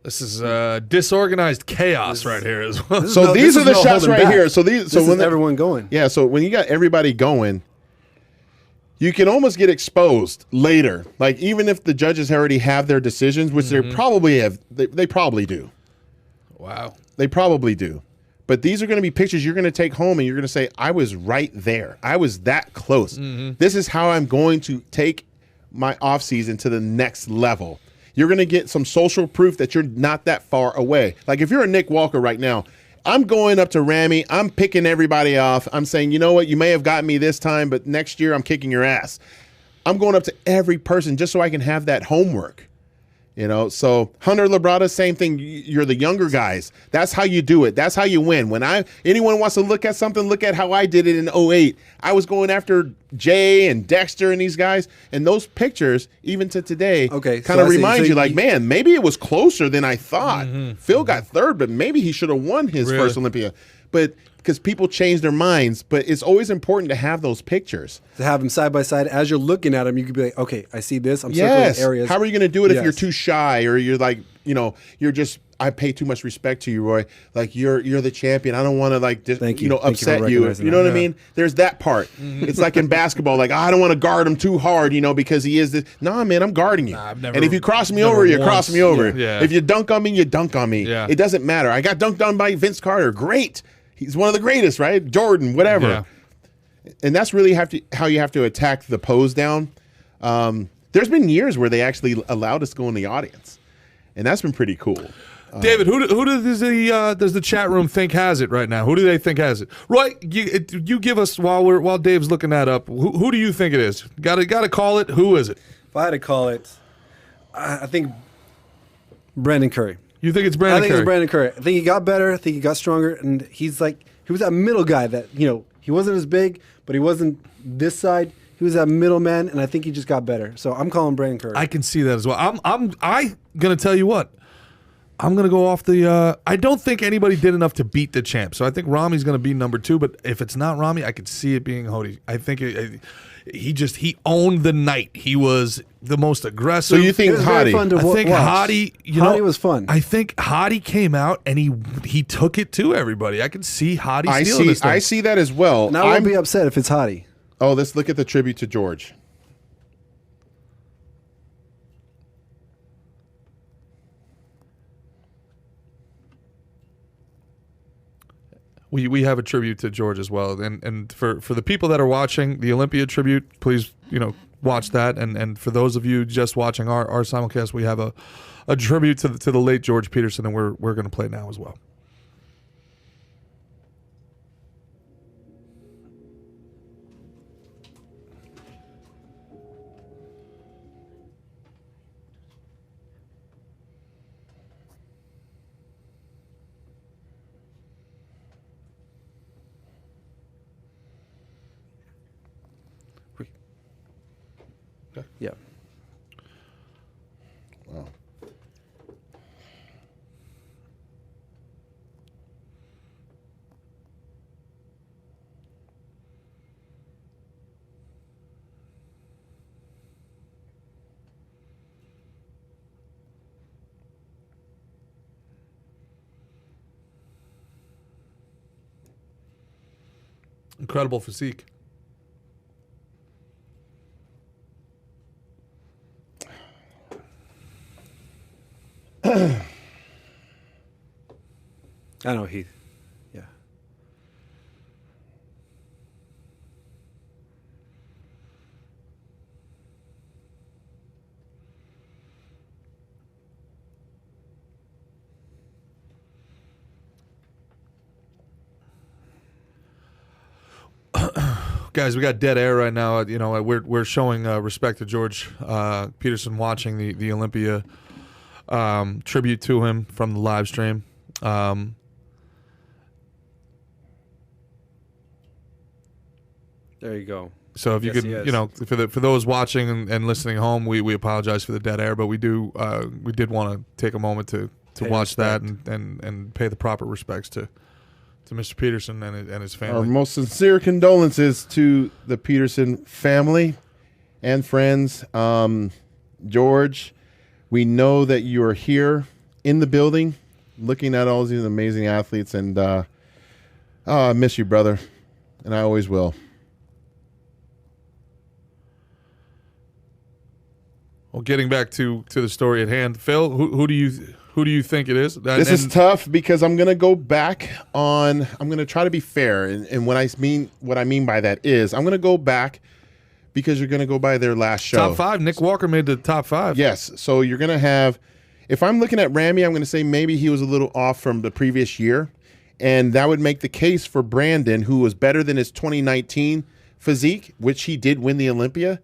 This is disorganized chaos right here as well. So these are the shots right here. So when everyone going. Yeah, so when you got everybody going, you can almost get exposed later. Like even if the judges already have their decisions, which they probably have, they probably do. Wow. They probably do. But these are going to be pictures you're going to take home and you're going to say, I was right there. I was that close. This is how I'm going to take my off season to the next level. You're going to get some social proof that you're not that far away. Like if you're a Nick Walker right now, I'm going up to Ramy. I'm picking everybody off. I'm saying, you know what? You may have gotten me this time, but next year I'm kicking your ass. I'm going up to every person just so I can have that homework. So Hunter Labrada, same thing. You're the younger guys. That's how you do it. That's how you win. When anyone wants to look at something, look at how I did it in 08. I was going after Jay and Dexter and these guys, and those pictures, even to today, kind of remind you, like, man, maybe it was closer than I thought. Phil got third, but maybe he should have won his first Olympia. But because people change their minds, but it's always important to have those pictures. To have them side by side. As you're looking at them, you could be like, okay, I see this. I'm circling areas. How are you going to do it if you're too shy or you're like, you're just, I pay too much respect to you, Roy. Like you're the champion. I don't want to like just, Thank you. Upset you. You know what I mean? There's that part. It's like in basketball, like I don't want to guard him too hard, because he is this. Nah, man, I'm guarding you. And if you cross me over, you cross me over. Yeah. If you dunk on me, you dunk on me. Yeah. It doesn't matter. I got dunked on by Vince Carter. Great. He's one of the greatest, right? Jordan, whatever. Yeah. And that's really how you have to attack the pose down. There's been years where they actually allowed us to go in the audience, and that's been pretty cool. David, who does the chat room think has it right now? Who do they think has it? Roy, you give us while Dave's looking that up. Who do you think it is? Got to call it. Who is it? If I had to call it, I think Brandon Curry. You think it's Brandon Curry? I think it's Brandon Curry. I think he got better. I think he got stronger, and he was that middle guy that he wasn't as big, but he wasn't this side. He was that middle man, and I think he just got better. So I'm calling Brandon Curry. I can see that as well. I'm gonna tell you what. I'm gonna go off the. I don't think anybody did enough to beat the champ, so I think Ramy's gonna be number 2. But if it's not Ramy, I could see it being Hody. I think he owned the night. He was the most aggressive. So you think Hottie? I think Hottie. Hottie was fun. I think Hottie came out and he took it to everybody. I can see Hottie stealing this thing. I see that as well. Now I won't be upset if it's Hottie. Oh, let's look at the tribute to George. We have a tribute to George as well, and for the people that are watching the Olympia tribute, please watch that, and for those of you just watching our simulcast, we have a tribute to the late George Peterson, and we're going to play now as well. Yeah. Wow. Incredible physique. I know Heath. Yeah. Guys, we got dead air right now. We're showing respect to George Peterson watching the Olympia tribute to him from the live stream. There you go. So if you could, for those watching and listening home, we apologize for the dead air, but we did want to take a moment to watch that and pay the proper respects to Mr. Peterson and his family. Our most sincere condolences to the Peterson family and friends. George, we know that you are here in the building looking at all these amazing athletes, and I miss you, brother, and I always will. Well, getting back to the story at hand, Phil, who do you think it is? This is tough because I'm going to go back on. I'm going to try to be fair, and what I mean by that is I'm going to go back because you're going to go by their last show. Top 5. Nick Walker made the top 5. Yes, so you're going to have. If I'm looking at Ramy, I'm going to say maybe he was a little off from the previous year, and that would make the case for Brandon, who was better than his 2019 physique, which he did win the Olympia.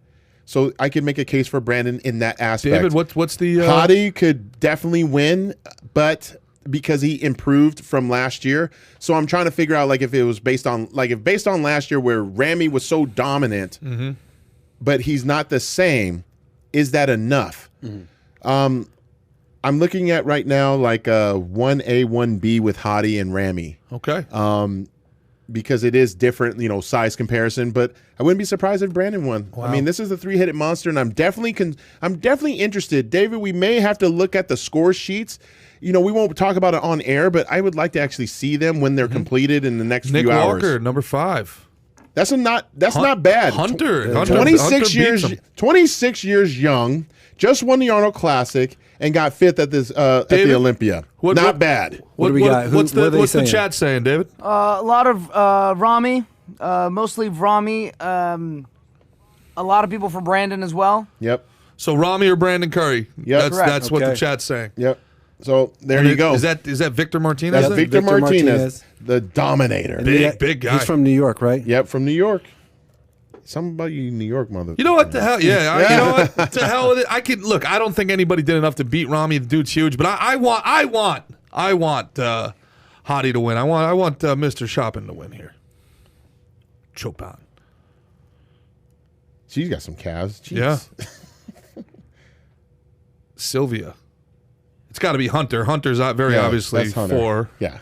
So I could make a case for Brandon in that aspect. David, what's the Hadi could definitely win, but because he improved from last year. So I'm trying to figure out if it was based on last year where Ramy was so dominant, but he's not the same. Is that enough? I'm looking at right now 1A, 1B with Hadi and Ramy. Okay. Because it is different, size comparison. But I wouldn't be surprised if Brandon won. Wow. I mean, this is a 3-headed monster, and I'm definitely interested. David, we may have to look at the score sheets. We won't talk about it on air, but I would like to actually see them when they're completed in the next Nick few hours. Walker, number 5. That's not bad. Hunter 26 years, beats him. 26 years young, just won the Arnold Classic and got 5th at this at the Olympia. Not bad. What do we got? What's what are they the saying? chat saying, David? A lot of Ramy, mostly Ramy. A lot of people for Brandon as well. Yep. So Ramy or Brandon Curry? Yep. That's what the Okay. chat's saying. Yep. So there you go. Is that Victor Martinez? That's then? Victor Victor Martinez, Martinez. the dominator. Big guy. He's from New York, right? Yep, from New York. Something about you, New York, mother. You know what the hell? Yeah, you know what? To hell with it. I don't think anybody did enough to beat Ramy. The dude's huge, but I want Hadi to win. I want Mr. Shopping to win here. Chopin. She's got some calves. Jeez. Yeah. Sylvia. It's got to be Hunter. Hunter's very obviously that's Hunter. 4. Yeah.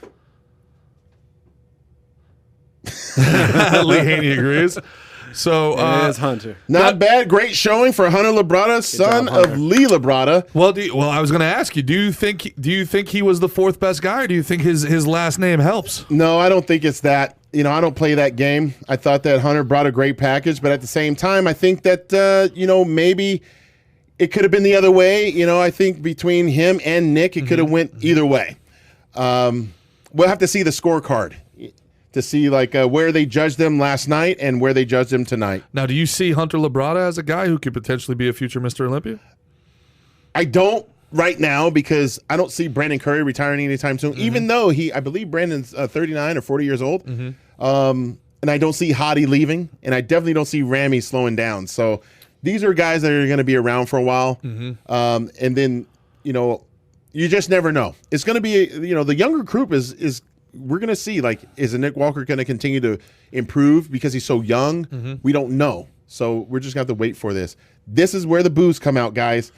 Lee Haney agrees. So It is Hunter. Not bad. Great showing for Hunter Labrada, son job, Hunter. of Lee Labrada. Well, I was going to ask you. Do you think he was the 4th best guy, or do you think his last name helps? No, I don't think it's that. I don't play that game. I thought that Hunter brought a great package, but at the same time, I think that maybe it could have been the other way. I think between him and Nick, it could have went either way. We'll have to see the scorecard to see where they judged them last night and where they judged them tonight. Now, do you see Hunter Labrada as a guy who could potentially be a future Mr. Olympia? I don't right now because I don't see Brandon Curry retiring anytime soon, even though I believe Brandon's 39 or 40 years old. And I don't see Hadi leaving, and I definitely don't see Ramy slowing down. So these are guys that are going to be around for a while. And then, you just never know. It's going to be, the younger group is we're going to see, is Nick Walker going to continue to improve because he's so young? We don't know. So we're just going to have to wait for this. This is where the boos come out, guys,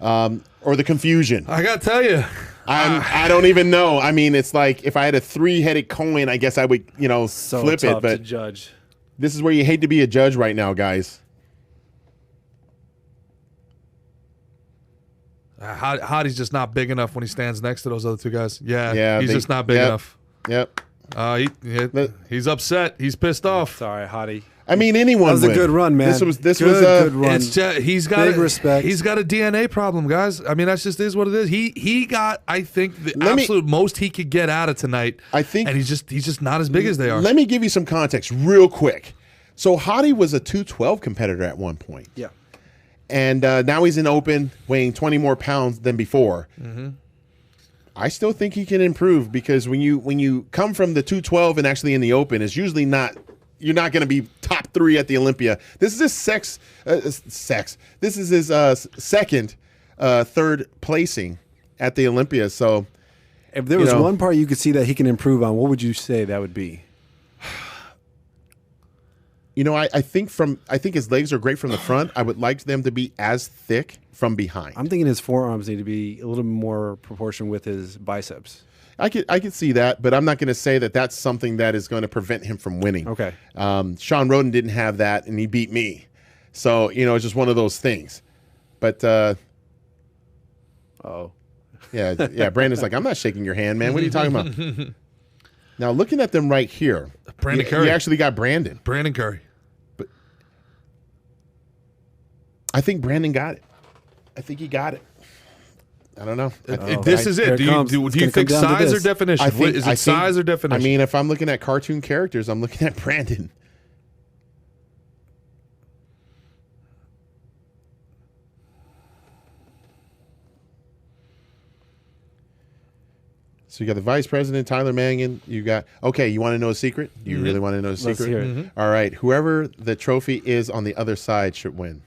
or the confusion. I got to tell you. I don't even know. I mean, it's like if I had a 3-headed coin, I guess I would, So flip tough it. But to judge. this is where you hate to be a judge right now, guys. Hadi's just not big enough when he stands next to those other 2 guys. Yeah, he's just not big enough. Yep. He's upset. He's pissed off. Sorry, Hadi. I mean, anyone. That was a would. good run, man. This was good run. It's just, he's got Big respect. He's got a DNA problem, guys. I mean, that's just is what it is. He got, I think, the absolute most he could get out of tonight. I think, and he's just not as big as they are. Let me give you some context real quick. So Hadi was a 212 competitor at one point. Yeah. And now he's in open, weighing 20 more pounds than before. I still think he can improve because when you come from the 212 and actually in the open, it's usually not you're not going to be top 3 at the Olympia. This is his sex. This is his second, third placing at the Olympia. So, If there was one part you could see that he can improve on, what would you say that would be? I think his legs are great from the front. I would like them to be as thick from behind. I'm thinking his forearms need to be a little more proportion with his biceps. I could see that, but I'm not going to say that that's something that is going to prevent him from winning. Okay. Sean Roden didn't have that, and he beat me. So, it's just one of those things. But, yeah, Brandon's like, I'm not shaking your hand, man. What are you talking about? Now, looking at them right here, Brandon Curry. You actually got Brandon. Brandon Curry. But I think Brandon got it. I think he got it. I don't know. This is it. Do you think size or definition? Is it size or definition? I mean, if I'm looking at cartoon characters, I'm looking at Brandon. So you got the vice president, Tyler Mangan. You got, you want to know a secret? You really want to know a secret? Let's hear it. All right. Whoever the trophy is on the other side should win.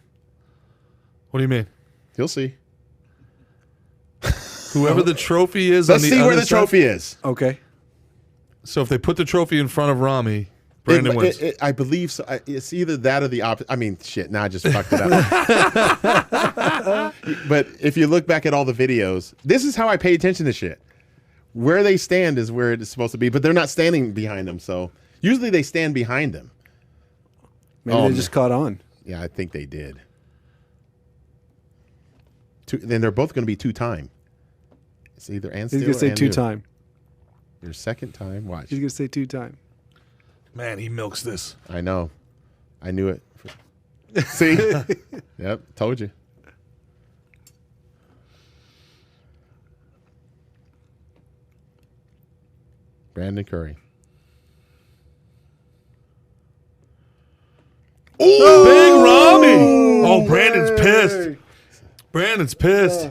What do you mean? You'll see. Whoever the trophy is Let's on the see other where the side? trophy is. Okay. So if they put the trophy in front of Rami, Brandon wins. I believe so. It's either that or the opposite. I mean, shit, now I just fucked it up. But if you look back at all the videos, this is how I pay attention to shit. Where they stand is where it's supposed to be, but they're not standing behind them. So usually they stand behind them. Maybe they just caught on. Yeah, I think they did. Then they're both going to be 2-time. It's either and He's still going to say and 2-time. Your second time. Watch. He's going to say 2-time. Man, he milks this. I know. I knew it. See? Yep. Told you. Brandon Curry. Ooh, big Rami. Oh, Brandon's pissed. Brandon's pissed.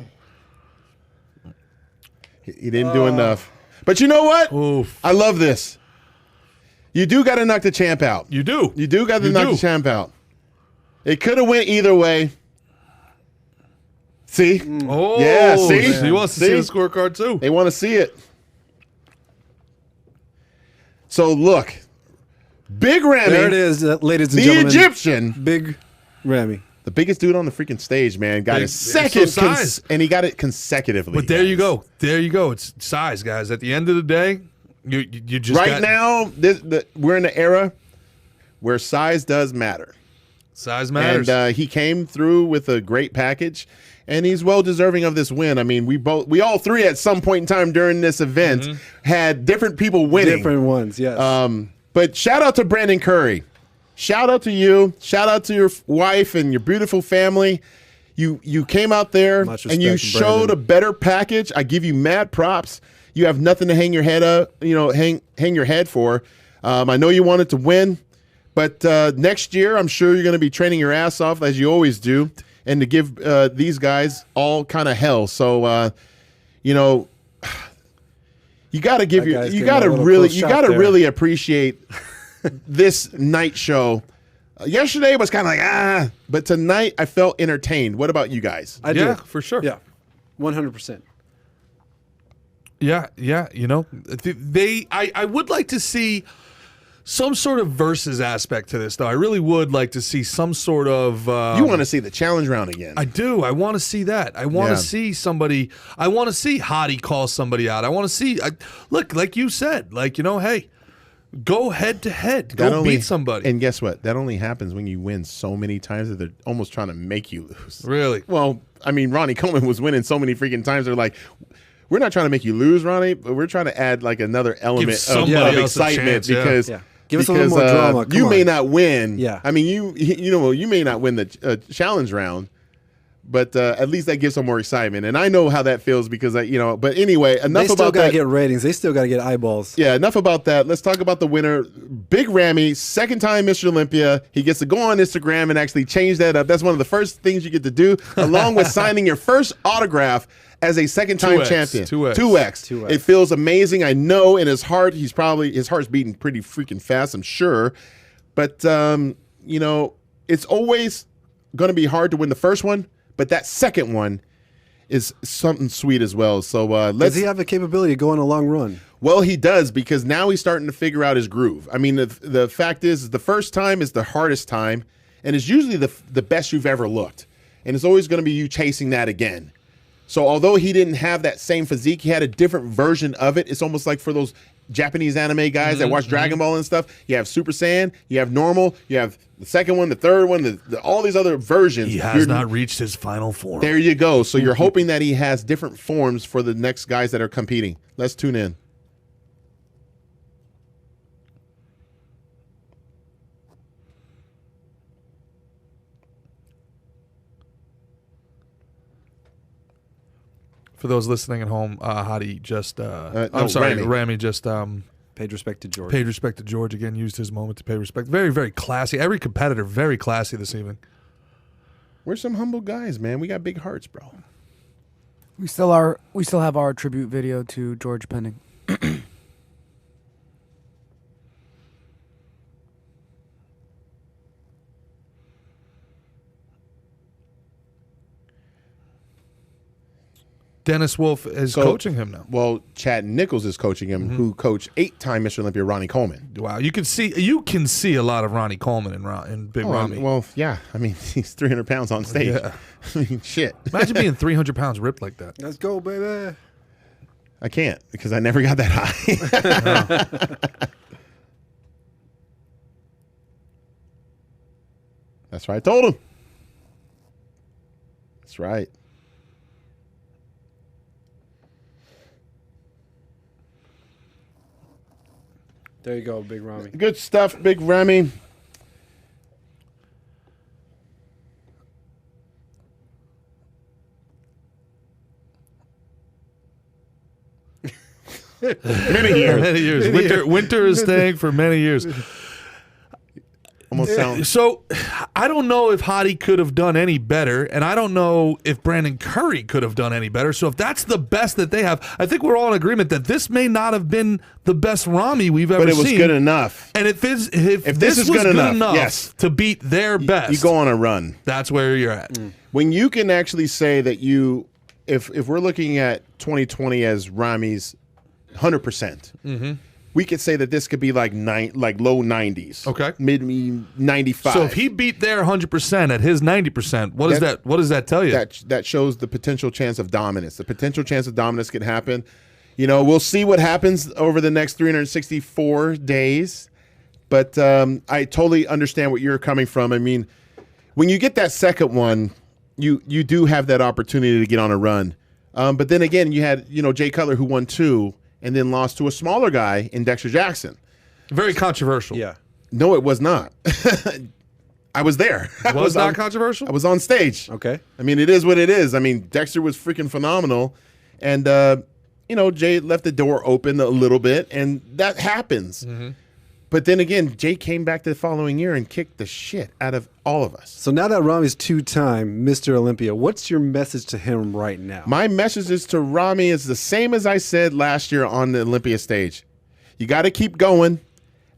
He didn't do enough. But you know what? Oof. I love this. You do got to knock the champ out. You do. You do got to knock the champ out. It could have went either way. See? Oh, yeah, see? He wants to see the scorecard too. They want to see it. So look, Big Ramy. There it is, ladies and the gentlemen. Egyptian. Big Ramy. The biggest dude on the freaking stage, man. Got his second, size. And he got it consecutively. But there you go. There you go. It's size, guys. At the end of the day, you just right now, we're in an era where size does matter. Size matters. And he came through with a great package, and he's well deserving of this win. I mean, we all three at some point in time during this event had different people winning. Different ones, yes. But shout out to Brandon Curry. Shout out to you. Shout out to your wife and your beautiful family. You came out there and you showed a better package. I give you mad props. You have nothing to hang your head up, hang your head for. I know you wanted to win, but next year I'm sure you're going to be training your ass off as you always do, and to give these guys all kind of hell. So you got to give you got to really appreciate this night show. Yesterday was kind of like but tonight I felt entertained. What about you guys? I did. For sure. Yeah, 100%. Yeah. I would like to see some sort of versus aspect to this, though. I really would like to see some sort of. You want to see the challenge round again? I do. I want to see that. I want to see somebody. I want to see Hottie call somebody out. I want to see. Look, like you said, hey, go head to head. Go beat somebody. And guess what? That only happens when you win so many times that they're almost trying to make you lose. Really? Well, I mean, Ronnie Coleman was winning so many freaking times. They're like, we're not trying to make you lose, Ronnie, but we're trying to add like another element of excitement because. Yeah. Give us a little more drama. You may not win. Yeah. I mean, you may not win the challenge round, but at least that gives some more excitement. And I know how that feels because But anyway, enough about that. They still got to get ratings. They still got to get eyeballs. Yeah. Enough about that. Let's talk about the winner, Big Ramy, second time Mr. Olympia. He gets to go on Instagram and actually change that up. That's one of the first things you get to do, along with signing your first autograph as a second-time champion. 2X. It feels amazing. I know in his heart, his heart's beating pretty freaking fast, I'm sure. But, you know, it's always going to be hard to win the first one, but that second one is something sweet as well. So Does he have the capability of going a long run? Well, he does, because now he's starting to figure out his groove. I mean, the fact is the first time is the hardest time, and it's usually the best you've ever looked. And it's always going to be you chasing that again. So although he didn't have that same physique, he had a different version of it. It's almost like for those Japanese anime guys that watch Dragon Ball and stuff. You have Super Saiyan, you have normal, you have the second one, the third one, all these other versions. He has not reached his final form. There you go. So you're hoping that he has different forms for the next guys that are competing. Let's tune in. For those listening at home, Hadi just, I'm sorry, Rami just Paid respect to George. paid respect to George again, used his moment to pay respect. Very, very classy. Every competitor, very classy this evening. We're some humble guys, man. We got big hearts, bro. We still are. We still have our tribute video to George pending. Dennis Wolf is coaching him now. Well, Chad Nichols is coaching him, who coached 8-time Mr. Olympia Ronnie Coleman. Wow, you can see a lot of Ronnie Coleman in Big Rami. Well, yeah. I mean, he's 300 pounds on stage. Yeah. I mean, shit. Imagine being 300 pounds ripped like that. Let's go, baby. I can't, because I never got that high. That's right. I told him. That's right. There you go, Big Rami. Good stuff, Big Remy. Many years. Many years. Winter is staying for many years. Almost sounds. So I don't know if Hadi could have done any better, and I don't know if Brandon Curry could have done any better. So if that's the best that they have, I think we're all in agreement that this may not have been the best Rami we've ever seen. But it was good enough. And if this is was good enough, enough yes, to beat their best, you go on a run. That's where you're at. When you can actually say that if we're looking at 2020 as Rami's 100%, we could say that this could be like low 90s. Okay. Mid 95. So if he beat their 100% at his 90%, what does that tell you? That shows the potential chance of dominance. The potential chance of dominance can happen. You know, we'll see what happens over the next 364 days. But I totally understand what you're coming from. I mean, when you get that second one, you do have that opportunity to get on a run. But then again, you had, Jay Cutler, who won 2 and then lost to a smaller guy in Dexter Jackson. Very controversial. Yeah. No, it was not. I was there. It was not controversial? I was on stage. Okay. I mean, it is what it is. I mean, Dexter was freaking phenomenal. And, Jay left the door open a little bit, and that happens. But then again, Jay came back the following year and kicked the shit out of all of us. So now that Rami's 2-time Mr. Olympia, what's your message to him right now? My message is to Rami is the same as I said last year on the Olympia stage. You got to keep going,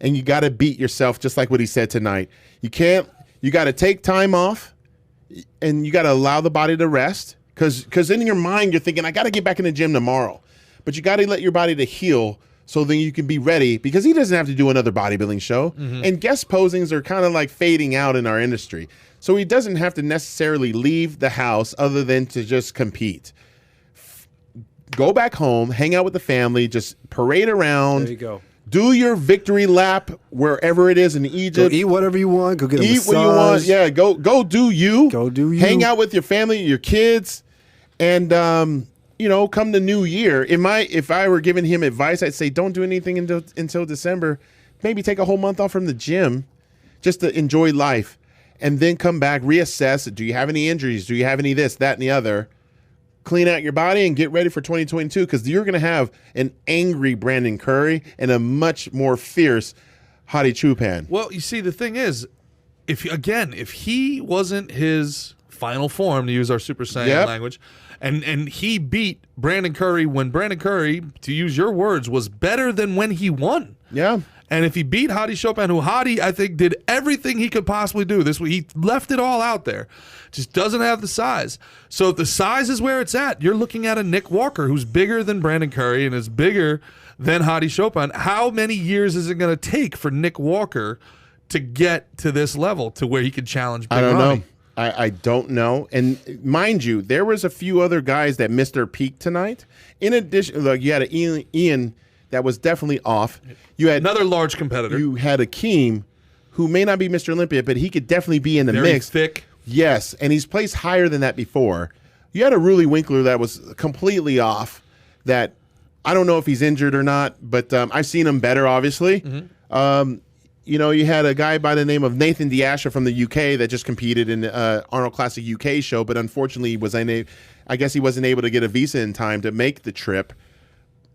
and you got to beat yourself, just like what he said tonight. You got to take time off, and you got to allow the body to rest, because in your mind you're thinking, I got to get back in the gym tomorrow. But you got to let your body to heal, so then you can be ready, because he doesn't have to do another bodybuilding show. And guest posings are kind of like fading out in our industry. So he doesn't have to necessarily leave the house other than to just compete. Go back home, hang out with the family, just parade around. There you go. Do your victory lap wherever it is in Egypt. Go eat whatever you want. Go get a massage. Eat what you want. Yeah, go do you. Go do you. Hang out with your family, your kids, and come the new year, if I were giving him advice, I'd say don't do anything until December. Maybe take a whole month off from the gym just to enjoy life, and then come back, reassess. Do you have any injuries? Do you have any this, that, and the other? Clean out your body and get ready for 2022, because you're going to have an angry Brandon Curry and a much more fierce Hadi Chupan. Well, you see, the thing is, if he wasn't his final form, to use our Super Saiyan language, and he beat Brandon Curry when Brandon Curry, to use your words, was better than when he won. Yeah. And if he beat Hadi Chopin, who Hadi, I think, did everything he could possibly do this week, he left it all out there, just doesn't have the size. So if the size is where it's at, you're looking at a Nick Walker who's bigger than Brandon Curry and is bigger than Hadi Chopin. How many years is it going to take for Nick Walker to get to this level to where he could challenge Big I don't Ronnie? know. I don't know. And mind you, there was a few other guys that missed their peak tonight. In addition, like you had an Ian that was definitely off. You had Another large competitor. You had Akeem, who may not be Mr. Olympia, but he could definitely be in the Very mix. thick. Yes, and he's placed higher than that before. You had a Rudy Winkler that was completely off. That I don't know if he's injured or not, but I've seen him better, obviously. You know, you had a guy by the name of Nathan Diasha from the UK that just competed in the Arnold Classic UK show, but unfortunately I guess he wasn't able to get a visa in time to make the trip.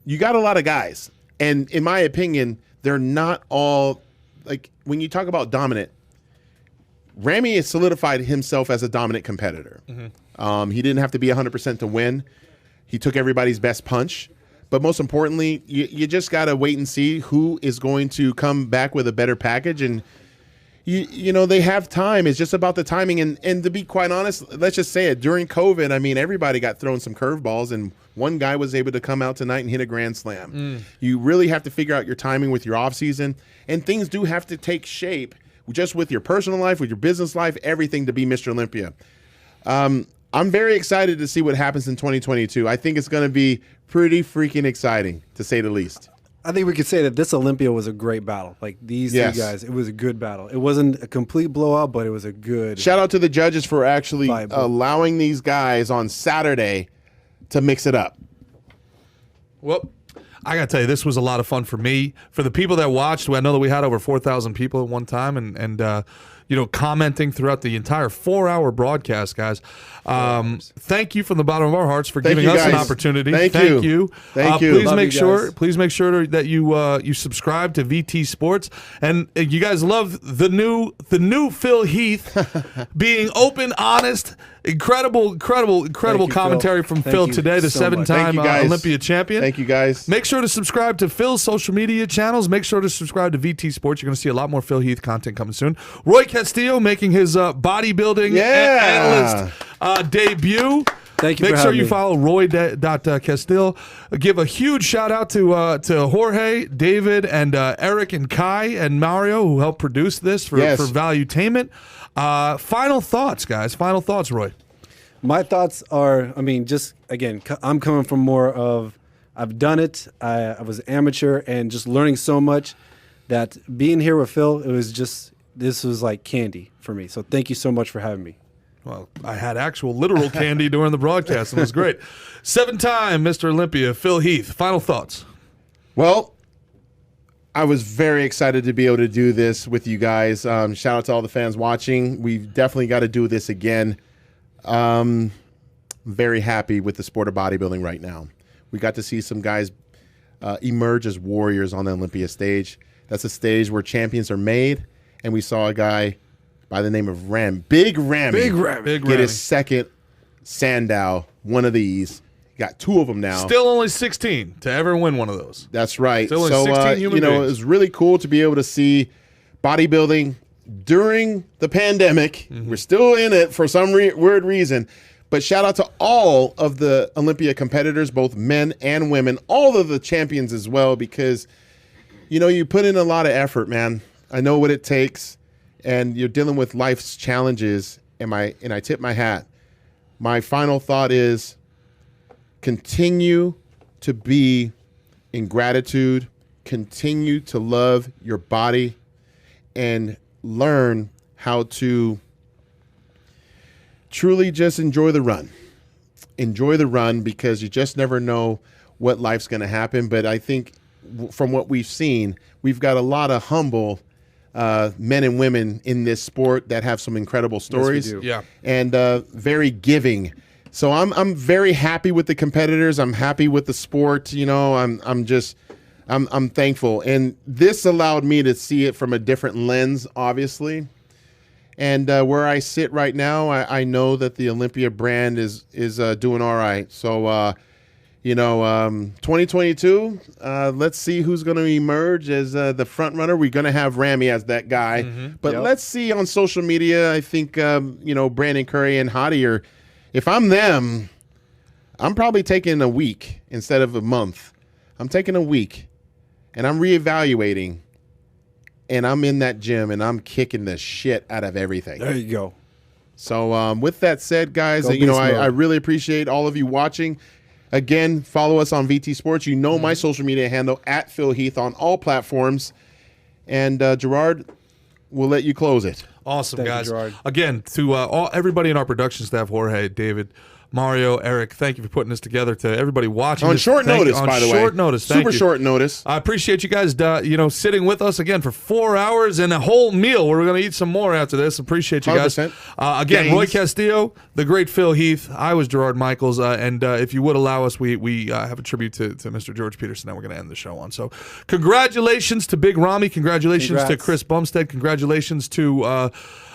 You got a lot of guys, and in my opinion, they're not all like when you talk about dominant. Ramy has solidified himself as a dominant competitor. He didn't have to be 100% to win. He took everybody's best punch. But most importantly, you just got to wait and see who is going to come back with a better package. And, you know, they have time. It's just about the timing. And to be quite honest, let's just say it. During COVID, I mean, everybody got thrown some curveballs, and one guy was able to come out tonight and hit a grand slam. You really have to figure out your timing with your offseason. And things do have to take shape just with your personal life, with your business life, everything to be Mr. Olympia. I'm very excited to see what happens in 2022. I think it's going to be pretty freaking exciting, to say the least. I think we could say that this Olympia was a great battle. Like these Yes. two guys, it was a good battle. It wasn't a complete blowout, but it was a good. Shout out to the judges for actually Vibe. allowing these guys on Saturday to mix it up. Well, I got to tell you, this was a lot of fun for me. For the people that watched, I know that we had over 4,000 people at one time, and you know, commenting throughout the entire 4-hour broadcast, guys. Thank you from the bottom of our hearts for giving you, us an guys. opportunity. Thank you. Thank you. Please Love make you sure. guys. Please make sure that you subscribe to VT Sports, and you guys love the new Phil Heath being open, honest, incredible you, commentary Phil. from Thank Phil you today, the so much. 7-time Thank you, guys. Olympia champion. Thank you, guys. Make sure to subscribe to Phil's social media channels. Make sure to subscribe to VT Sports. You're going to see a lot more Phil Heath content coming soon. Roy Castillo making his bodybuilding analyst debut. Thank you Make for sure having you me. follow Roy.Castillo. Give a huge shout out to Jorge, David, and Eric, and Kai, and Mario, who helped produce this for Yes. Valuetainment. Final thoughts, guys. Final thoughts, Roy. My thoughts are, I mean, just again, I'm coming from more of, I've done it. I was amateur and just learning so much that being here with Phil, this was like candy for me. So thank you so much for having me. Well, I had actual literal candy during the broadcast, and it was great. 7-time Mr. Olympia, Phil Heath. Final thoughts. Well, I was very excited to be able to do this with you guys. Shout out to all the fans watching. We've definitely got to do this again. Very happy with the sport of bodybuilding right now. We got to see some guys emerge as warriors on the Olympia stage. That's a stage where champions are made, and we saw a guy by the name of Big Ramy, get his second Sandow, one of these. Got 2 of them now. Still only 16 to ever win one of those. That's right. Still only So, 16 human you know, beings. it was really cool to be able to see bodybuilding during the pandemic. We're still in it for some weird reason. But shout out to all of the Olympia competitors, both men and women, all of the champions as well, because, you know, you put in a lot of effort, man. I know what it takes, and you're dealing with life's challenges, and I tip my hat. My final thought is continue to be in gratitude, continue to love your body, and learn how to truly just enjoy the run. Enjoy the run, because you just never know what life's going to happen. But I think from what we've seen, we've got a lot of humble men and women in this sport that have some incredible stories. do. Yeah. And very giving. So I'm very happy with the competitors. I'm happy with the sport. You know, I'm thankful. And this allowed me to see it from a different lens, obviously. And where I sit right now, I know that the Olympia brand is doing all right. So, you know, 2022, let's see who's going to emerge as the front runner. We're going to have Ramy as that guy. But let's see on social media. I think, you know, Brandon Curry and Hottie are, if I'm them, I'm probably taking a week instead of a month. I'm taking a week, and I'm reevaluating, and I'm in that gym, and I'm kicking the shit out of everything. There you go. So with that said, guys, you know, I really appreciate all of you watching. Again, follow us on VT Sports. You know my social media handle, @Phil Heath, on all platforms. And Gerard, we'll let you close it. Awesome, Thank you, guys. Gerard. Again, to everybody in our production staff, Jorge, David, Mario, Eric, thank you for putting this together. To everybody watching On this, short thank notice, you. by the way. On short notice. Thank Super you. short notice. I appreciate you guys, you know, sitting with us again for 4 hours and a whole meal. We're going to eat some more after this. Appreciate you guys. 100%. Again, Roy Gains. Castillo, the great Phil Heath. I was Gerard Michaels. And if you would allow us, we have a tribute to Mr. George Peterson that we're going to end the show on. So congratulations to Big Ramy. Congratulations to Chris Bumstead. Congratulations to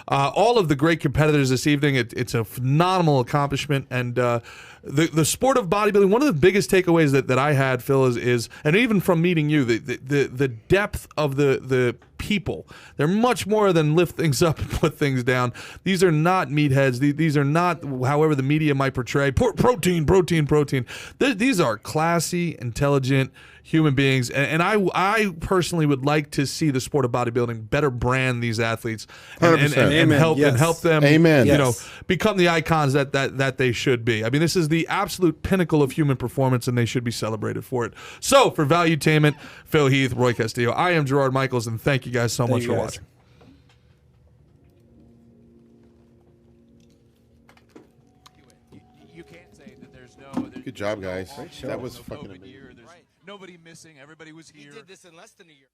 all of the great competitors this evening. It's a phenomenal accomplishment. And the sport of bodybuilding, one of the biggest takeaways that I had, Phil, is and even from meeting you, the depth of the people. They're much more than lift things up and put things down. These are not meatheads. These are not, however the media might portray, protein. These are classy, intelligent human beings, and I personally would like to see the sport of bodybuilding better brand these athletes and 100%. help them Amen. you know, become the icons that they should be. I mean, this is the absolute pinnacle of human performance, and they should be celebrated for it. So for Valuetainment, Phil Heath, Roy Castillo, I am Gerard Michaels, and thank you guys so much for watching. You can't say that there's no. Good job, guys. Great That was fucking amazing. Nobody missing. Everybody was here. He did this in less than a year.